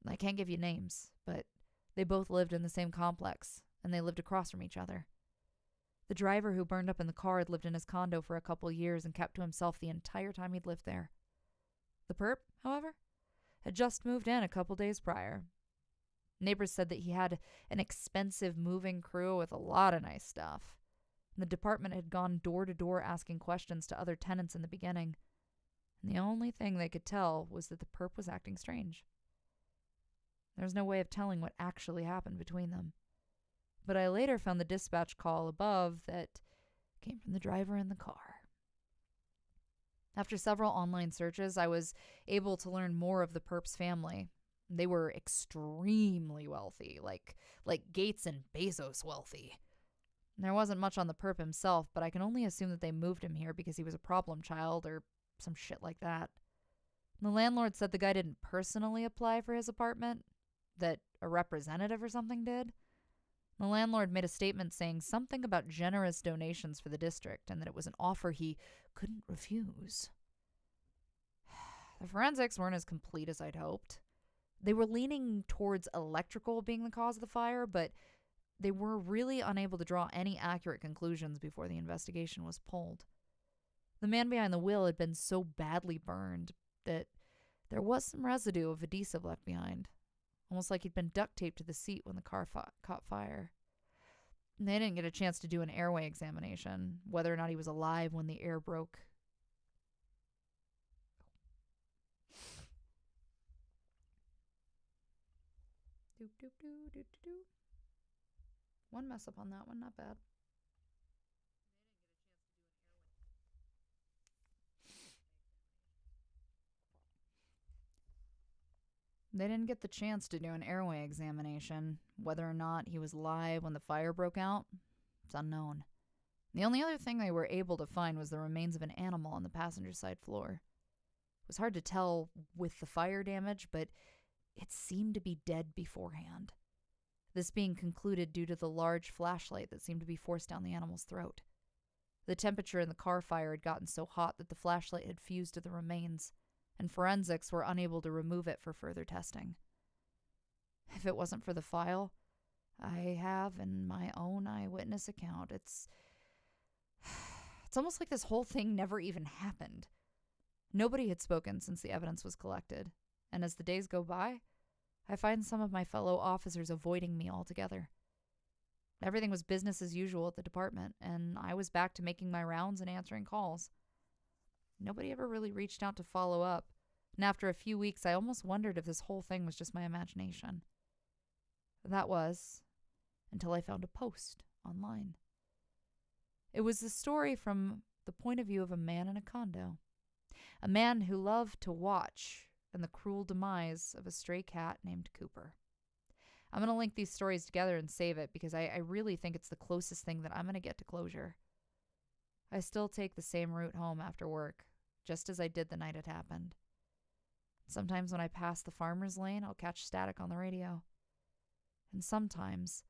I can't give you names, but they both lived in the same complex, and they lived across from each other. The driver who burned up in the car had lived in his condo for a couple years and kept to himself the entire time he'd lived there. The perp, however, had just moved in a couple days prior. Neighbors said that he had an expensive moving crew with a lot of nice stuff. The department had gone door to door asking questions to other tenants in the beginning, and the only thing they could tell was that the perp was acting strange. There was no way of telling what actually happened between them, but I later found the dispatch call above that came from the driver in the car. After several online searches, I was able to learn more of the perp's family. They were extremely wealthy, like Gates and Bezos wealthy. There wasn't much on the perp himself, but I can only assume that they moved him here because he was a problem child or some shit like that. The landlord said the guy didn't personally apply for his apartment, that a representative or something did. The landlord made a statement saying something about generous donations for the district and that it was an offer he couldn't refuse. The forensics weren't as complete as I'd hoped. They were leaning towards electrical being the cause of the fire, but they were really unable to draw any accurate conclusions before the investigation was pulled. The man behind the wheel had been so badly burned that there was some residue of adhesive left behind, almost like he'd been duct taped to the seat when the car caught fire. They didn't get a chance to do an airway examination, whether or not he was alive when the air broke. One mess up on that one, not bad. They didn't get the chance to do an airway examination. Whether or not he was alive when the fire broke out, it's unknown. The only other thing they were able to find was the remains of an animal on the passenger side floor. It was hard to tell with the fire damage, but it seemed to be dead beforehand. This being concluded due to the large flashlight that seemed to be forced down the animal's throat. The temperature in the car fire had gotten so hot that the flashlight had fused to the remains, and forensics were unable to remove it for further testing. If it wasn't for the file I have in my own eyewitness account, it's almost like this whole thing never even happened. Nobody had spoken since the evidence was collected, and as the days go by, I find some of my fellow officers avoiding me altogether. Everything was business as usual at the department, and I was back to making my rounds and answering calls. Nobody ever really reached out to follow up, and after a few weeks, I almost wondered if this whole thing was just my imagination. That was, until I found a post online. It was the story from the point of view of a man in a condo. A man who loved to watch and the cruel demise of a stray cat named Cooper. I'm going to link these stories together and save it because I really think it's the closest thing that I'm going to get to closure. I still take the same route home after work, just as I did the night it happened. Sometimes when I pass the farmer's lane, I'll catch static on the radio. And sometimes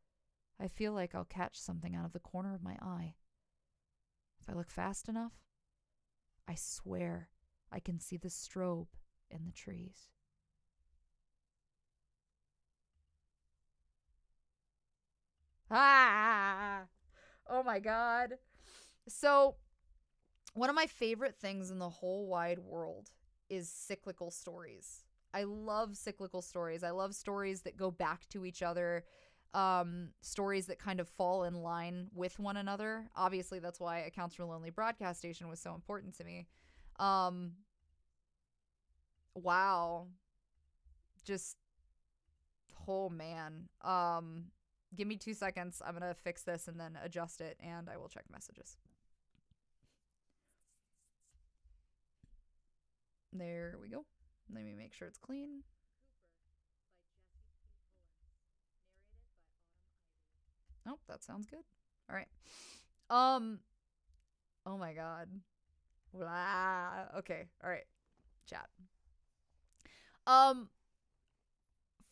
I feel like I'll catch something out of the corner of my eye. If I look fast enough, I swear I can see the strobe in the trees. Ah! Oh my God. So, one of my favorite things in the whole wide world is cyclical stories. I love cyclical stories. I love stories that go back to each other, stories that kind of fall in line with one another. Obviously, that's why Accounts from a Lonely Broadcast Station was so important to me. Um, wow. Just, oh man. Give me 2 seconds. I'm going to fix this and then adjust it, and I will check messages. There we go. Let me make sure it's clean. Oh, that sounds good. All right. Um. Oh my god. Blah. Okay. All right. Chat. Um.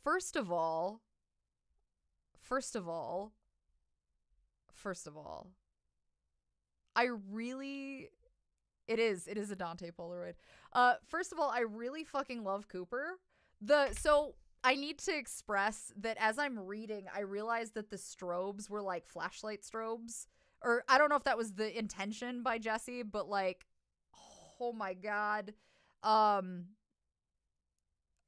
First of all. First of all. First of all. I really. It is a Dante Polaroid. First of all, I really fucking love Cooper. So I need to express that as I'm reading, I realized that the strobes were like flashlight strobes. Or I don't know if that was the intention by Jesse, but like, oh my god. Um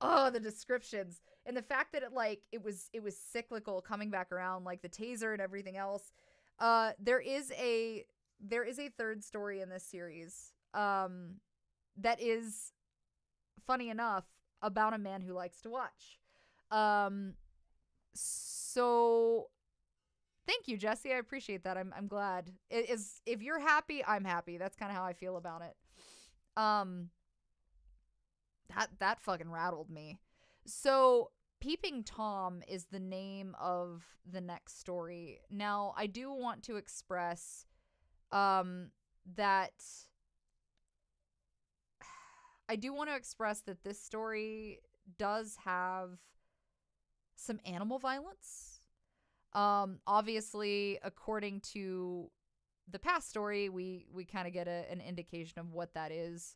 oh, the descriptions. And the fact that it was cyclical coming back around, like the taser and everything else. There is a third story in this series that is, funny enough, about a man who likes to watch. Um, so thank you, Jesse. I appreciate that. I'm glad. It is, if you're happy, I'm happy. That's kind of how I feel about it. Um, that fucking rattled me. So Peeping Tom is the name of the next story. Now, I do want to express that this story does have some animal violence. Obviously, according to the past story, we kind of get an indication of what that is.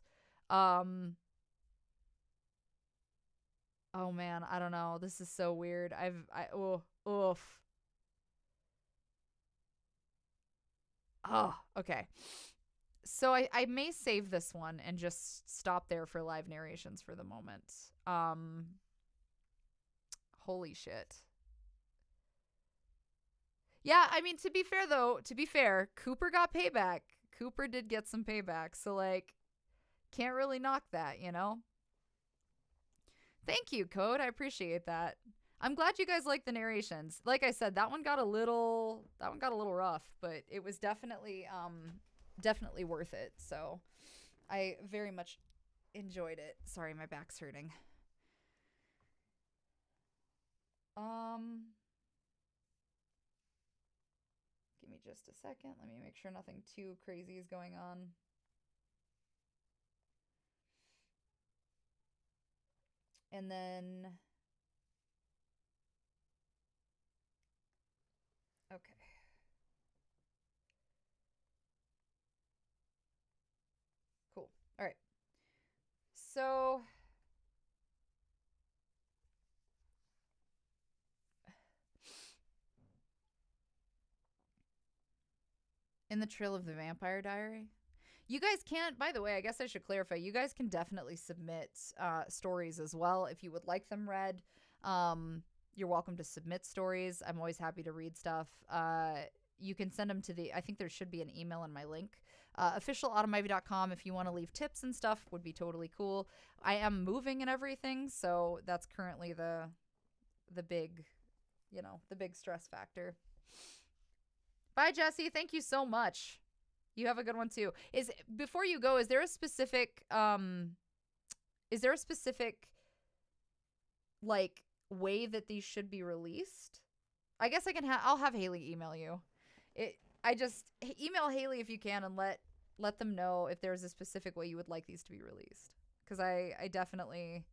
Oh man, I don't know. This is so weird. Oof. Oh, okay. So I may save this one and just stop there for live narrations for the moment. Holy shit. Yeah, I mean, to be fair, Cooper got payback. Cooper did get some payback. So, like, can't really knock that, you know? Thank you, Code. I appreciate that. I'm glad you guys like the narrations. Like I said, that one got a little rough, but it was definitely worth it. So I very much enjoyed it. Sorry, my back's hurting. Give me just a second. Let me make sure nothing too crazy is going on. And then okay. Cool. All right. So in the Trail of the Vampire Diary, you guys can't, by the way, I guess I should clarify, you guys can definitely submit stories as well if you would like them read. You're welcome to submit stories. I'm always happy to read stuff. You can send them to I think there should be an email in my link. Officialautomivy.com if you want to leave tips and stuff would be totally cool. I am moving and everything, so that's currently the big, the big stress factor. Bye, Jesse. Thank you so much. You have a good one too. Before you go, is there a specific like way that these should be released? I guess I'll have Haley email you. Email Haley if you can and let them know if there's a specific way you would like these to be released, cuz I definitely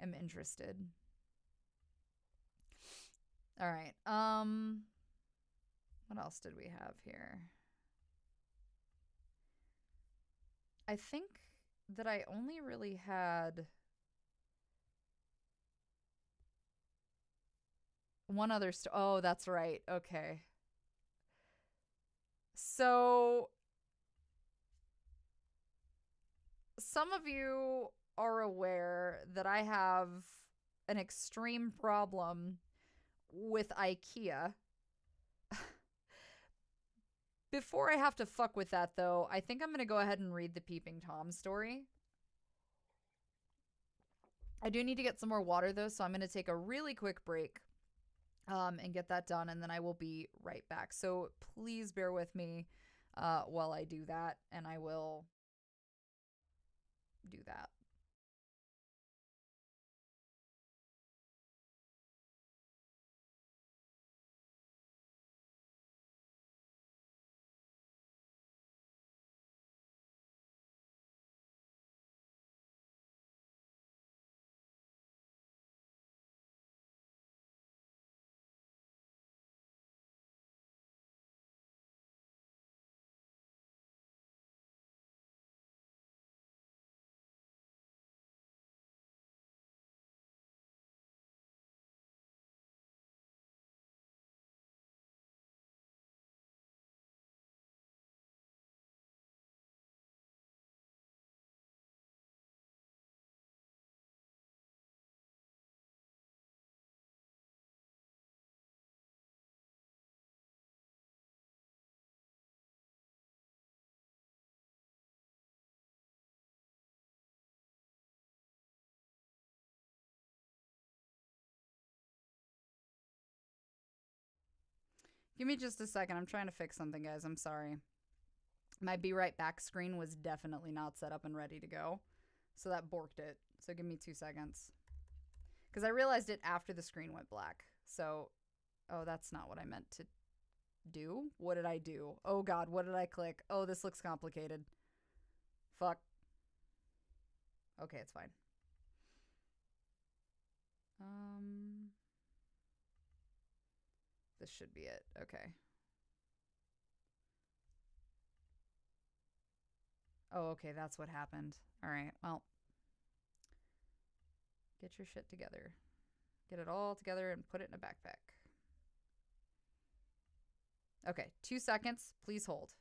am interested. All right. What else did we have here? I think that I only really had one other oh, that's right. Okay. So some of you are aware that I have an extreme problem with IKEA. Before I have to fuck with that, though, I think I'm going to go ahead and read the Peeping Tom story. I do need to get some more water, though, so I'm going to take a really quick break and get that done, and then I will be right back. So please bear with me while I do that, and I will do that. Give me just a second. I'm trying to fix something, guys. I'm sorry. My be right back screen was definitely not set up and ready to go. So that borked it. So give me 2 seconds. Because I realized it after the screen went black. So, oh, that's not what I meant to do. What did I do? Oh, God, what did I click? Oh, this looks complicated. Fuck. Okay, it's fine. This should be it. Okay. Oh, okay, that's what happened. All right, well, get your shit together. Get it all together and put it in a backpack. Okay, 2 seconds. Please hold.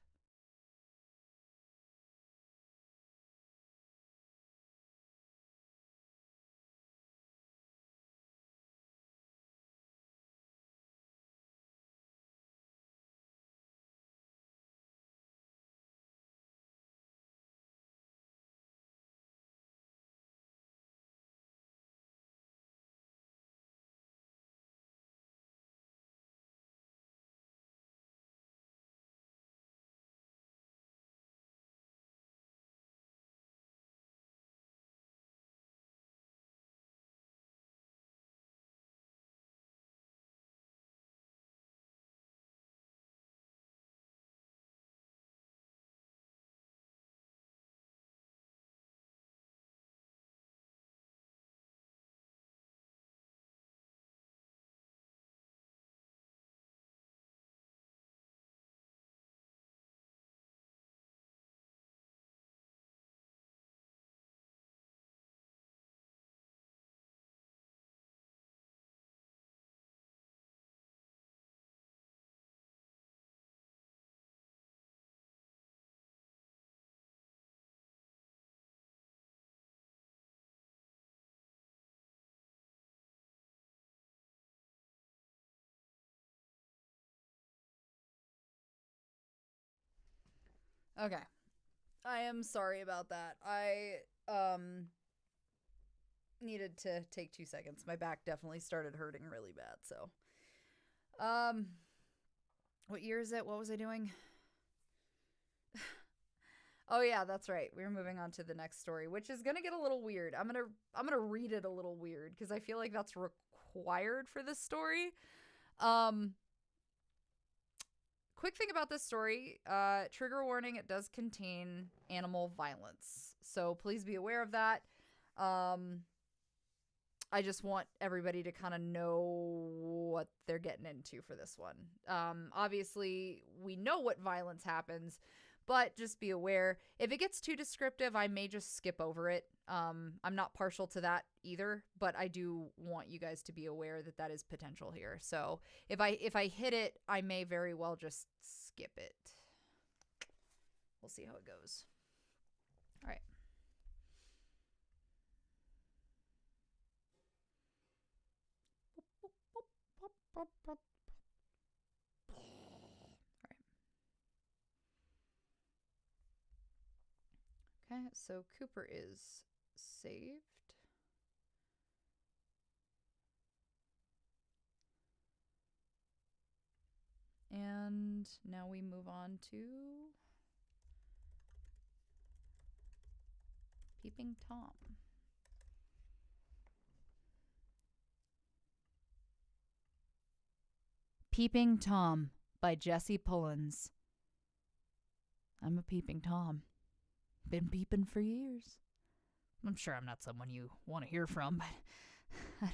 Okay. I am sorry about that. I needed to take 2 seconds. My back definitely started hurting really bad, so um what year is it? What was I doing? Oh yeah, that's right. We're moving on to the next story, which is going to get a little weird. I'm going to read it a little weird because I feel like that's required for this story. Um Quick thing about this story, trigger warning, it does contain animal violence. So please be aware of that. I just want everybody to kind of know what they're getting into for this one. Obviously, we know what violence happens, but just be aware. If it gets too descriptive, I may just skip over it. I'm not partial to that either, but I do want you guys to be aware that that is potential here. So if I hit it, I may very well just skip it. We'll see how it goes. All right. Okay, so Cooper is saved. And now we move on to Peeping Tom. Peeping Tom by Jesse Pullins. I'm a peeping Tom. Been peeping for years. I'm sure I'm not someone you want to hear from, but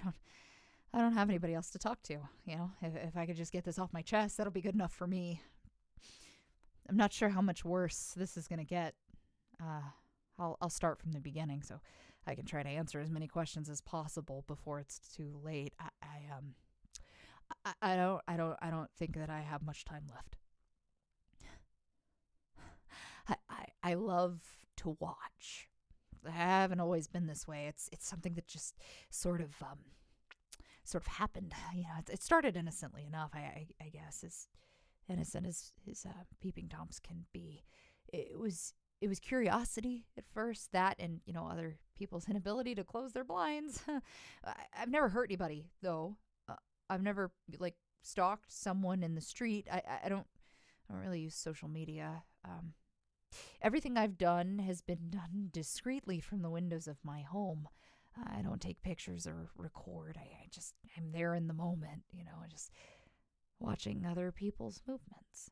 I don't have anybody else to talk to. You know, if I could just get this off my chest, that'll be good enough for me. I'm not sure how much worse this is going to get. I'll start from the beginning so I can try to answer as many questions as possible before it's too late. I don't think that I have much time left. I love to watch. I haven't always been this way. It's something that just sort of happened. You know, it started innocently enough. I guess as innocent as his peeping toms can be. It was curiosity at first, that and other people's inability to close their blinds. I've never hurt anybody though. I've never stalked someone in the street. I don't really use social media. Everything I've done has been done discreetly from the windows of my home. I don't take pictures or record. I'm there in the moment, just watching other people's movements.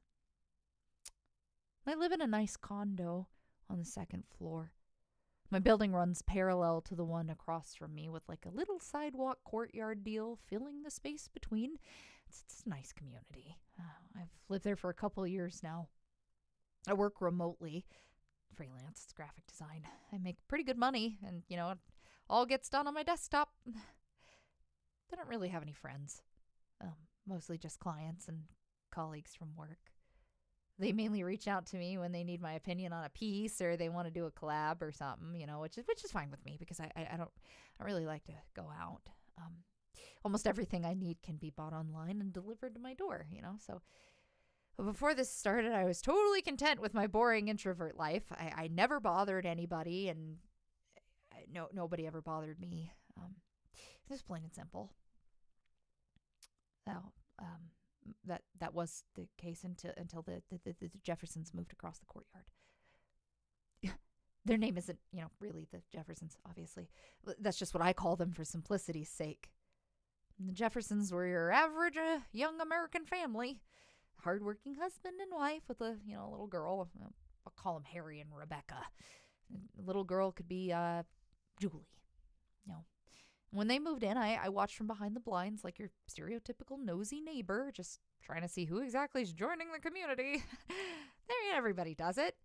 I live in a nice condo on the second floor. My building runs parallel to the one across from me with a little sidewalk courtyard deal filling the space between. It's a nice community. I've lived there for a couple of years now. I work remotely, freelance, it's graphic design. I make pretty good money and, it all gets done on my desktop. I don't really have any friends. Mostly just clients and colleagues from work. They mainly reach out to me when they need my opinion on a piece or they want to do a collab or something, which is fine with me because I don't really like to go out. Almost everything I need can be bought online and delivered to my door, so. But before this started, I was totally content with my boring introvert life. I never bothered anybody, and nobody ever bothered me. It was plain and simple. Now, that was the case until the Jeffersons moved across the courtyard. Their name isn't, really the Jeffersons, obviously. That's just what I call them for simplicity's sake. The Jeffersons were your average young American family. Hardworking husband and wife with a little girl. I'll call them Harry and Rebecca. The little girl could be Julie. When they moved in, I watched from behind the blinds like your stereotypical nosy neighbor, just trying to see who exactly is joining the community. Everybody does it.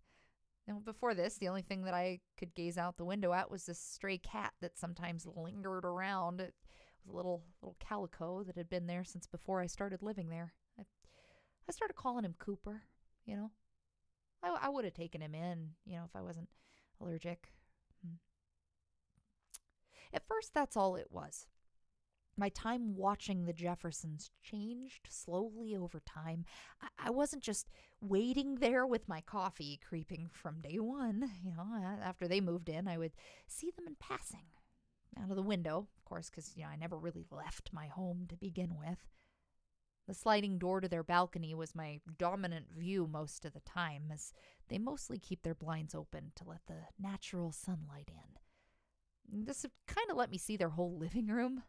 Before this, the only thing that I could gaze out the window at was this stray cat that sometimes lingered around. It was a little calico that had been there since before I started living there. I started calling him Cooper, I would have taken him in, if I wasn't allergic. At first, that's all it was. My time watching the Jeffersons changed slowly over time. I wasn't just waiting there with my coffee creeping from day one. After they moved in, I would see them in passing. Out of the window, of course, because, I never really left my home to begin with. The sliding door to their balcony was my dominant view most of the time, as they mostly keep their blinds open to let the natural sunlight in. This kind of let me see their whole living room.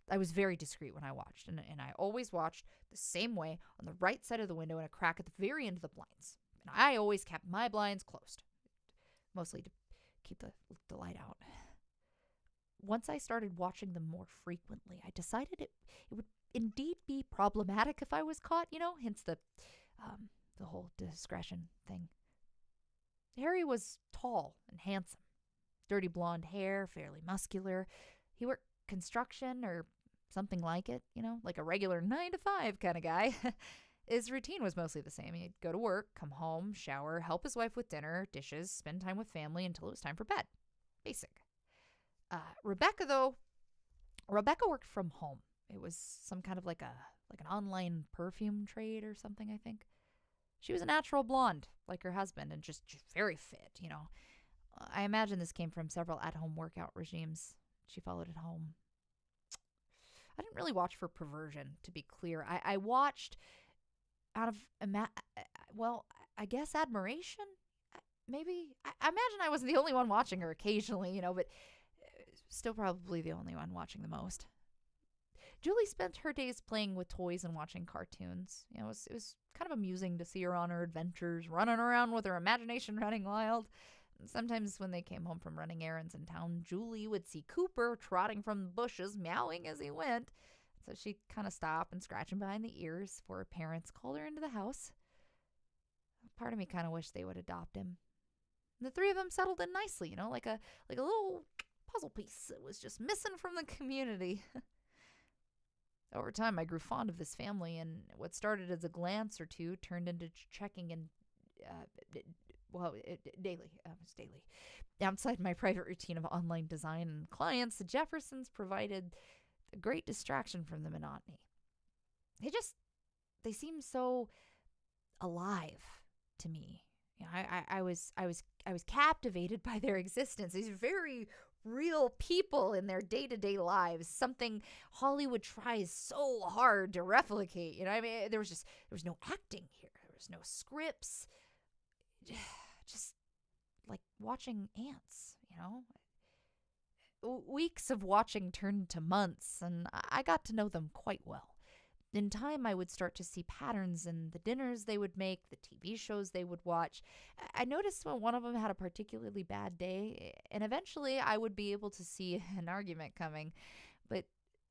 I was very discreet when I watched, and I always watched the same way on the right side of the window and a crack at the very end of the blinds. And I always kept my blinds closed, mostly to keep the light out. Once I started watching them more frequently, I decided it would indeed be problematic if I was caught, hence the whole discretion thing. Harry was tall and handsome. Dirty blonde hair, fairly muscular. He worked construction or something like it, like a regular 9-to-5 kind of guy. His routine was mostly the same. He'd go to work, come home, shower, help his wife with dinner, dishes, spend time with family until it was time for bed. Basic. Rebecca worked from home. It was some kind of like a like an online perfume trade or something, I think. She was a natural blonde, like her husband, and just very fit. I imagine this came from several at-home workout regimes she followed at home. I didn't really watch for perversion, to be clear. I watched out of, well, I guess admiration? Maybe. I imagine I wasn't the only one watching her occasionally, but still probably the only one watching the most. Julie spent her days playing with toys and watching cartoons. It was kind of amusing to see her on her adventures, running around with her imagination running wild. Sometimes when they came home from running errands in town, Julie would see Cooper trotting from the bushes, meowing as he went. So she'd kind of stop and scratch him behind the ears before her parents called her into the house. Part of me kind of wished they would adopt him. The three of them settled in nicely, like a little puzzle piece that was just missing from the community. Over time, I grew fond of this family, and what started as a glance or two turned into checking in daily. It was daily. Outside my private routine of online design and clients, the Jeffersons provided a great distraction from the monotony. They seemed so alive to me. I was captivated by their existence. These very real people in their day-to-day lives, something Hollywood tries so hard to replicate. There was no acting here. There was no scripts. Just like watching ants, Weeks of watching turned to months, and I got to know them quite well. In time, I would start to see patterns in the dinners they would make, the TV shows they would watch. I noticed when one of them had a particularly bad day, and eventually I would be able to see an argument coming. But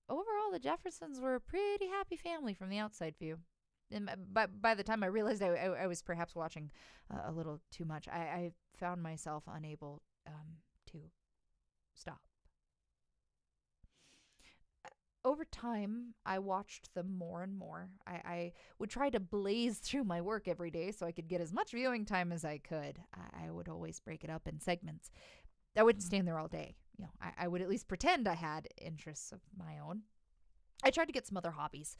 overall, the Jeffersons were a pretty happy family from the outside view. And by the time I realized I was perhaps watching a little too much, I found myself unable to stop. Over time, I watched them more and more. I would try to blaze through my work every day so I could get as much viewing time as I could. I would always break it up in segments. I wouldn't stand there all day. I would at least pretend I had interests of my own. I tried to get some other hobbies,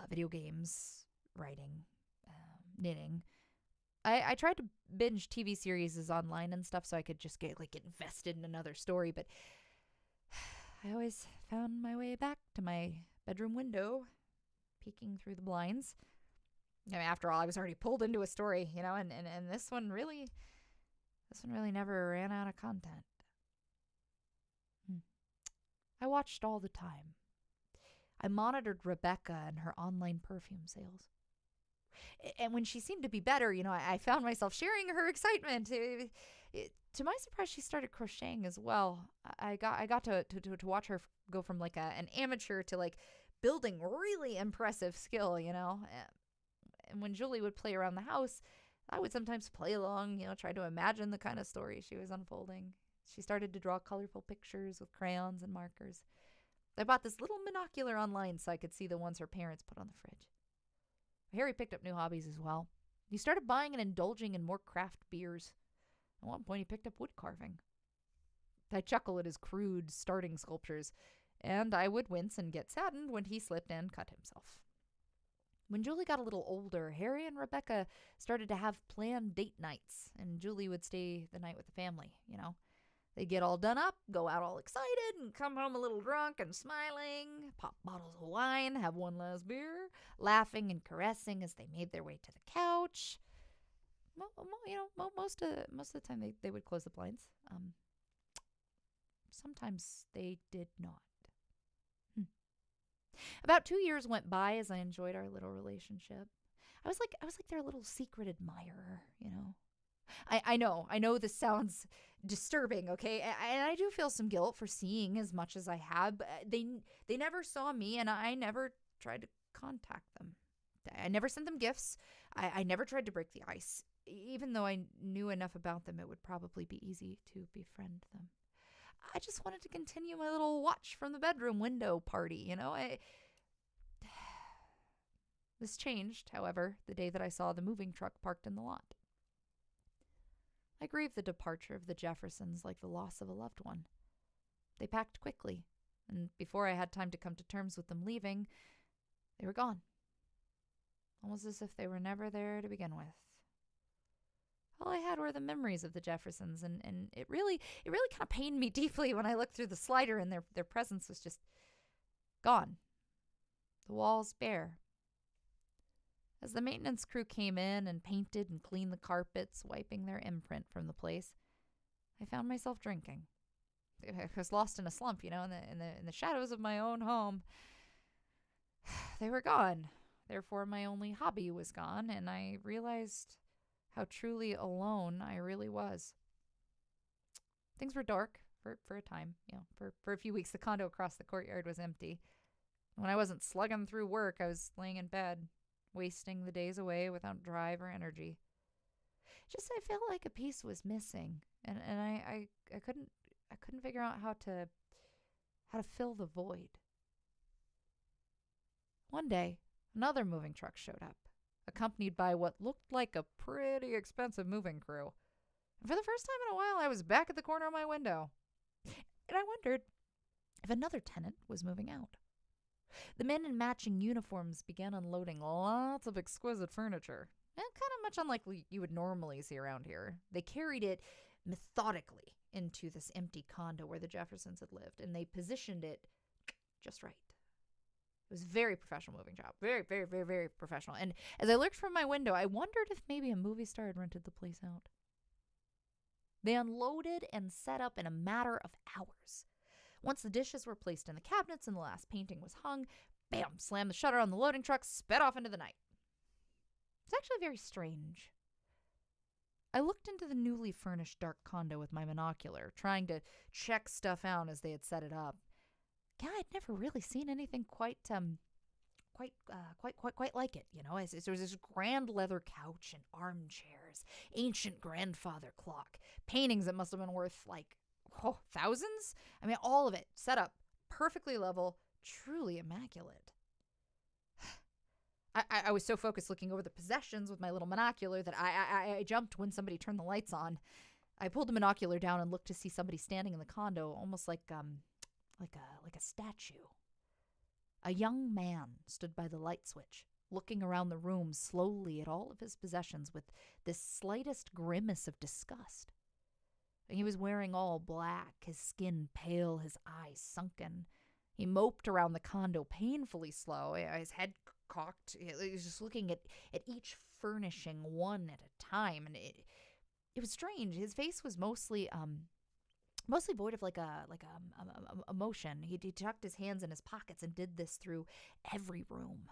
video games, writing, knitting. I tried to binge TV series online and stuff so I could just get invested in another story, but I always found my way back to my bedroom window, peeking through the blinds. After all, I was already pulled into a story, and this one really never ran out of content. I watched all the time. I monitored Rebecca and her online perfume sales. And when she seemed to be better, I found myself sharing her excitement. To my surprise, she started crocheting as well. I got to watch her go from an amateur to building really impressive skill, And when Julie would play around the house, I would sometimes play along, try to imagine the kind of story she was unfolding. She started to draw colorful pictures with crayons and markers. I bought this little monocular online so I could see the ones her parents put on the fridge. Harry picked up new hobbies as well. He started buying and indulging in more craft beers. At one point, he picked up wood carving. I chuckle at his crude starting sculptures, and I would wince and get saddened when he slipped and cut himself. When Julie got a little older, Harry and Rebecca started to have planned date nights, and Julie would stay the night with the family, They'd get all done up, go out all excited, and come home a little drunk and smiling, pop bottles of wine, have one last beer, laughing and caressing as they made their way to the couch. Most of the time they would close the blinds. Sometimes they did not. About 2 years went by as I enjoyed our little relationship. I was like their little secret admirer, I know this sounds disturbing, okay? And I do feel some guilt for seeing as much as I have. But they never saw me, and I never tried to contact them. I never sent them gifts. I never tried to break the ice. Even though I knew enough about them, it would probably be easy to befriend them. I just wanted to continue my little watch from the bedroom window party, This changed, however, the day that I saw the moving truck parked in the lot. I grieved the departure of the Jeffersons like the loss of a loved one. They packed quickly, and before I had time to come to terms with them leaving, they were gone. almost as if they were never there to begin with. All I had were the memories of the Jeffersons, and it really kind of pained me deeply when I looked through the slider and their presence was just gone. The walls bare. As the maintenance crew came in and painted and cleaned the carpets, wiping their imprint from the place, I found myself drinking. I was lost in a slump, in the shadows of my own home. They were gone. Therefore, my only hobby was gone, and I realized how truly alone I really was. Things were dark for a time. For a few weeks, the condo across the courtyard was empty. When I wasn't slugging through work, I was laying in bed, wasting the days away without drive or energy. Just I felt like a piece was missing, and I couldn't figure out how to fill the void. One day, another moving truck showed up, accompanied by what looked like a pretty expensive moving crew. And for the first time in a while, I was back at the corner of my window. And I wondered if another tenant was moving out. The men in matching uniforms began unloading lots of exquisite furniture, and kind of much unlike you would normally see around here. They carried it methodically into this empty condo where the Jeffersons had lived, and they positioned it just right. It was a very professional moving job. Very, very, very, very professional. And as I looked from my window, I wondered if maybe a movie star had rented the place out. They unloaded and set up in a matter of hours. Once the dishes were placed in the cabinets and the last painting was hung, bam, slammed the shutter on the loading truck, sped off into the night. It's actually very strange. I looked into the newly furnished dark condo with my monocular, trying to check stuff out as they had set it up. Yeah, I'd never really seen anything quite like it. There was this grand leather couch and armchairs, ancient grandfather clock, paintings that must have been worth thousands. I mean, all of it set up perfectly level, truly immaculate. I was so focused looking over the possessions with my little monocular that I jumped when somebody turned the lights on. I pulled the monocular down and looked to see somebody standing in the condo, almost like a statue. A young man stood by the light switch, looking around the room slowly at all of his possessions with this slightest grimace of disgust. He was wearing all black, his skin pale, his eyes sunken. He moped around the condo, painfully slow, his head cocked. He was just looking at each furnishing one at a time, and it was strange. His face was mostly void of emotion. He tucked his hands in his pockets and did this through every room.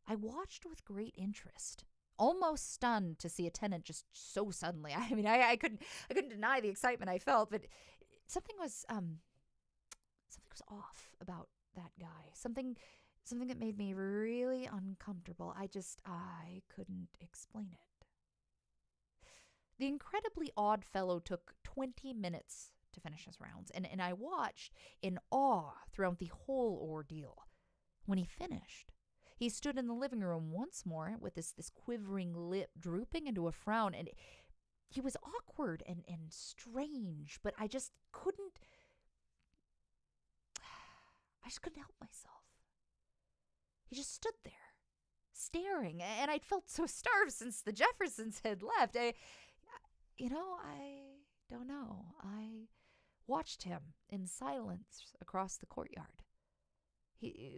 I watched with great interest, almost stunned to see a tenant just so suddenly. I mean, I couldn't deny the excitement I felt, but something was off about that guy. Something that made me really uncomfortable. I couldn't explain it. The incredibly odd fellow took 20 minutes to finish his rounds, and I watched in awe throughout the whole ordeal. When he finished, he stood in the living room once more with this quivering lip drooping into a frown, and he was awkward and strange, but I just couldn't help myself. He just stood there, staring, and I'd felt so starved since the Jeffersons had left. I don't know. I watched him in silence across the courtyard.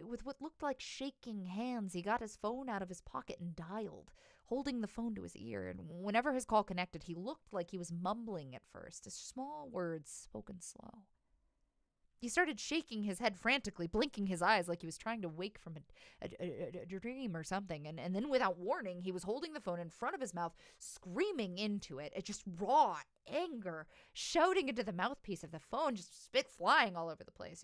With what looked like shaking hands, he got his phone out of his pocket and dialed, holding the phone to his ear. And whenever his call connected, he looked like he was mumbling at first, his small words spoken slow. He started shaking his head frantically, blinking his eyes like he was trying to wake from a dream or something. And then without warning, he was holding the phone in front of his mouth, screaming into it. It just raw anger, shouting into the mouthpiece of the phone, just spit flying all over the place,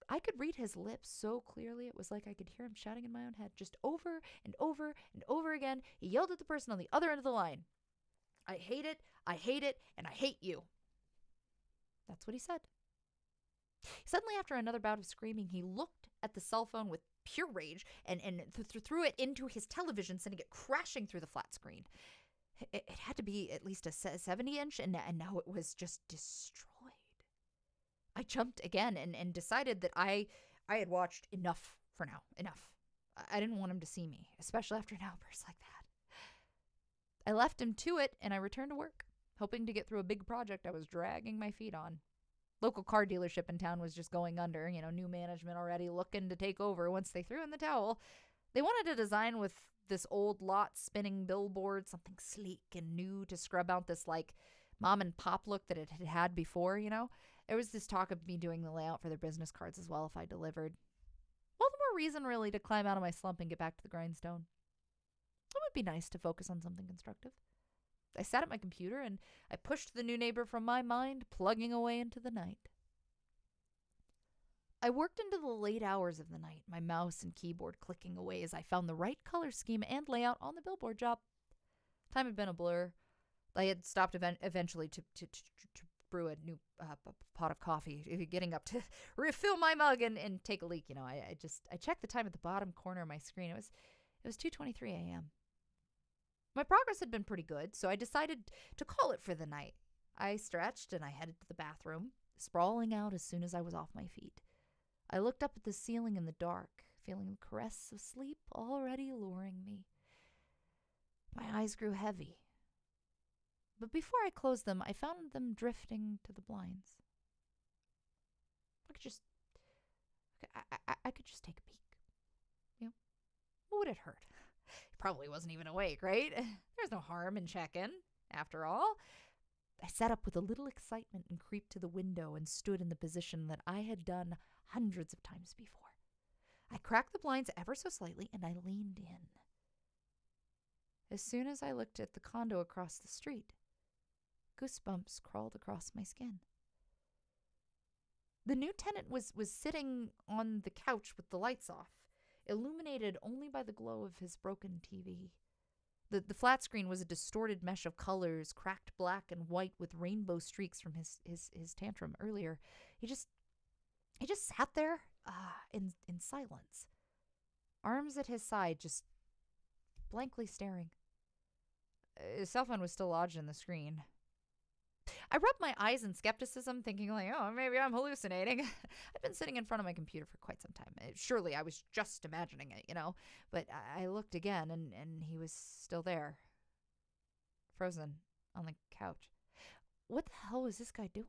I could read his lips so clearly, it was like I could hear him shouting in my own head, just over and over and over again. He yelled at the person on the other end of the line. I hate it, and I hate you. That's what he said. Suddenly, after another bout of screaming, he looked at the cell phone with pure rage and threw it into his television, sending it crashing through the flat screen. It had to be at least a 70-inch, and now it was just destroyed. I jumped again and decided that I had watched enough for now. Enough. I didn't want him to see me, especially after an outburst like that. I left him to it, and I returned to work, hoping to get through a big project I was dragging my feet on. Local car dealership in town was just going under, new management already looking to take over once they threw in the towel. They wanted a design with this old lot spinning billboard, something sleek and new to scrub out this like mom and pop look that it had had before, There was this talk of me doing the layout for their business cards as well if I delivered. All the more reason really to climb out of my slump and get back to the grindstone. It would be nice to focus on something constructive. I sat at my computer and I pushed the new neighbor from my mind, plugging away into the night. I worked into the late hours of the night, my mouse and keyboard clicking away as I found the right color scheme and layout on the billboard job. Time had been a blur. I had stopped eventually to brew a new pot of coffee, getting up to refill my mug and take a leak. I checked the time at the bottom corner of my screen. It was 2:23 a.m. My progress had been pretty good, so I decided to call it for the night. I stretched and I headed to the bathroom, sprawling out as soon as I was off my feet. I looked up at the ceiling in the dark, feeling the caress of sleep already luring me. My eyes grew heavy. But before I closed them, I found them drifting to the blinds. I could just take a peek. What would it hurt? He probably wasn't even awake, right? There's no harm in checking, after all. I sat up with a little excitement and creeped to the window and stood in the position that I had done hundreds of times before. I cracked the blinds ever so slightly and I leaned in. As soon as I looked at the condo across the street, goosebumps crawled across my skin. The new tenant was sitting on the couch with the lights off, illuminated only by the glow of his broken TV. The flat screen was a distorted mesh of colors, cracked black and white with rainbow streaks from his tantrum earlier. He just sat there in silence, arms at his side, just blankly staring. His cell phone was still lodged in the screen. I rubbed my eyes in skepticism, thinking oh, maybe I'm hallucinating. I've been sitting in front of my computer for quite some time. Surely I was just imagining it, But I looked again, and he was still there, frozen on the couch. What the hell was this guy doing?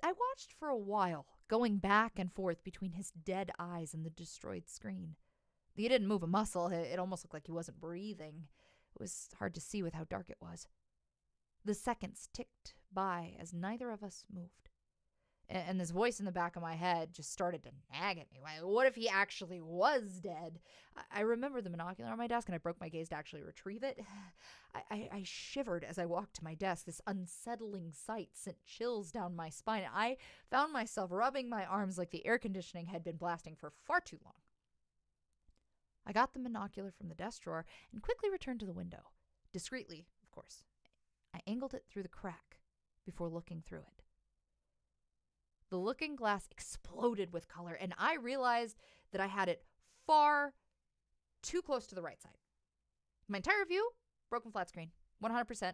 I watched for a while, going back and forth between his dead eyes and the destroyed screen. He didn't move a muscle. It almost looked like he wasn't breathing. It was hard to see with how dark it was. The seconds ticked by as neither of us moved. And this voice in the back of my head just started to nag at me. What if he actually was dead? I remember the monocular on my desk, and I broke my gaze to actually retrieve it. I shivered as I walked to my desk. This unsettling sight sent chills down my spine. I found myself rubbing my arms like the air conditioning had been blasting for far too long. I got the monocular from the desk drawer and quickly returned to the window. Discreetly, of course. I angled it through the crack before looking through it. The looking glass exploded with color, and I realized that I had it far too close to the right side. My entire view, broken flat screen, 100%.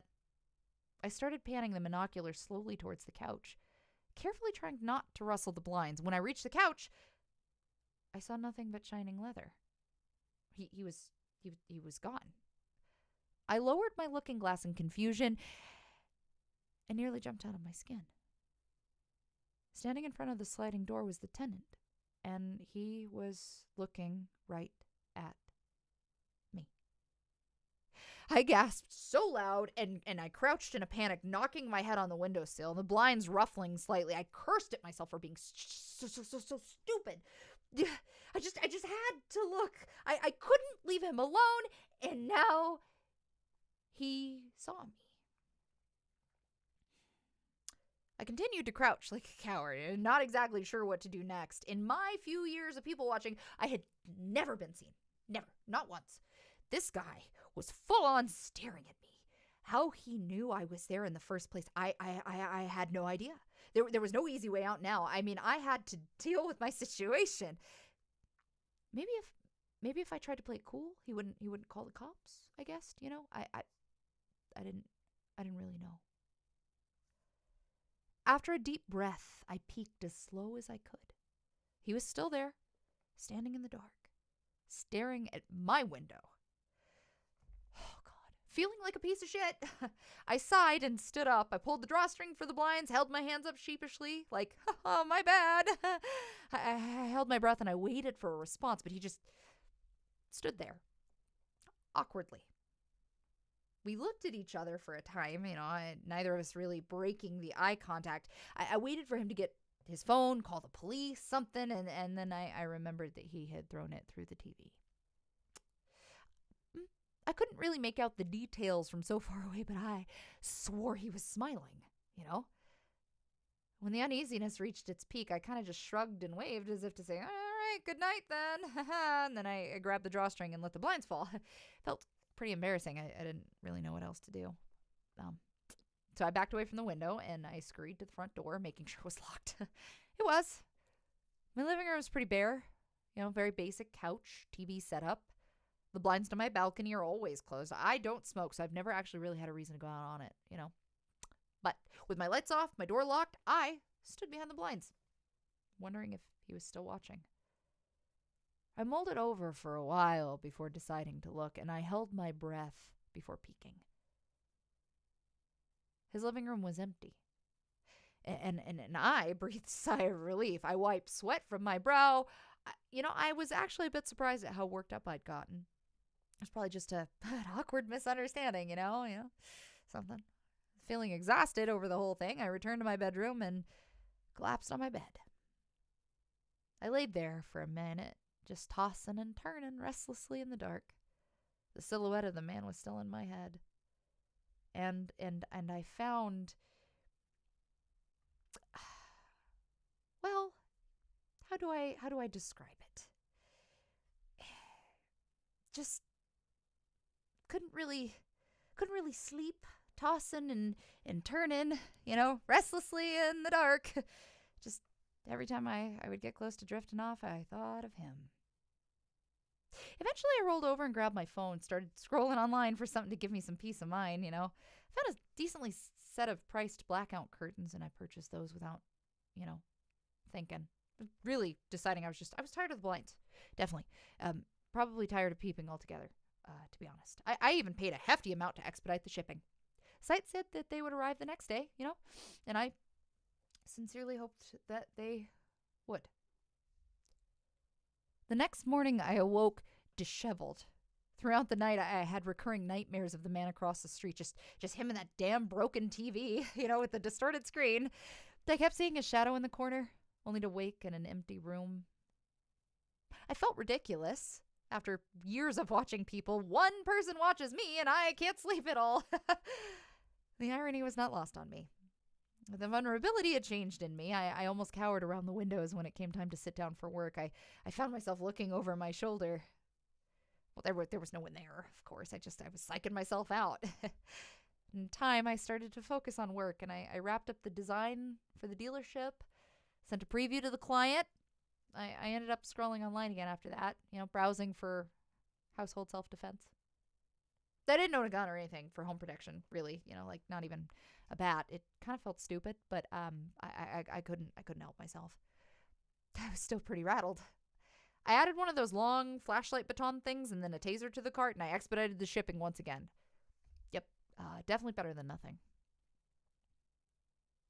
I started panning the monocular slowly towards the couch, carefully trying not to rustle the blinds. When I reached the couch, I saw nothing but shining leather. He was gone. I lowered my looking glass in confusion and nearly jumped out of my skin. Standing in front of the sliding door was the tenant, and he was looking right at me. I gasped so loud, and I crouched in a panic, knocking my head on the windowsill, the blinds ruffling slightly. I cursed at myself for being so stupid. I just had to look. I couldn't leave him alone, and now he saw me. I continued to crouch like a coward, not exactly sure what to do next. In my few years of people watching, I had never been seen. Never. Not once. This guy was full on staring at me. How he knew I was there in the first place, I had no idea. There was no easy way out now. I mean, I had to deal with my situation. Maybe if I tried to play it cool, he wouldn't call the cops, I guess, I didn't really know. After a deep breath, I peeked as slow as I could. He was still there, standing in the dark. staring at my window. Oh, God. Feeling like a piece of shit, I sighed and stood up. I pulled the drawstring for the blinds, held my hands up sheepishly, like, oh, my bad. I held my breath and I waited for a response, but he just stood there, awkwardly. We looked at each other for a time, neither of us really breaking the eye contact. I waited for him to get his phone, call the police, something, and then I remembered that he had thrown it through the TV. I couldn't really make out the details from so far away, but I swore he was smiling, When the uneasiness reached its peak, I kind of just shrugged and waved as if to say, all right, good night then. And then I grabbed the drawstring and let the blinds fall. Felt pretty embarrassing. I didn't really know what else to do. So I backed away from the window and I scurried to the front door, making sure it was locked. It was. My living room was pretty bare. Very basic couch, TV setup. The blinds to my balcony are always closed. I don't smoke, so I've never actually really had a reason to go out on it, But with my lights off, my door locked, I stood behind the blinds, wondering if he was still watching. I mulled it over for a while before deciding to look, and I held my breath before peeking. His living room was empty. And I breathed a sigh of relief. I wiped sweat from my brow. I was actually a bit surprised at how worked up I'd gotten. It was probably just an awkward misunderstanding, something. Feeling exhausted over the whole thing, I returned to my bedroom and collapsed on my bed. I laid there for a minute, just tossing and turning restlessly in the dark. The silhouette of the man was still in my head. And I found, well, how do I describe it? Just couldn't really sleep, tossing and turning, restlessly in the dark. Just every time I would get close to drifting off, I thought of him. Eventually, I rolled over and grabbed my phone, started scrolling online for something to give me some peace of mind, I found a decently set of priced blackout curtains, and I purchased those without, thinking. Really deciding I was tired of the blinds. Definitely. Probably tired of peeping altogether, to be honest. I even paid a hefty amount to expedite the shipping. Site said that they would arrive the next day, and I sincerely hoped that they would. The next morning, I awoke disheveled. Throughout the night, I had recurring nightmares of the man across the street, just him and that damn broken TV, with the distorted screen. I kept seeing his shadow in the corner, only to wake in an empty room. I felt ridiculous. After years of watching people, one person watches me and I can't sleep at all. The irony was not lost on me. The vulnerability had changed in me. I almost cowered around the windows when it came time to sit down for work. I found myself looking over my shoulder. Well, there was no one there, of course. I was psyching myself out. In time, I started to focus on work, and I wrapped up the design for the dealership, sent a preview to the client. I ended up scrolling online again after that, browsing for household self-defense. I didn't own a gun or anything for home protection, really, like not even a bat. It kind of felt stupid, but I couldn't help myself. I was still pretty rattled. I added one of those long flashlight baton things and then a taser to the cart, and I expedited the shipping once again. Yep, definitely better than nothing.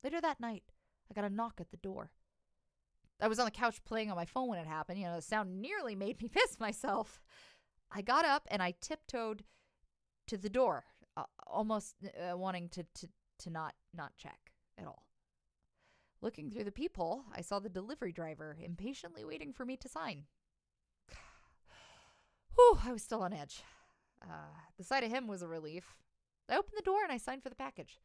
Later that night, I got a knock at the door. I was on the couch playing on my phone when it happened. The sound nearly made me piss myself. I got up and I tiptoed to the door, almost wanting to not check at all. Looking through the peephole, I saw the delivery driver impatiently waiting for me to sign. Whew, I was still on edge. The sight of him was a relief. I opened the door and I signed for the package.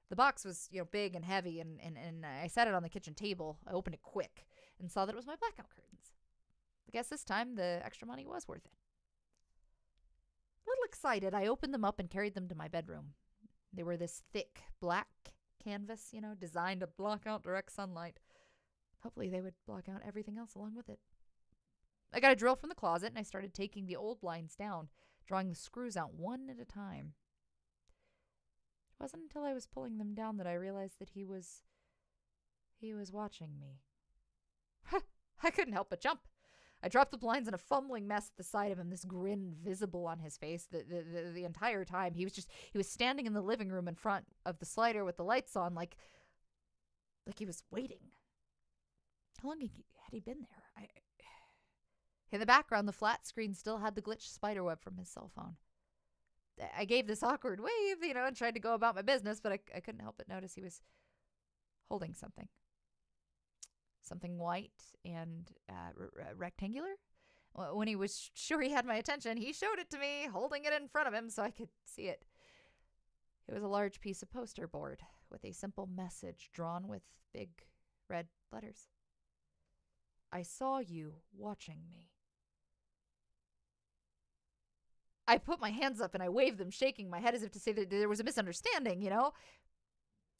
The box was, big and heavy, and I set it on the kitchen table. I opened it quick and saw that it was my blackout curtains. I guess this time the extra money was worth it. A little excited, I opened them up and carried them to my bedroom. They were this thick black canvas, designed to block out direct sunlight. Hopefully they would block out everything else along with it. I got a drill from the closet and I started taking the old blinds down, drawing the screws out one at a time. It wasn't until I was pulling them down that I realized that he was watching me. I couldn't help but jump. I dropped the blinds in a fumbling mess at the side of him, this grin visible on his face the entire time. He was standing in the living room in front of the slider with the lights on, like he was waiting. How long had he been there? In the background, the flat screen still had the glitched spiderweb from his cell phone. I gave this awkward wave, and tried to go about my business, but I couldn't help but notice he was holding something. Something white and rectangular. When he was sure he had my attention, he showed it to me, holding it in front of him so I could see it. It was a large piece of poster board with a simple message drawn with big red letters. I saw you watching me. I put my hands up and I waved them, shaking my head as if to say that there was a misunderstanding,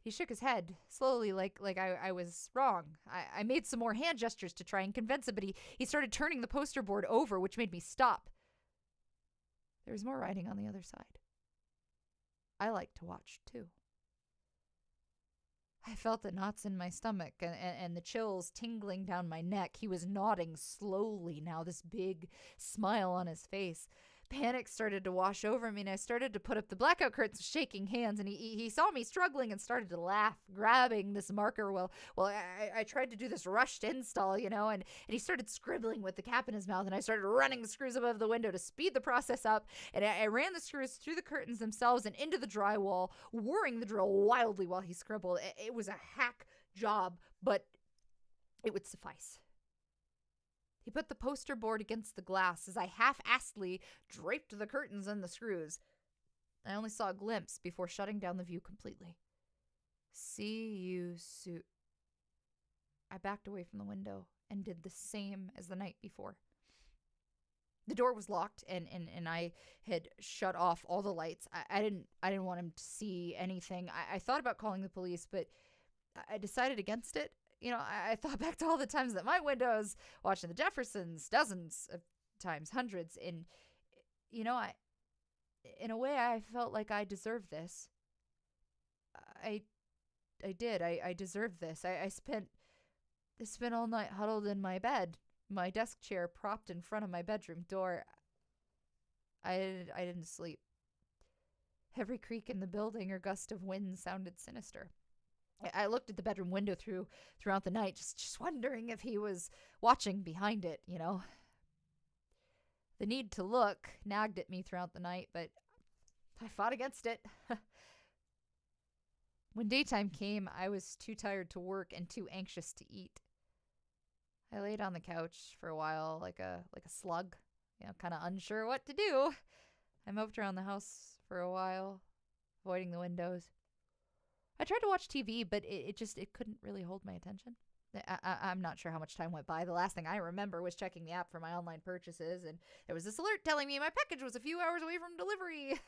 He shook his head, slowly, like I was wrong. I made some more hand gestures to try and convince him, but he started turning the poster board over, which made me stop. There was more writing on the other side. I like to watch, too. I felt the knots in my stomach and the chills tingling down my neck. He was nodding slowly now, this big smile on his face. Panic started to wash over me, and I started to put up the blackout curtains, shaking hands, and he saw me struggling and started to laugh, grabbing this marker while I tried to do this rushed install, and he started scribbling with the cap in his mouth, and I started running the screws above the window to speed the process up, and I ran the screws through the curtains themselves and into the drywall, whirring the drill wildly while he scribbled. It was a hack job, but it would suffice. He put the poster board against the glass as I half-assedly draped the curtains and the screws. I only saw a glimpse before shutting down the view completely. See you soon. I backed away from the window and did the same as the night before. The door was locked and I had shut off all the lights. I didn't want him to see anything. I thought about calling the police, but I decided against it. I thought back to all the times that my windows, watching the Jeffersons, dozens of times, hundreds, and, in a way, I felt like I deserved this. I did. I deserved this. I spent all night huddled in my bed, my desk chair propped in front of my bedroom door. I didn't sleep. Every creak in the building or gust of wind sounded sinister. I looked at the bedroom window throughout the night, just wondering if he was watching behind it, The need to look nagged at me throughout the night, but I fought against it. When daytime came, I was too tired to work and too anxious to eat. I laid on the couch for a while like a slug, kind of unsure what to do. I moped around the house for a while, avoiding the windows. I tried to watch TV, but it couldn't really hold my attention. I'm not sure how much time went by. The last thing I remember was checking the app for my online purchases, and there was this alert telling me my package was a few hours away from delivery.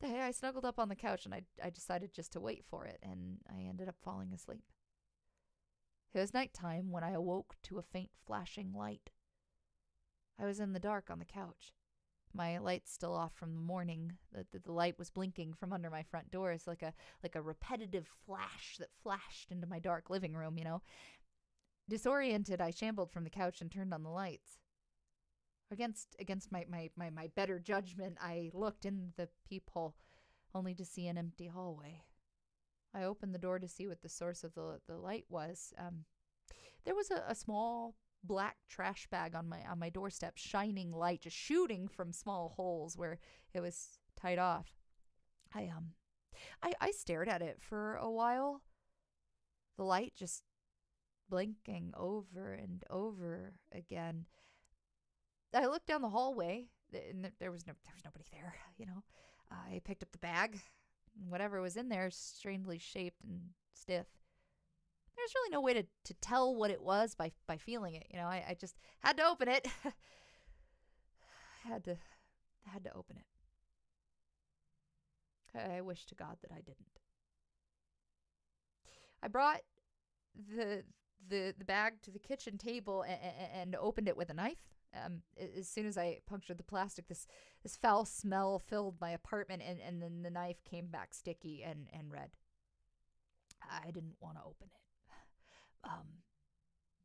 I snuggled up on the couch, and I decided just to wait for it, and I ended up falling asleep. It was nighttime when I awoke to a faint flashing light. I was in the dark on the couch. My light's still off from the morning. The light was blinking from under my front door. It's like a repetitive flash that flashed into my dark living room, Disoriented, I shambled from the couch and turned on the lights. Against my better judgment, I looked in the peephole, only to see an empty hallway. I opened the door to see what the source of the light was. There was a small black trash bag on my doorstep, shining light, just shooting from small holes where it was tied off. I stared at it for a while, the light just blinking over and over again. I looked down the hallway, and there was nobody there. I picked up the bag, whatever was in there, strangely shaped and stiff. There's really no way to tell what it was by feeling it. I just had to open it. had to open it. I wish to God that I didn't. I brought the bag to the kitchen table and opened it with a knife. As soon as I punctured the plastic, this foul smell filled my apartment, and then the knife came back sticky and red. I didn't want to open it.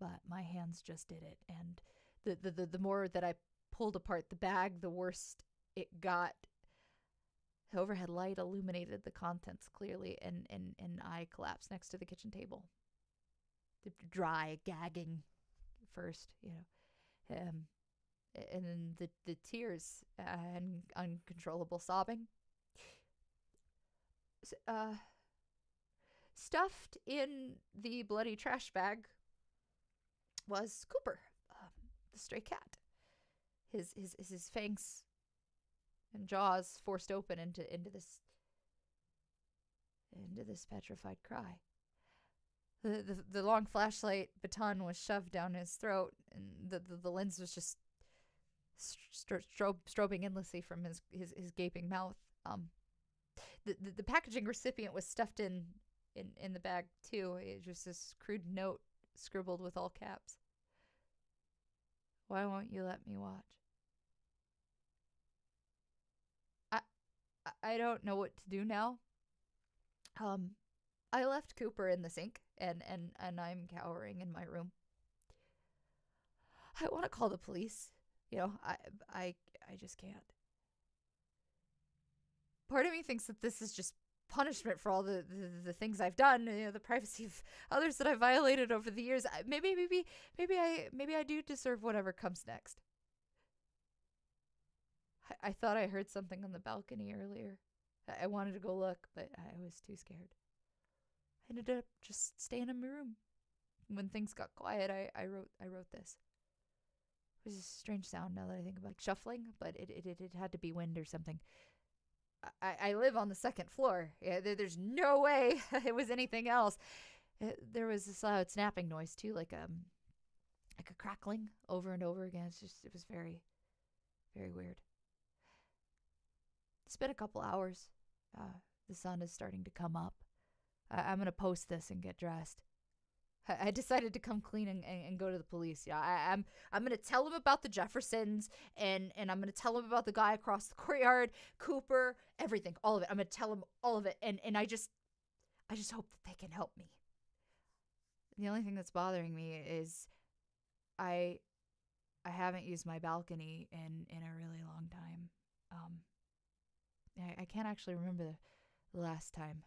But my hands just did it, and The more that I pulled apart the bag, the worse it got. The overhead light illuminated the contents clearly, and I collapsed next to the kitchen table. Dry, gagging first, and then the tears and uncontrollable sobbing. Stuffed in the bloody trash bag was Cooper, the stray cat. His fangs and jaws forced open into this petrified cry. The long flashlight baton was shoved down his throat, and the lens was just strobing endlessly from his gaping mouth. The packaging recipient was stuffed in the bag too. It was this crude note scribbled with all caps. Why won't you let me watch? I don't know what to do now. I left Cooper in the sink, and I'm cowering in my room. I want to call the police. I just can't. Part of me thinks that this is just punishment for all the things I've done, the privacy of others that I've violated over the years. Maybe I do deserve whatever comes next. I thought I heard something on the balcony earlier. I wanted to go look, but I was too scared. I ended up just staying in my room. When things got quiet, I wrote this. It was a strange sound now that I think about it. Like shuffling, but it had to be wind or something. I live on the second floor. Yeah, there's no way it was anything else. There was this loud snapping noise too, like a crackling over and over again. It was very, very weird. It's been a couple hours. The sun is starting to come up. I'm gonna post this and get dressed. I decided to come clean and go to the police. Yeah, I'm gonna tell them about the Jeffersons, and I'm gonna tell them about the guy across the courtyard, Cooper, everything, all of it. I'm gonna tell them all of it, and I just hope that they can help me. The only thing that's bothering me is I haven't used my balcony in a really long time. I can't actually remember the last time.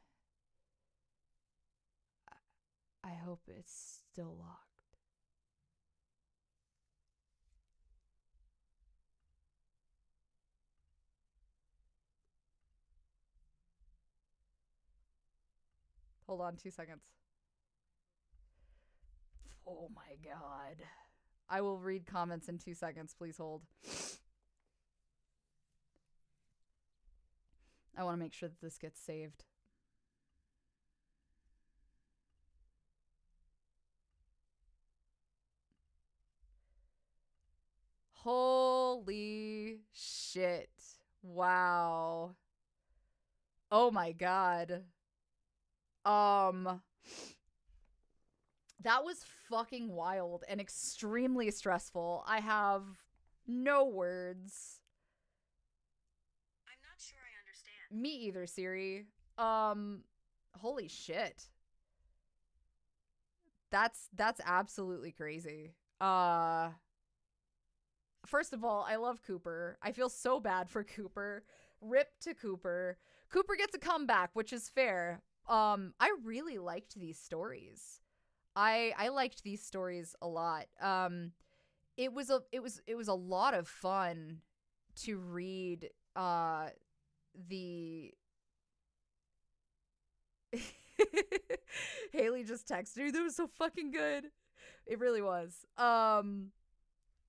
I hope it's still locked. Hold on 2 seconds. Oh my god. I will read comments in 2 seconds. Please hold. I want to make sure that this gets saved. Holy shit. Wow. Oh my god. That was fucking wild and extremely stressful. I have no words. I'm not sure I understand. Me either, Siri. Holy shit. That's absolutely crazy. First of all, I love Cooper. I feel so bad for Cooper. Rip to Cooper. Cooper gets a comeback, which is fair. I really liked these stories. I liked these stories a lot. It was a lot of fun to read the Haley just texted me. That was so fucking good. It really was.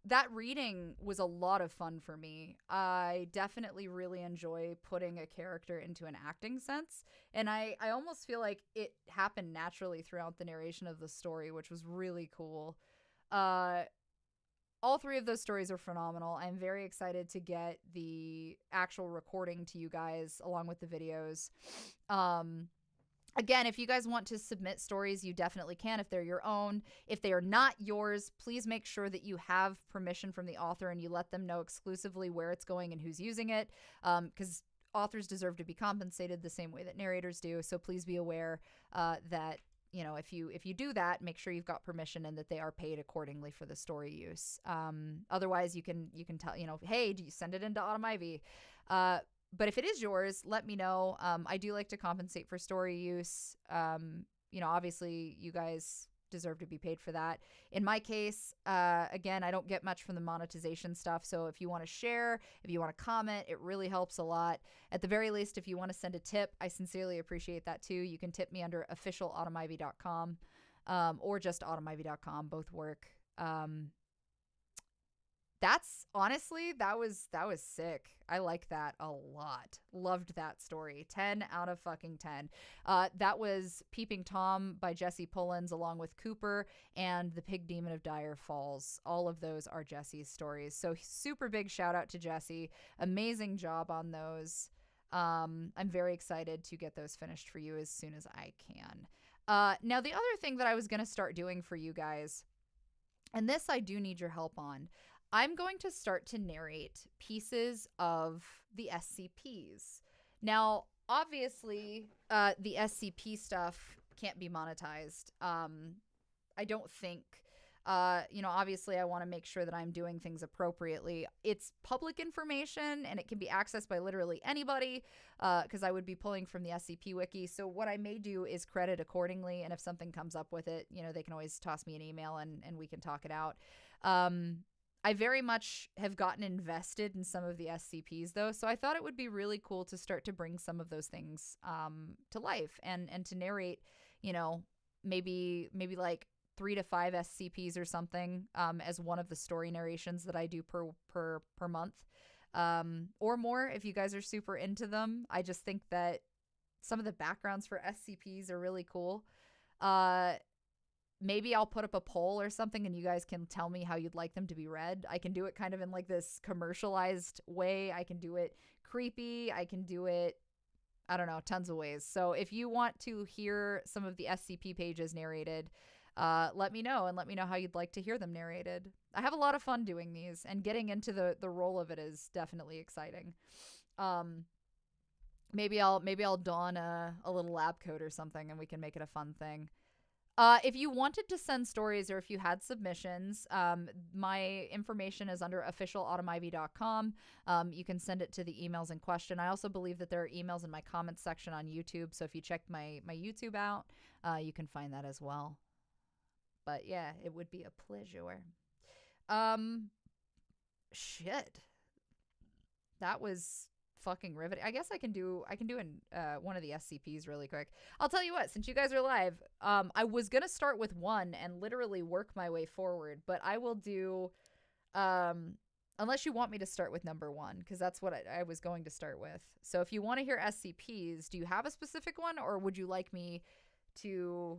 That reading was a lot of fun for me. I definitely really enjoy putting a character into an acting sense. And I almost feel like it happened naturally throughout the narration of the story, which was really cool. All three of those stories are phenomenal. I'm very excited to get the actual recording to you guys along with the videos. Again, if you guys want to submit stories, you definitely can if they're your own. If they are not yours, please make sure that you have permission from the author and you let them know exclusively where it's going and who's using it, because authors deserve to be compensated the same way that narrators do. So please be aware that if you do that, make sure you've got permission and that they are paid accordingly for the story use. Otherwise, you can tell, hey, do you send it into Autumn Ivy? But if it is yours, let me know. I do like to compensate for story use. Obviously, you guys deserve to be paid for that. In my case, again, I don't get much from the monetization stuff. So if you want to share, if you want to comment, it really helps a lot. At the very least, if you want to send a tip, I sincerely appreciate that too. You can tip me under officialautumnivy.com or just autumnivy.com. Both work. That's honestly, that was sick. I like that a lot. Loved that story. 10 out of fucking 10. That was Peeping Tom by Jesse Pullins along with Cooper and The Pig Demon of Dire Falls. All of those are Jesse's stories. So super big shout out to Jesse. Amazing job on those. I'm very excited to get those finished for you as soon as I can. Now, the other thing that I was going to start doing for you guys, and this I do need your help on, I'm going to start to narrate pieces of the SCPs. Now, obviously, the SCP stuff can't be monetized. I don't think. Obviously, I want to make sure that I'm doing things appropriately. It's public information, and it can be accessed by literally anybody, because I would be pulling from the SCP wiki. So what I may do is credit accordingly, and if something comes up with it, they can always toss me an email, and we can talk it out. I very much have gotten invested in some of the SCPs, though, so I thought it would be really cool to start to bring some of those things to life and to narrate, maybe like 3 to 5 SCPs or something as one of the story narrations that I do per month, or more if you guys are super into them. I just think that some of the backgrounds for SCPs are really cool. Maybe I'll put up a poll or something and you guys can tell me how you'd like them to be read. I can do it kind of in like this commercialized way. I can do it creepy. I can do it, I don't know, tons of ways. So if you want to hear some of the SCP pages narrated, let me know, and let me know how you'd like to hear them narrated. I have a lot of fun doing these, and getting into the role of it is definitely exciting. Maybe I'll don a little lab coat or something and we can make it a fun thing. If you wanted to send stories or if you had submissions, my information is under officialautumnivy.com. You can send it to the emails in question. I also believe that there are emails in my comments section on YouTube. So if you check my YouTube out, you can find that as well. But yeah, it would be a pleasure. Shit. That was fucking riveting. I guess I can do one of the SCPs really quick. I'll tell you what, since you guys are live, I was gonna start with one and literally work my way forward, but I will do unless you want me to start with number 1, because that's what I was going to start with. So if you want to hear SCPs, do you have a specific one, or would you like me to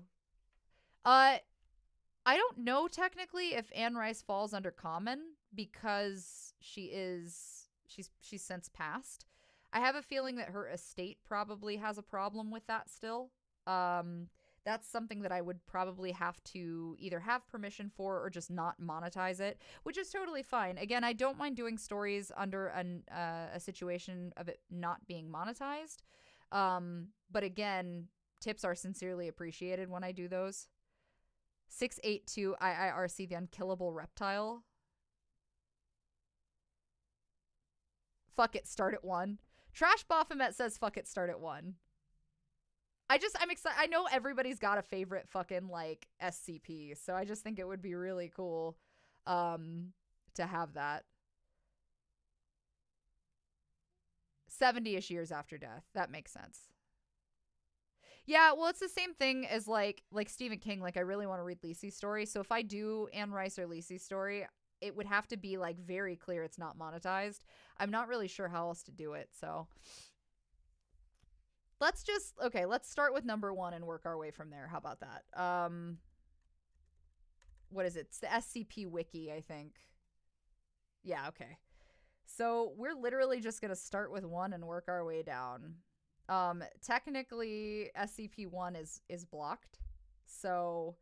I don't know technically if Anne Rice falls under common because she's since passed. I have a feeling that her estate probably has a problem with that still. That's something that I would probably have to either have permission for or just not monetize it, which is totally fine. Again, I don't mind doing stories under a situation of it not being monetized. But again, tips are sincerely appreciated when I do those. 682 IIRC, the Unkillable Reptile. Fuck it, start at 1. Trash Baphomet says fuck it, start at 1. I'm excited. I know everybody's got a favorite fucking like SCP, so I just think it would be really cool to have that. 70-ish years after death. That makes sense. Yeah, well, it's the same thing as like Stephen King. Like, I really want to read Lisi's story, so if I do Anne Rice or Lisi's story, it would have to be like very clear it's not monetized. I'm not really sure how else to do it, so let's start with number 1 and work our way from there. How about that? What is it? It's the SCP wiki, I think. Yeah, okay. So we're literally just gonna start with 1 and work our way down. Technically SCP-1 is blocked, so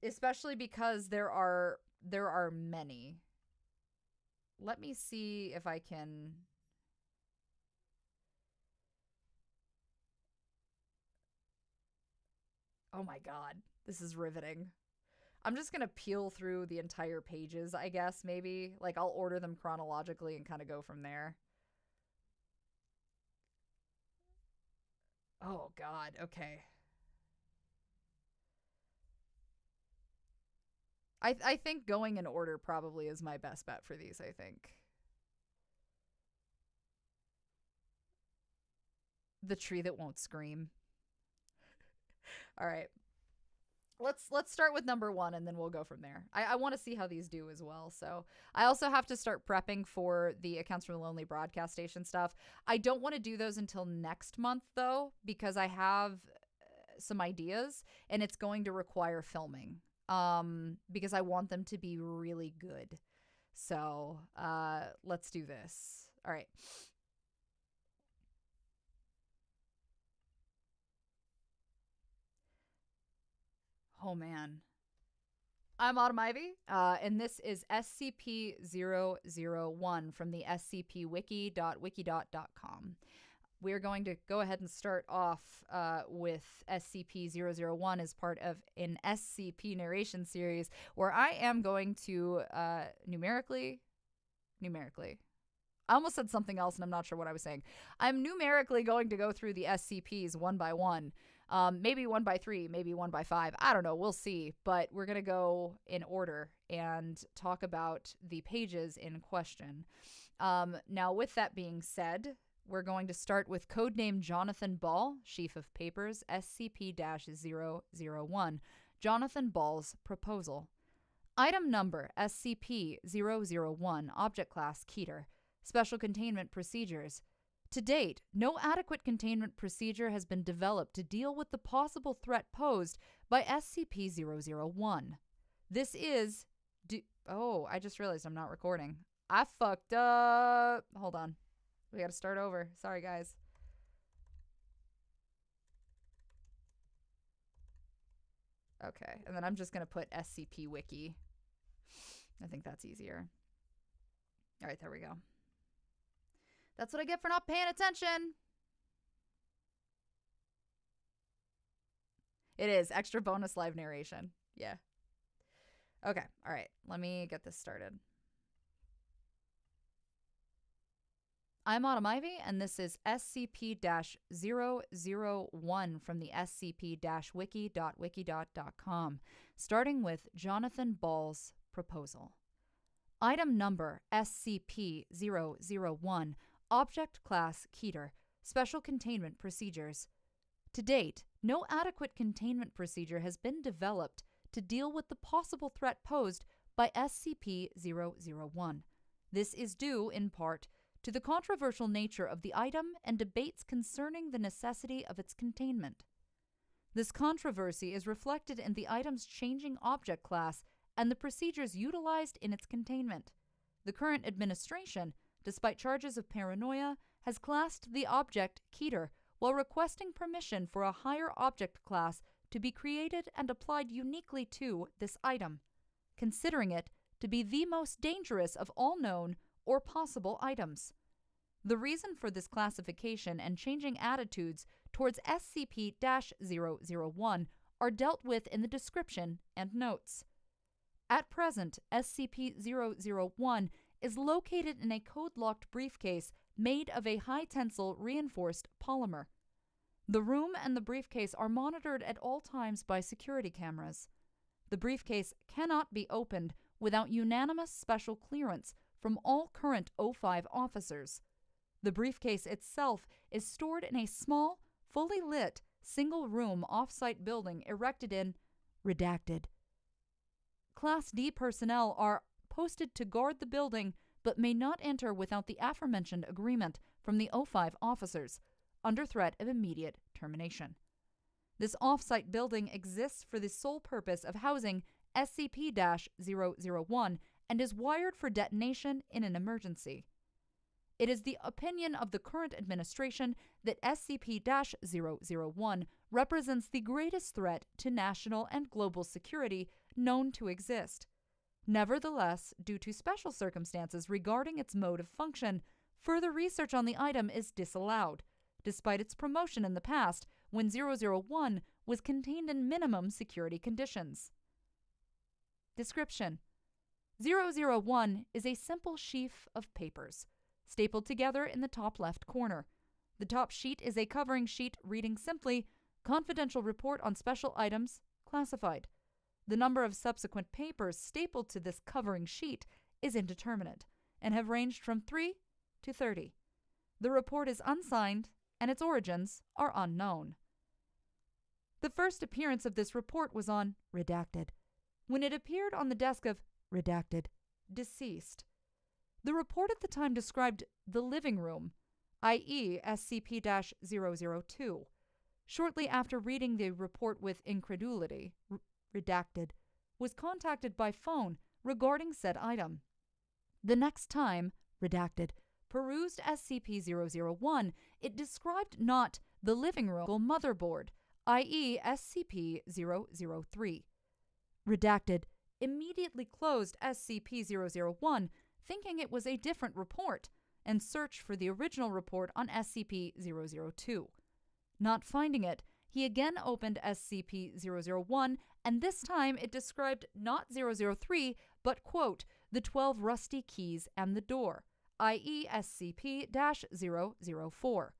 especially because there are many. Let me see if I can. Oh my god, this is riveting. I'm just going to peel through the entire pages, I guess, maybe. Like, I'll order them chronologically and kind of go from there. Oh, God. Okay. I think going in order probably is my best bet for these, I think. The tree that won't scream. All right. Let's start with number 1 and then we'll go from there. I want to see how these do as well. So I also have to start prepping for the Accounts from the Lonely broadcast station stuff. I don't want to do those until next month though, because I have some ideas and it's going to require filming because I want them to be really good. So let's do this. All right. Oh, man. I'm Autumn Ivy, and this is SCP-001 from the scpwiki.wikidot.com. We're going to go ahead and start off with SCP-001 as part of an SCP narration series where I am going to numerically. I almost said something else and I'm not sure what I was saying. I'm numerically going to go through the SCPs one by one. Maybe 1 by 3, maybe 1 by 5. I don't know. We'll see. But we're going to go in order and talk about the pages in question. Now, with that being said, we're going to start with codename Jonathan Ball, Sheaf of Papers, SCP-001. Jonathan Ball's Proposal. Item number SCP-001, Object Class Keter. Special Containment Procedures. To date, no adequate containment procedure has been developed to deal with the possible threat posed by SCP-001. This is... Oh, I just realized I'm not recording. I fucked up. Hold on. We gotta start over. Sorry, guys. Okay, and then I'm just gonna put SCP Wiki. I think that's easier. All right, there we go. That's what I get for not paying attention. It is. Extra bonus live narration. Yeah. Okay. All right. Let me get this started. I'm Autumn Ivy, and this is SCP-001 from the scp-wiki.wikidot.com, starting with Jonathan Ball's Proposal. Item number SCP-001, Object Class Keter, Special Containment Procedures. To date, no adequate containment procedure has been developed to deal with the possible threat posed by SCP-001. This is due, in part, to the controversial nature of the item and debates concerning the necessity of its containment. This controversy is reflected in the item's changing object class and the procedures utilized in its containment. The current administration, despite charges of paranoia, has classed the object Keter while requesting permission for a higher object class to be created and applied uniquely to this item, considering it to be the most dangerous of all known or possible items. The reason for this classification and changing attitudes towards SCP-001 are dealt with in the description and notes. At present, SCP-001 is located in a code-locked briefcase made of a high-tensile reinforced polymer. The room and the briefcase are monitored at all times by security cameras. The briefcase cannot be opened without unanimous special clearance from all current O5 officers. The briefcase itself is stored in a small, fully lit, single-room off-site building erected in redacted. Class D personnel are posted to guard the building but may not enter without the aforementioned agreement from the O5 officers, under threat of immediate termination. This off-site building exists for the sole purpose of housing SCP-001 and is wired for detonation in an emergency. It is the opinion of the current administration that SCP-001 represents the greatest threat to national and global security known to exist. Nevertheless, due to special circumstances regarding its mode of function, further research on the item is disallowed, despite its promotion in the past when 001 was contained in minimum security conditions. Description: 001 is a simple sheaf of papers, stapled together in the top left corner. The top sheet is a covering sheet reading simply, "Confidential report on special items, classified." The number of subsequent papers stapled to this covering sheet is indeterminate and have ranged from 3 to 30. The report is unsigned and its origins are unknown. The first appearance of this report was on Redacted, when it appeared on the desk of Redacted, deceased. The report at the time described the living room, i.e. SCP-002. Shortly after reading the report with incredulity, Redacted was contacted by phone regarding said item. The next time Redacted perused SCP-001, it described not the living room motherboard, i.e. SCP-003. Redacted immediately closed SCP-001, thinking it was a different report, and searched for the original report on SCP-002. Not finding it, he again opened SCP-001, and this time it described not 003, but, quote, "the 12 rusty keys and the door," i.e. SCP-004.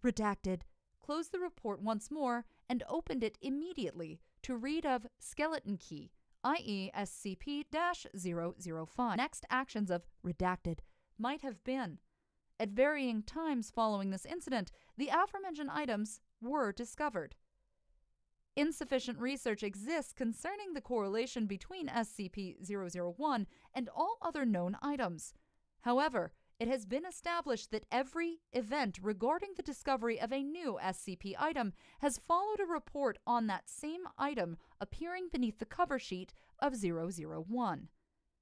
Redacted closed the report once more and opened it immediately to read of skeleton key, i.e. SCP-005. Next actions of Redacted might have been: at varying times following this incident, the aforementioned items were discovered. Insufficient research exists concerning the correlation between SCP-001 and all other known items. However, it has been established that every event regarding the discovery of a new SCP item has followed a report on that same item appearing beneath the cover sheet of 001.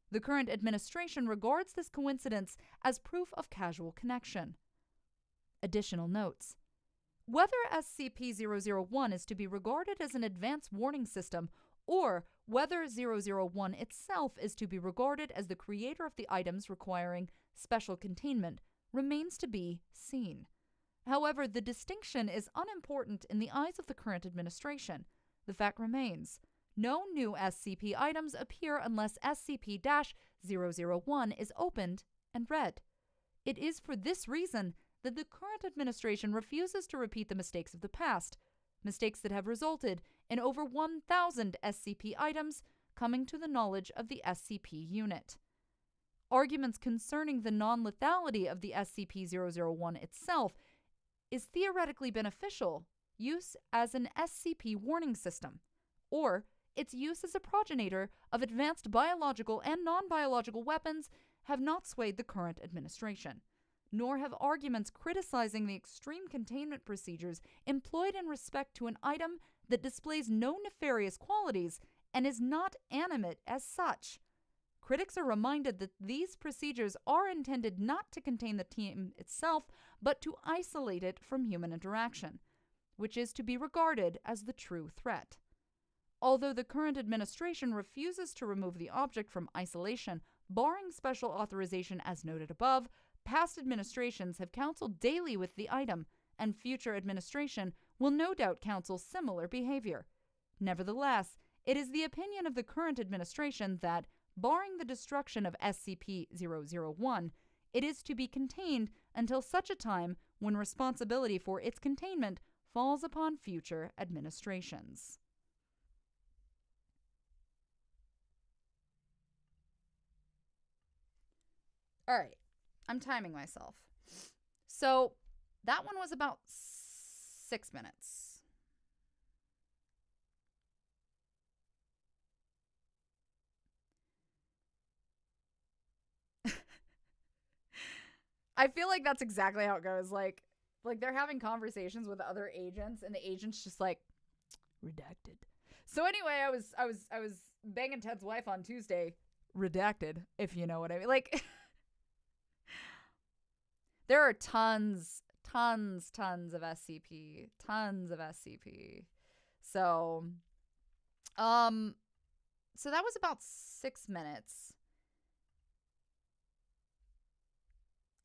The current administration regards this coincidence as proof of causal connection. Additional notes: whether SCP-001 is to be regarded as an advanced warning system or whether 001 itself is to be regarded as the creator of the items requiring special containment remains to be seen. However, the distinction is unimportant in the eyes of the current administration. The fact remains: no new SCP items appear unless SCP-001 is opened and read. It is for this reason that the current administration refuses to repeat the mistakes of the past, mistakes that have resulted in over 1,000 SCP items coming to the knowledge of the SCP unit. Arguments concerning the non-lethality of the SCP-001 itself is theoretically beneficial use as an SCP warning system, or its use as a progenitor of advanced biological and non-biological weapons have not swayed the current administration, nor have arguments criticizing the extreme containment procedures employed in respect to an item that displays no nefarious qualities and is not animate as such. Critics are reminded that these procedures are intended not to contain the team itself, but to isolate it from human interaction, which is to be regarded as the true threat. Although the current administration refuses to remove the object from isolation, barring special authorization as noted above, past administrations have counseled daily with the item, and future administration will no doubt counsel similar behavior. Nevertheless, it is the opinion of the current administration that, barring the destruction of SCP-001, it is to be contained until such a time when responsibility for its containment falls upon future administrations. All right, I'm timing myself. So that one was about 6 minutes. I feel like that's exactly how it goes. Like they're having conversations with other agents, and the agent's just like, redacted. So anyway, I was banging Ted's wife on Tuesday. Redacted, if you know what I mean. Like, there are tons of SCP. Tons of SCP. So that was about 6 minutes.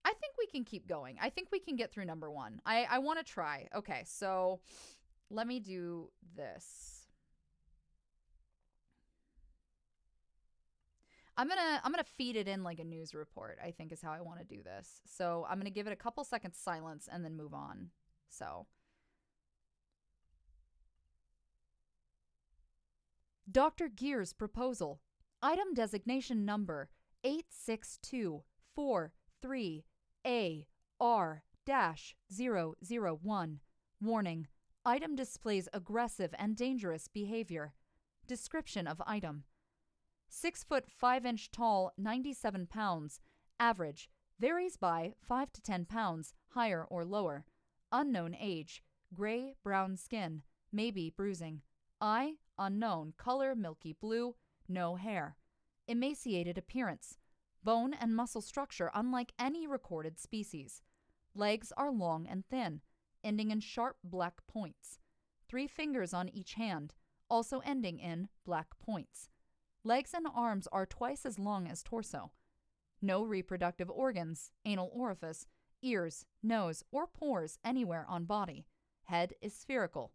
I think we can keep going. I think we can get through number 1. I want to try. Okay, so Let me do this. I'm gonna feed it in like a news report, I think is how I want to do this. So I'm gonna give it a couple seconds silence and then move on. So Dr. Gear's proposal. Item designation number 86243AR-001. Warning. Item displays aggressive and dangerous behavior. Description of item. 6 foot 5 inch tall, 97 pounds. Average. Varies by 5 to 10 pounds, higher or lower. Unknown age. Gray, brown skin. Maybe bruising. Eye, unknown. Color, milky blue. No hair. Emaciated appearance. Bone and muscle structure unlike any recorded species. Legs are long and thin, ending in sharp black points. 3 fingers on each hand, also ending in black points. Legs and arms are twice as long as torso. No reproductive organs, anal orifice, ears, nose, or pores anywhere on body. Head is spherical,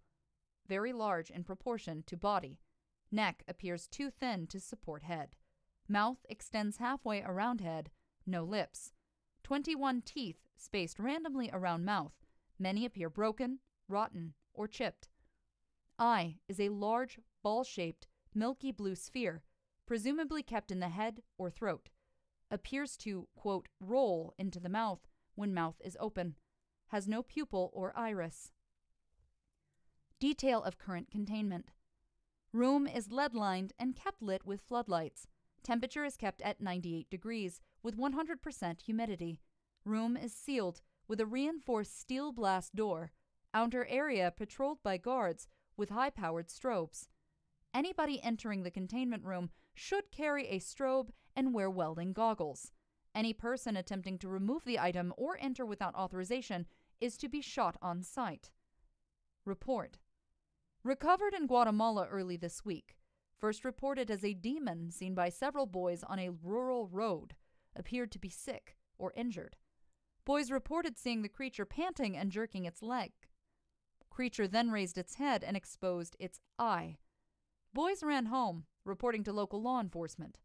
very large in proportion to body. Neck appears too thin to support head. Mouth extends halfway around head. No lips. 21 teeth spaced randomly around mouth. Many appear broken, rotten, or chipped. Eye is a large, ball-shaped, milky blue sphere, presumably kept in the head or throat. Appears to, quote, roll into the mouth when mouth is open. Has no pupil or iris. Detail of current containment. Room is lead-lined and kept lit with floodlights. Temperature is kept at 98 degrees with 100% humidity. Room is sealed with a reinforced steel blast door. Outer area patrolled by guards with high-powered strobes. Anybody entering the containment room should carry a strobe and wear welding goggles. Any person attempting to remove the item or enter without authorization is to be shot on sight. Report. Recovered in Guatemala early this week. First reported as a demon seen by several boys on a rural road. Appeared to be sick or injured. Boys reported seeing the creature panting and jerking its leg. Creature then raised its head and exposed its eye. Boys ran home, reporting to local law enforcement.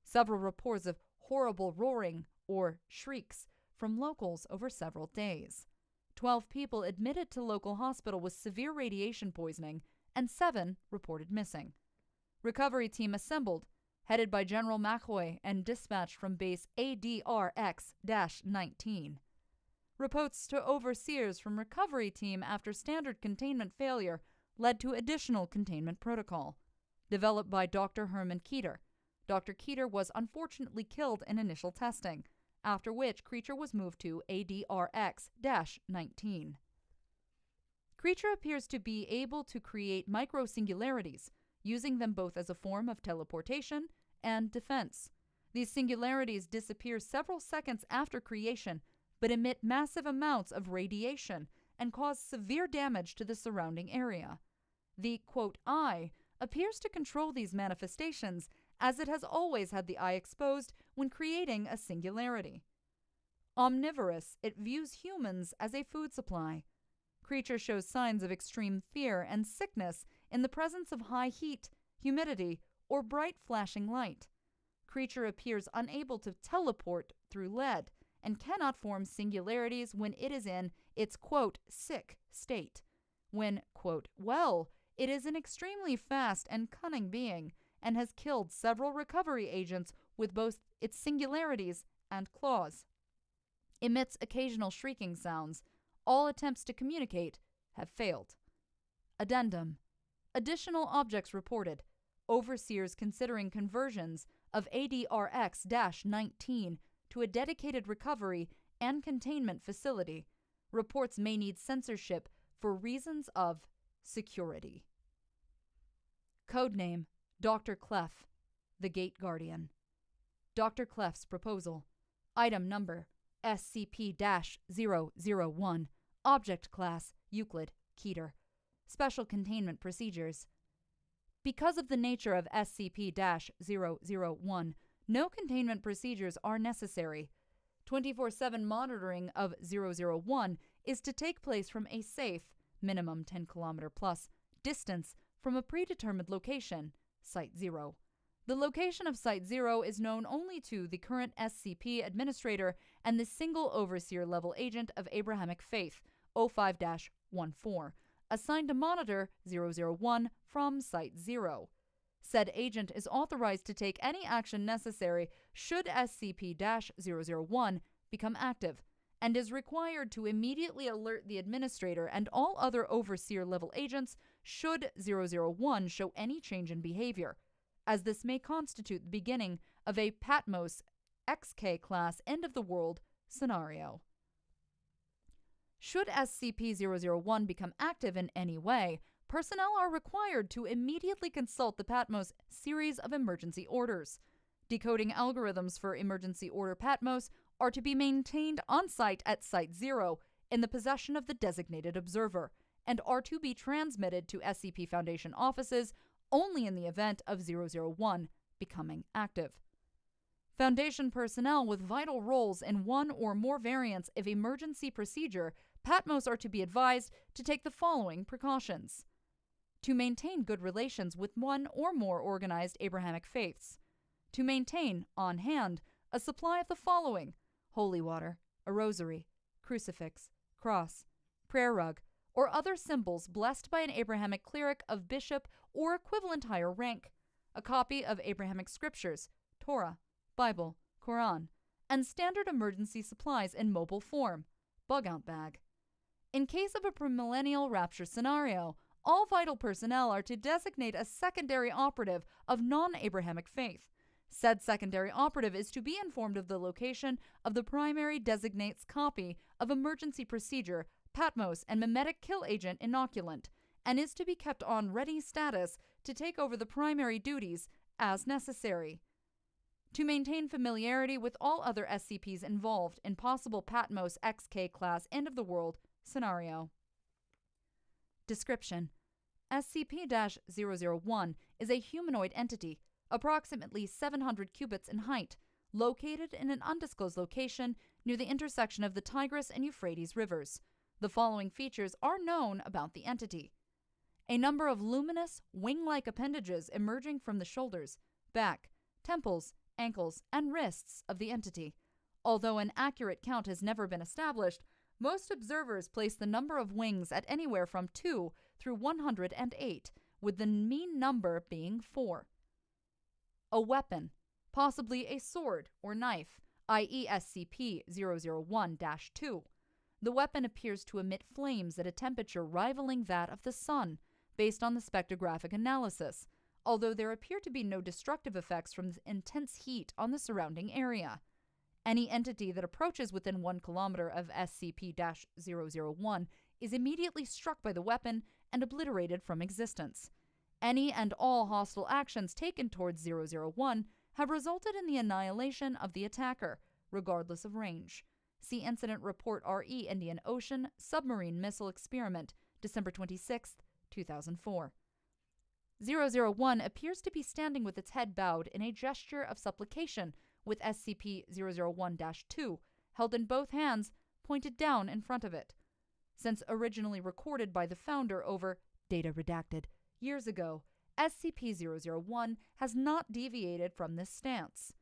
Several reports of horrible roaring or shrieks from locals over several days. 12 people admitted to local hospital with severe radiation poisoning, and 7 reported missing. Recovery team assembled, headed by General McCoy and dispatched from base ADRX-19. Reports to overseers from recovery team after standard containment failure led to additional containment protocol, developed by Dr. Herman Keeter. Dr. Keeter was unfortunately killed in initial testing, after which creature was moved to ADRX-19. Creature appears to be able to create micro-singularities, using them both as a form of teleportation and defense. These singularities disappear several seconds after creation, but emit massive amounts of radiation and cause severe damage to the surrounding area. The, quote, eye appears to control these manifestations, as it has always had the eye exposed when creating a singularity. Omnivorous, it views humans as a food supply. Creature shows signs of extreme fear and sickness in the presence of high heat, humidity, or bright flashing light. Creature appears unable to teleport through lead and cannot form singularities when it is in its, quote, sick state. When, quote, well, it is an extremely fast and cunning being and has killed several recovery agents with both its singularities and claws. Emits occasional shrieking sounds. All attempts to communicate have failed. Addendum. Additional objects reported. Overseers considering conversions of ADRX-19 to a dedicated recovery and containment facility. Reports may need censorship for reasons of security. Codename Dr. Clef, the Gate Guardian. Dr. Clef's proposal. Item number SCP-001. Object class Euclid Keter. Special containment procedures. Because of the nature of SCP-001, no containment procedures are necessary. 24/7 monitoring of 001 is to take place from a safe, minimum 10-kilometer plus, distance from a predetermined location, Site 0. The location of Site 0 is known only to the current SCP administrator and the single overseer level agent of Abrahamic faith, 05-14, assigned to monitor 001 from Site 0. Said agent is authorized to take any action necessary should SCP-001 become active, and is required to immediately alert the administrator and all other overseer level agents should 001 show any change in behavior, as this may constitute the beginning of a Patmos XK class end of the world scenario. Should SCP-001 become active in any way, personnel are required to immediately consult the Patmos series of emergency orders. Decoding algorithms for emergency order Patmos are to be maintained on site at Site 0 in the possession of the designated observer, and are to be transmitted to SCP Foundation offices only in the event of 001 becoming active. Foundation personnel with vital roles in one or more variants of emergency procedure Patmos are to be advised to take the following precautions. To maintain good relations with one or more organized Abrahamic faiths. To maintain, on hand, a supply of the following: holy water, a rosary, crucifix, cross, prayer rug, or other symbols blessed by an Abrahamic cleric of bishop or equivalent higher rank, a copy of Abrahamic scriptures, Torah, Bible, Quran, and standard emergency supplies in mobile form, bug-out bag. In case of a premillennial rapture scenario, all vital personnel are to designate a secondary operative of non-Abrahamic faith. Said secondary operative is to be informed of the location of the primary designate's copy of emergency procedure, Patmos, and mimetic kill agent inoculant, and is to be kept on ready status to take over the primary duties as necessary. To maintain familiarity with all other SCPs involved in possible Patmos XK class end of the world scenario. Description: SCP-001 is a humanoid entity, approximately 700 cubits in height, located in an undisclosed location near the intersection of the Tigris and Euphrates rivers. The following features are known about the entity: a number of luminous, wing-like appendages emerging from the shoulders, back, temples, ankles, and wrists of the entity. Although an accurate count has never been established, most observers place the number of wings at anywhere from 2 through 108, with the mean number being 4. A weapon, possibly a sword or knife, i.e. SCP-001-2. The weapon appears to emit flames at a temperature rivaling that of the sun, based on the spectrographic analysis, although there appear to be no destructive effects from the intense heat on the surrounding area. Any entity that approaches within 1 kilometer of SCP-001 is immediately struck by the weapon and obliterated from existence. Any and all hostile actions taken towards 001 have resulted in the annihilation of the attacker, regardless of range. See Incident Report RE Indian Ocean Submarine Missile Experiment, December 26, 2004. 001 appears to be standing with its head bowed in a gesture of supplication, with SCP-001-2 held in both hands, pointed down in front of it. Since originally recorded by the founder over data redacted years ago, SCP-001 has not deviated from this stance.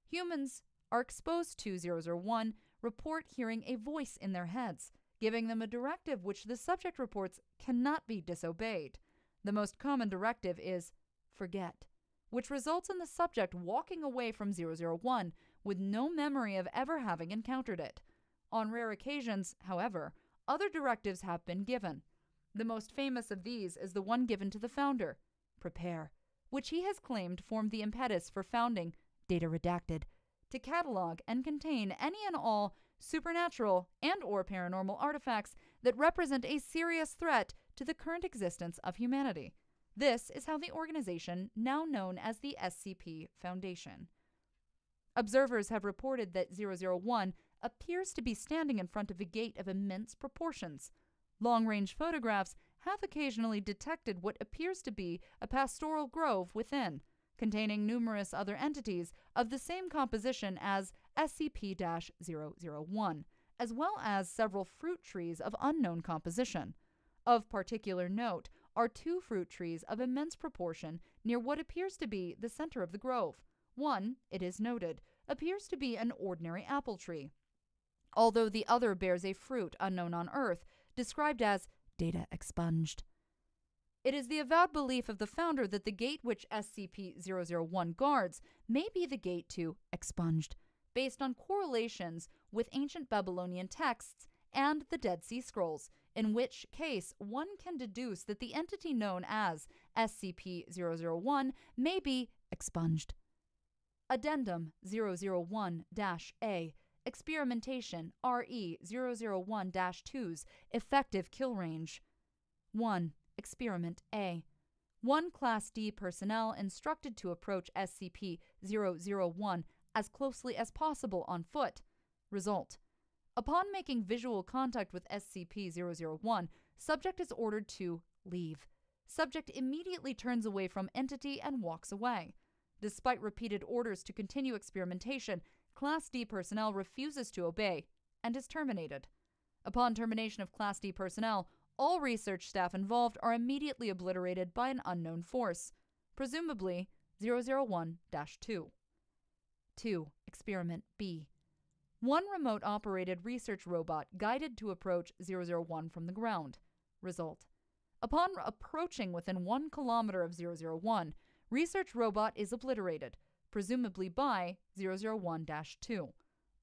Humans are exposed to 001 report hearing a voice in their heads, giving them a directive which the subject reports cannot be disobeyed. The most common directive is forget, which results in the subject walking away from 001 with no memory of ever having encountered it. On rare occasions, however, other directives have been given. The most famous of these is the one given to the founder, prepare, which he has claimed formed the impetus for founding Data Redacted, to catalog and contain any and all supernatural and or paranormal artifacts that represent a serious threat to the current existence of humanity. This is how the organization, now known as the SCP Foundation. Observers have reported that 001 appears to be standing in front of a gate of immense proportions. Long-range photographs have occasionally detected what appears to be a pastoral grove within, containing numerous other entities of the same composition as SCP-001, as well as several fruit trees of unknown composition. Of particular note are 2 fruit trees of immense proportion near what appears to be the center of the grove. One, it is noted, appears to be an ordinary apple tree, although the other bears a fruit unknown on Earth, described as data expunged. It is the avowed belief of the founder that the gate which SCP-001 guards may be the gate to expunged, based on correlations with ancient Babylonian texts and the Dead Sea Scrolls, in which case one can deduce that the entity known as SCP-001 may be expunged. Addendum 001-A Experimentation RE-001-2's Effective Kill Range 1. Experiment A. 1 Class D personnel instructed to approach SCP-001 as closely as possible on foot. Result. Upon making visual contact with SCP-001, subject is ordered to leave. Subject immediately turns away from entity and walks away. Despite repeated orders to continue experimentation, Class D personnel refuses to obey and is terminated. Upon termination of Class D personnel, all research staff involved are immediately obliterated by an unknown force, presumably 001-2. 2. Experiment B. 1 remote-operated research robot guided to approach 001 from the ground. Result. Upon approaching within 1 kilometer of 001, research robot is obliterated, presumably by 001-2.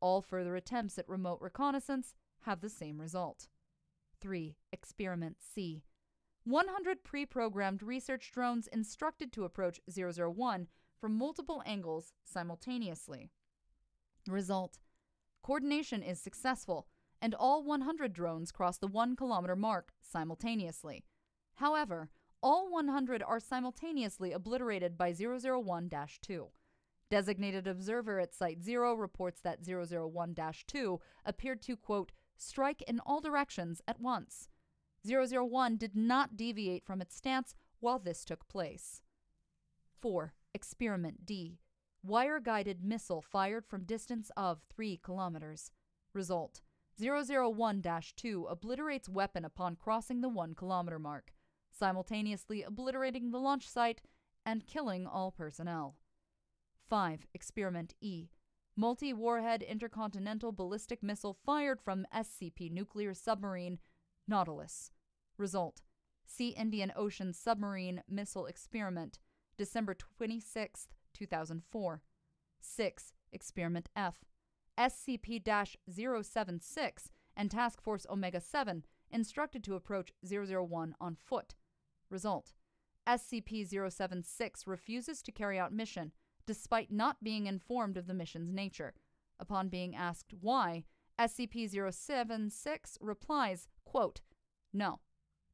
All further attempts at remote reconnaissance have the same result. 3. Experiment C. 100 pre-programmed research drones instructed to approach 001 from multiple angles simultaneously. Result. Coordination is successful, and all 100 drones cross the 1 kilometer mark simultaneously. However, all 100 are simultaneously obliterated by 001-2. Designated observer at Site 0 reports that 001-2 appeared to, quote, strike in all directions at once. 001 did not deviate from its stance while this took place. 4. Experiment D. Wire-guided missile fired from distance of 3 kilometers. Result. 001-2 obliterates weapon upon crossing the 1 kilometer mark, simultaneously obliterating the launch site and killing all personnel. 5. Experiment E. Multi-warhead intercontinental ballistic missile fired from SCP nuclear submarine Nautilus. Result. See Indian Ocean Submarine Missile Experiment, December 26, 2004. 6. Experiment F. SCP-076 and Task Force Omega-7 instructed to approach 001 on foot. Result. SCP-076 refuses to carry out mission, despite not being informed of the mission's nature. Upon being asked why, SCP-076 replies, quote, no.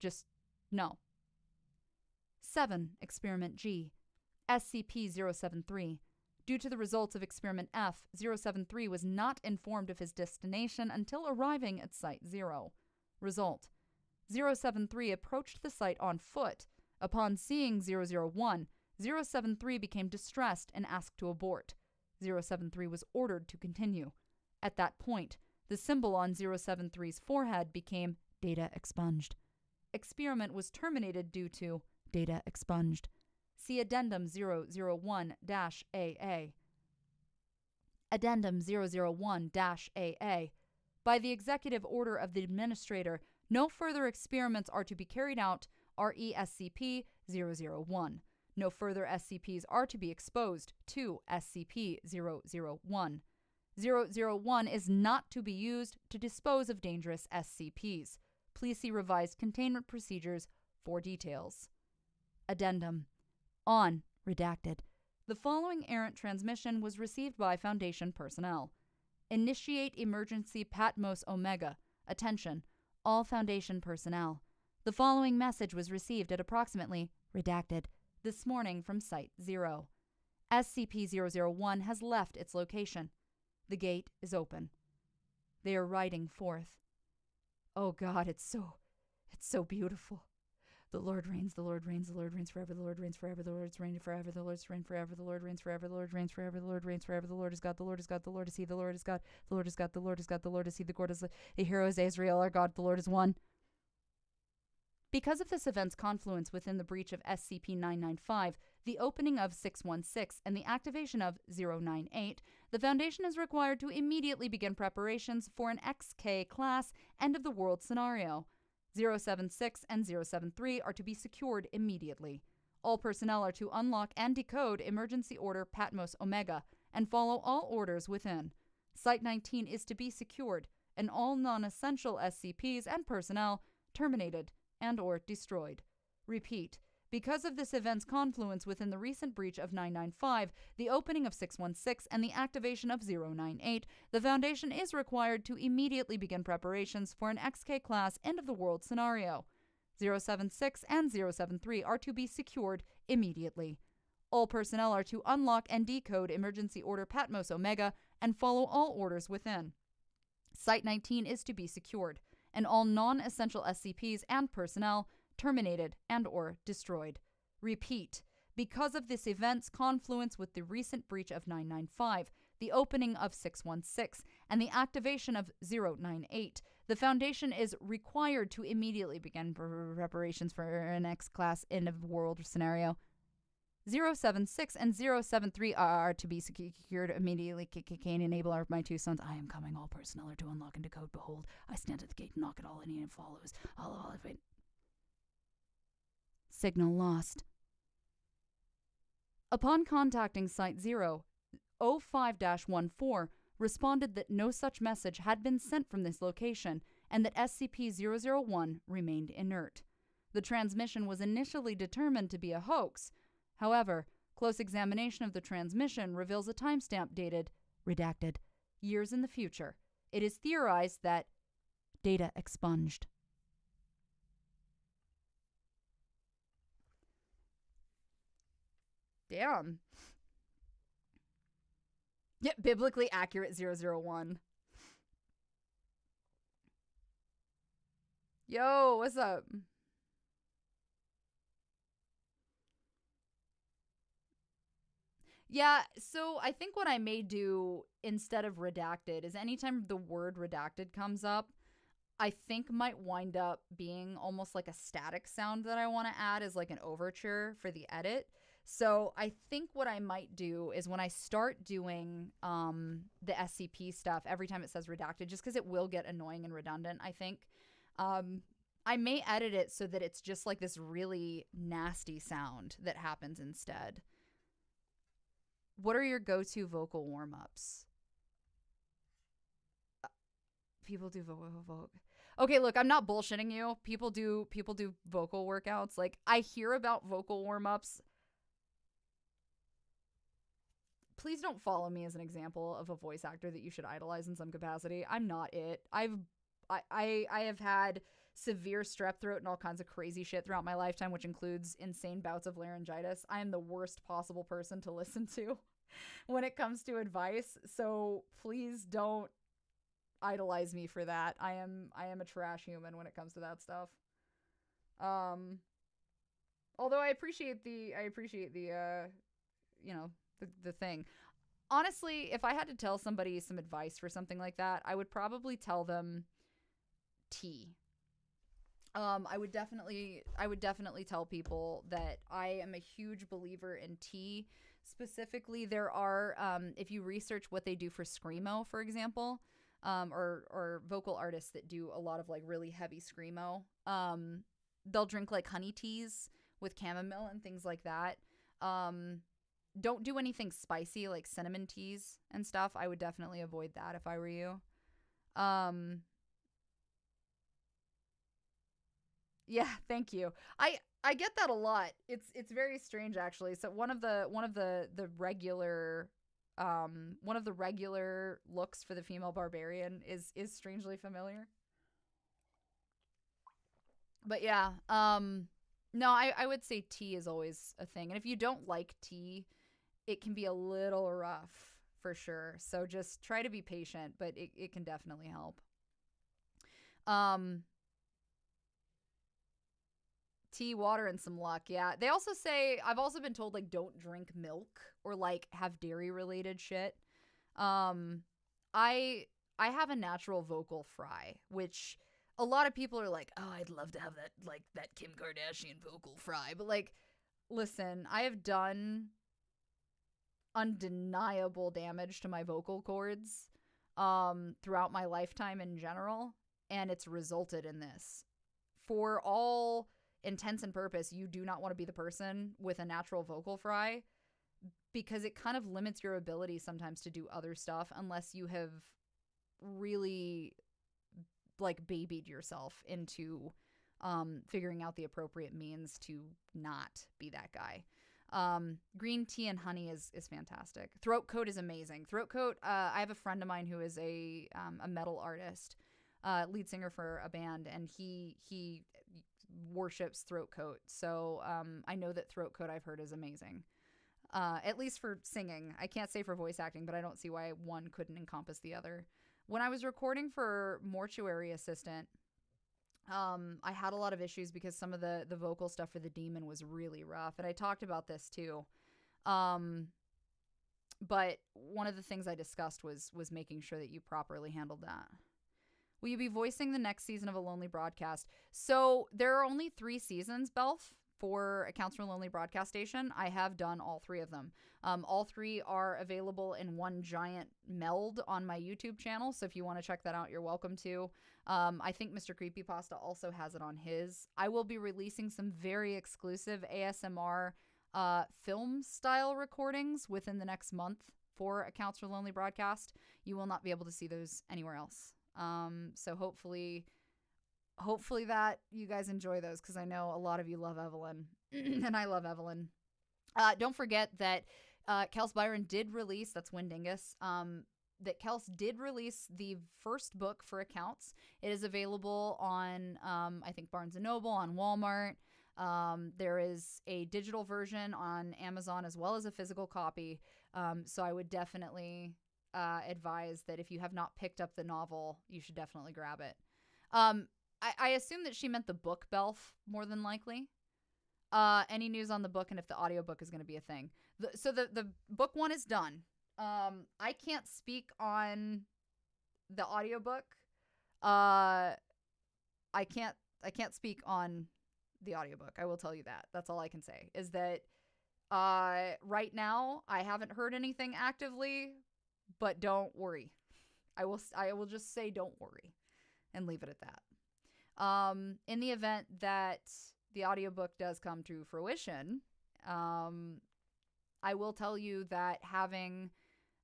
Just no. 7. Experiment G. SCP-073. Due to the results of Experiment F, 073 was not informed of his destination until arriving at Site 0. Result. 073 approached the site on foot. Upon seeing 001, 073 became distressed and asked to abort. 073 was ordered to continue. At that point, the symbol on 073's forehead became data expunged. Experiment was terminated due to data expunged. See Addendum 001-AA. Addendum 001-AA. By the executive order of the Administrator, no further experiments are to be carried out, RE-SCP-001. No further SCPs are to be exposed to SCP-001. 001 is not to be used to dispose of dangerous SCPs. Please see revised containment procedures for details. Addendum. On. Redacted. The following errant transmission was received by Foundation personnel. Initiate emergency Patmos Omega. Attention. All Foundation personnel. The following message was received at approximately, redacted, this morning from Site 0. SCP-001 has left its location. The gate is open. They are riding forth. Oh God, it's so beautiful. The Lord reigns, the Lord reigns, the Lord reigns forever, the Lord reigns forever, the Lord's reign forever, the Lord's reign forever, the Lord reigns forever, the Lord reigns forever, the Lord reigns forever, the Lord is God, the Lord is God, the Lord is He, the Lord is God, the Lord is God, the Lord is God, the Lord is He, the God is the hero is Azrael, our God, the Lord is one. Because of this event's confluence within the breach of SCP-995, the opening of 616, and the activation of 098, the Foundation is required to immediately begin preparations for an XK-class end-of-the-world scenario. 076 and 073 are to be secured immediately. All personnel are to unlock and decode Emergency Order Patmos Omega and follow all orders within. Site-19 is to be secured, and all non-essential SCPs and personnel terminated and or destroyed. Repeat. Because of this event's confluence within the recent breach of 995, the opening of 616, and the activation of 098, the Foundation is required to immediately begin preparations for an XK-class end-of-the-world scenario. 076 and 073 are to be secured immediately. All personnel are to unlock and decode Emergency Order Patmos Omega and follow all orders within. Site-19 is to be secured, and all non-essential SCPs and personnel terminated and or destroyed. Repeat. Because of this event's confluence with the recent breach of 995, the opening of 616, and the activation of 098, the Foundation is required to immediately begin preparations for an X-class end-of-the-world scenario. 076 and 073 are to be secured immediately. Can enable my two sons. I am coming. All personnel are to unlock and decode. Behold, I stand at the gate and knock at all. Any follows. All of it. Signal lost. Upon contacting Site 005-14, responded that no such message had been sent from this location and that SCP-001 remained inert. The transmission was initially determined to be a hoax. However, close examination of the transmission reveals a timestamp dated, redacted, years in the future. It is theorized that data expunged. Damn. Yeah, biblically accurate 001. Yo, what's up? Yeah, so I think what I may do instead of redacted is anytime the word redacted comes up, I think might wind up being almost like a static sound that I want to add as like an overture for the edit. So I think what I might do is when I start doing the SCP stuff, every time it says redacted, just because it will get annoying and redundant, I think, I may edit it so that it's just like this really nasty sound that happens instead. What are your go-to vocal warm-ups? People do vocal. Okay, look, I'm not bullshitting you. People do vocal workouts. Like, I hear about vocal warm-ups. Please don't follow me as an example of a voice actor that you should idolize in some capacity. I'm not it. I have had severe strep throat and all kinds of crazy shit throughout my lifetime, which includes insane bouts of laryngitis. I am the worst possible person to listen to when it comes to advice. So please don't idolize me for that. I am a trash human when it comes to that stuff. Although I appreciate the the thing. Honestly, if I had to tell somebody some advice for something like that, I would probably tell them tea. I would definitely tell people that I am a huge believer in tea. Specifically, there are, if you research what they do for screamo, for example, or vocal artists that do a lot of like really heavy screamo, they'll drink like honey teas with chamomile and things like that. Don't do anything spicy like cinnamon teas and stuff. I would definitely avoid that if I were you. Yeah, thank you. I get that a lot. It's very strange actually. So one of the regular looks for the female barbarian is strangely familiar. But yeah, no, I would say tea is always a thing. And if you don't like tea, it can be a little rough for sure. So just try to be patient, but it can definitely help. Tea, water, and some luck. Yeah. They also say, I've also been told, like, don't drink milk or, like, have dairy-related shit. I have a natural vocal fry, which a lot of people are like, oh, I'd love to have that, like, that Kim Kardashian vocal fry. But, like, Listen, I have done undeniable damage to my vocal cords throughout my lifetime in general, and it's resulted in this. For all intents and purpose, you do not want to be the person with a natural vocal fry because it kind of limits your ability sometimes to do other stuff unless you have really like babied yourself into figuring out the appropriate means to not be that guy. Green tea and honey is fantastic. Throat coat is amazing. Throat coat. I have a friend of mine who is a metal artist, lead singer for a band, and he worships throat coat. So I know that throat coat I've heard is amazing. At least for singing. I can't say for voice acting, but I don't see why one couldn't encompass the other. When I was recording for Mortuary Assistant, I had a lot of issues because some of the vocal stuff for the demon was really rough, and I talked about this too. But one of the things I discussed was making sure that you properly handled that. Will you be voicing the next season of A Lonely Broadcast? So there are only 3 seasons, Belf, for Accounts from a Lonely Broadcast Station. I have done all 3 of them. All 3 are available in one giant meld on my YouTube channel. So if you want to check that out, you're welcome to. I think Mr. Creepypasta also has it on his. I will be releasing some very exclusive ASMR film style recordings within the next month for Accounts from a Lonely Broadcast. You will not be able to see those anywhere else. So hopefully that you guys enjoy those, because I know a lot of you love Evelyn and I love Evelyn. Don't forget that Kels Byron did release, that's Windingus, that Kels did release the first book for Accounts. It is available on, I think, Barnes & Noble, on Walmart. There is a digital version on Amazon as well as a physical copy. So I would definitely advise that if you have not picked up the novel, you should definitely grab it. I assume that she meant the book, Belf, more than likely. Any news on the book and if the audiobook is going to be a thing? So the book 1 is done. I can't speak on the audiobook. I can't speak on the audiobook. I will tell you that. That's all I can say, is that right now I haven't heard anything actively, but don't worry. I will just say don't worry and leave it at that. In the event that the audiobook does come to fruition, I will tell you that having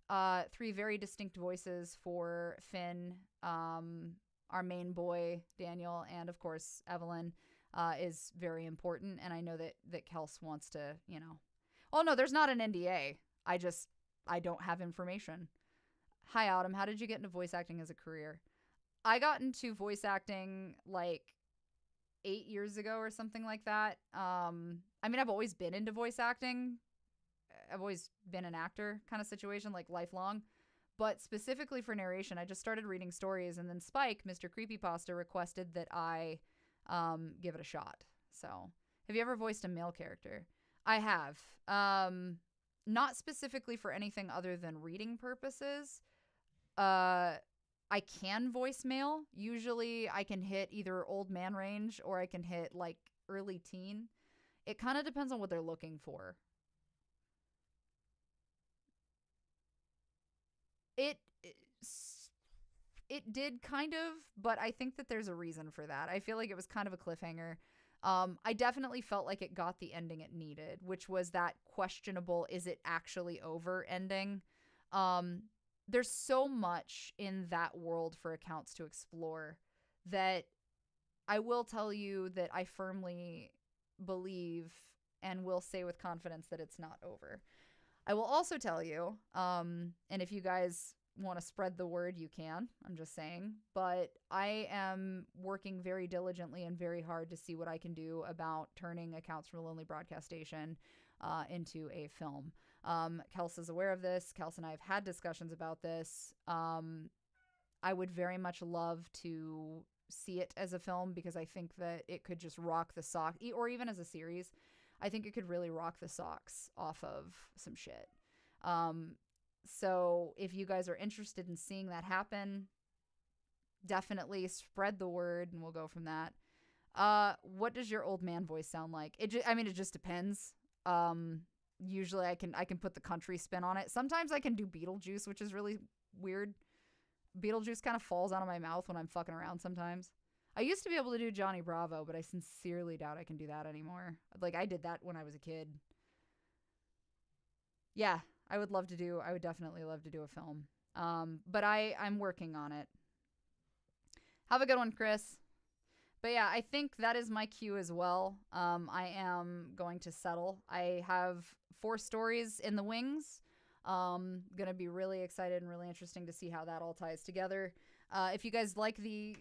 3 very distinct voices for Finn, our main boy, Daniel, and of course, Evelyn, is very important. And I know that Kels wants to, oh no, there's not an NDA. I don't have information. Hi, Autumn. How did you get into voice acting as a career? I got into voice acting like 8 years ago or something like that. I mean, I've always been into voice acting. I've always been an actor kind of situation, like lifelong. But specifically for narration, I just started reading stories, and then Spike, Mr. Creepypasta, requested that I give it a shot. So, have you ever voiced a male character? I have. Not specifically for anything other than reading purposes. I can voice male. Usually I can hit either old man range or I can hit like early teen. It kind of depends on what they're looking for. It did kind of, but I think that there's a reason for that. I feel like it was kind of a cliffhanger. I definitely felt like it got the ending it needed, which was that questionable, is it actually over ending? There's so much in that world for Accounts to explore that I will tell you that I firmly believe and will say with confidence that it's not over. I will also tell you, and if you guys want to spread the word, you can. I'm just saying. But I am working very diligently and very hard to see what I can do about turning Accounts from a Lonely Broadcast Station into a film. Kels is aware of this. Kels and I have had discussions about this. I would very much love to see it as a film because I think that it could just rock the sock, or even as a series. I think it could really rock the socks off of some shit. So if you guys are interested in seeing that happen, definitely spread the word, and we'll go from that. What does your old man voice sound like? I mean, it just depends. Usually I can put the country spin on it. Sometimes I can do Beetlejuice, which is really weird. Beetlejuice kind of falls out of my mouth when I'm fucking around sometimes. I used to be able to do Johnny Bravo, but I sincerely doubt I can do that anymore. Like, I did that when I was a kid. Yeah, I would definitely love to do a film. But I'm working on it. Have a good one, Chris. But yeah, I think that is my cue as well. I am going to settle. I have 4 stories in the wings. Gonna be really excited and really interesting to see how that all ties together. If you guys like the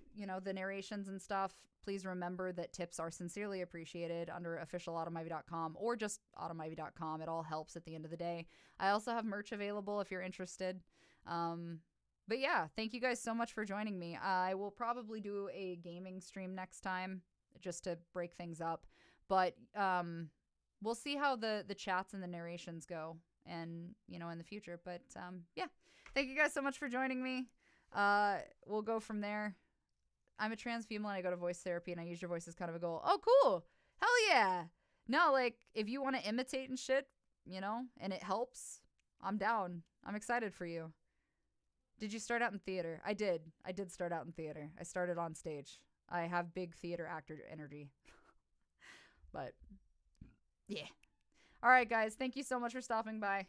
narrations and stuff, please remember that tips are sincerely appreciated under officialautomivy.com or just automivy.com. It all helps at the end of the day. I also have merch available if you're interested. But yeah, thank you guys so much for joining me. I will probably do a gaming stream next time just to break things up. But we'll see how the chats and the narrations go and, in the future. But yeah, thank you guys so much for joining me. We'll go from there. I'm a trans female and I go to voice therapy and I use your voice as kind of a goal. Oh, cool. Hell yeah. No, like, if you want to imitate and shit, and it helps, I'm down. I'm excited for you. Did you start out in theater? I did. I did start out in theater. I started on stage. I have big theater actor energy. But, yeah. All right, guys. Thank you so much for stopping by.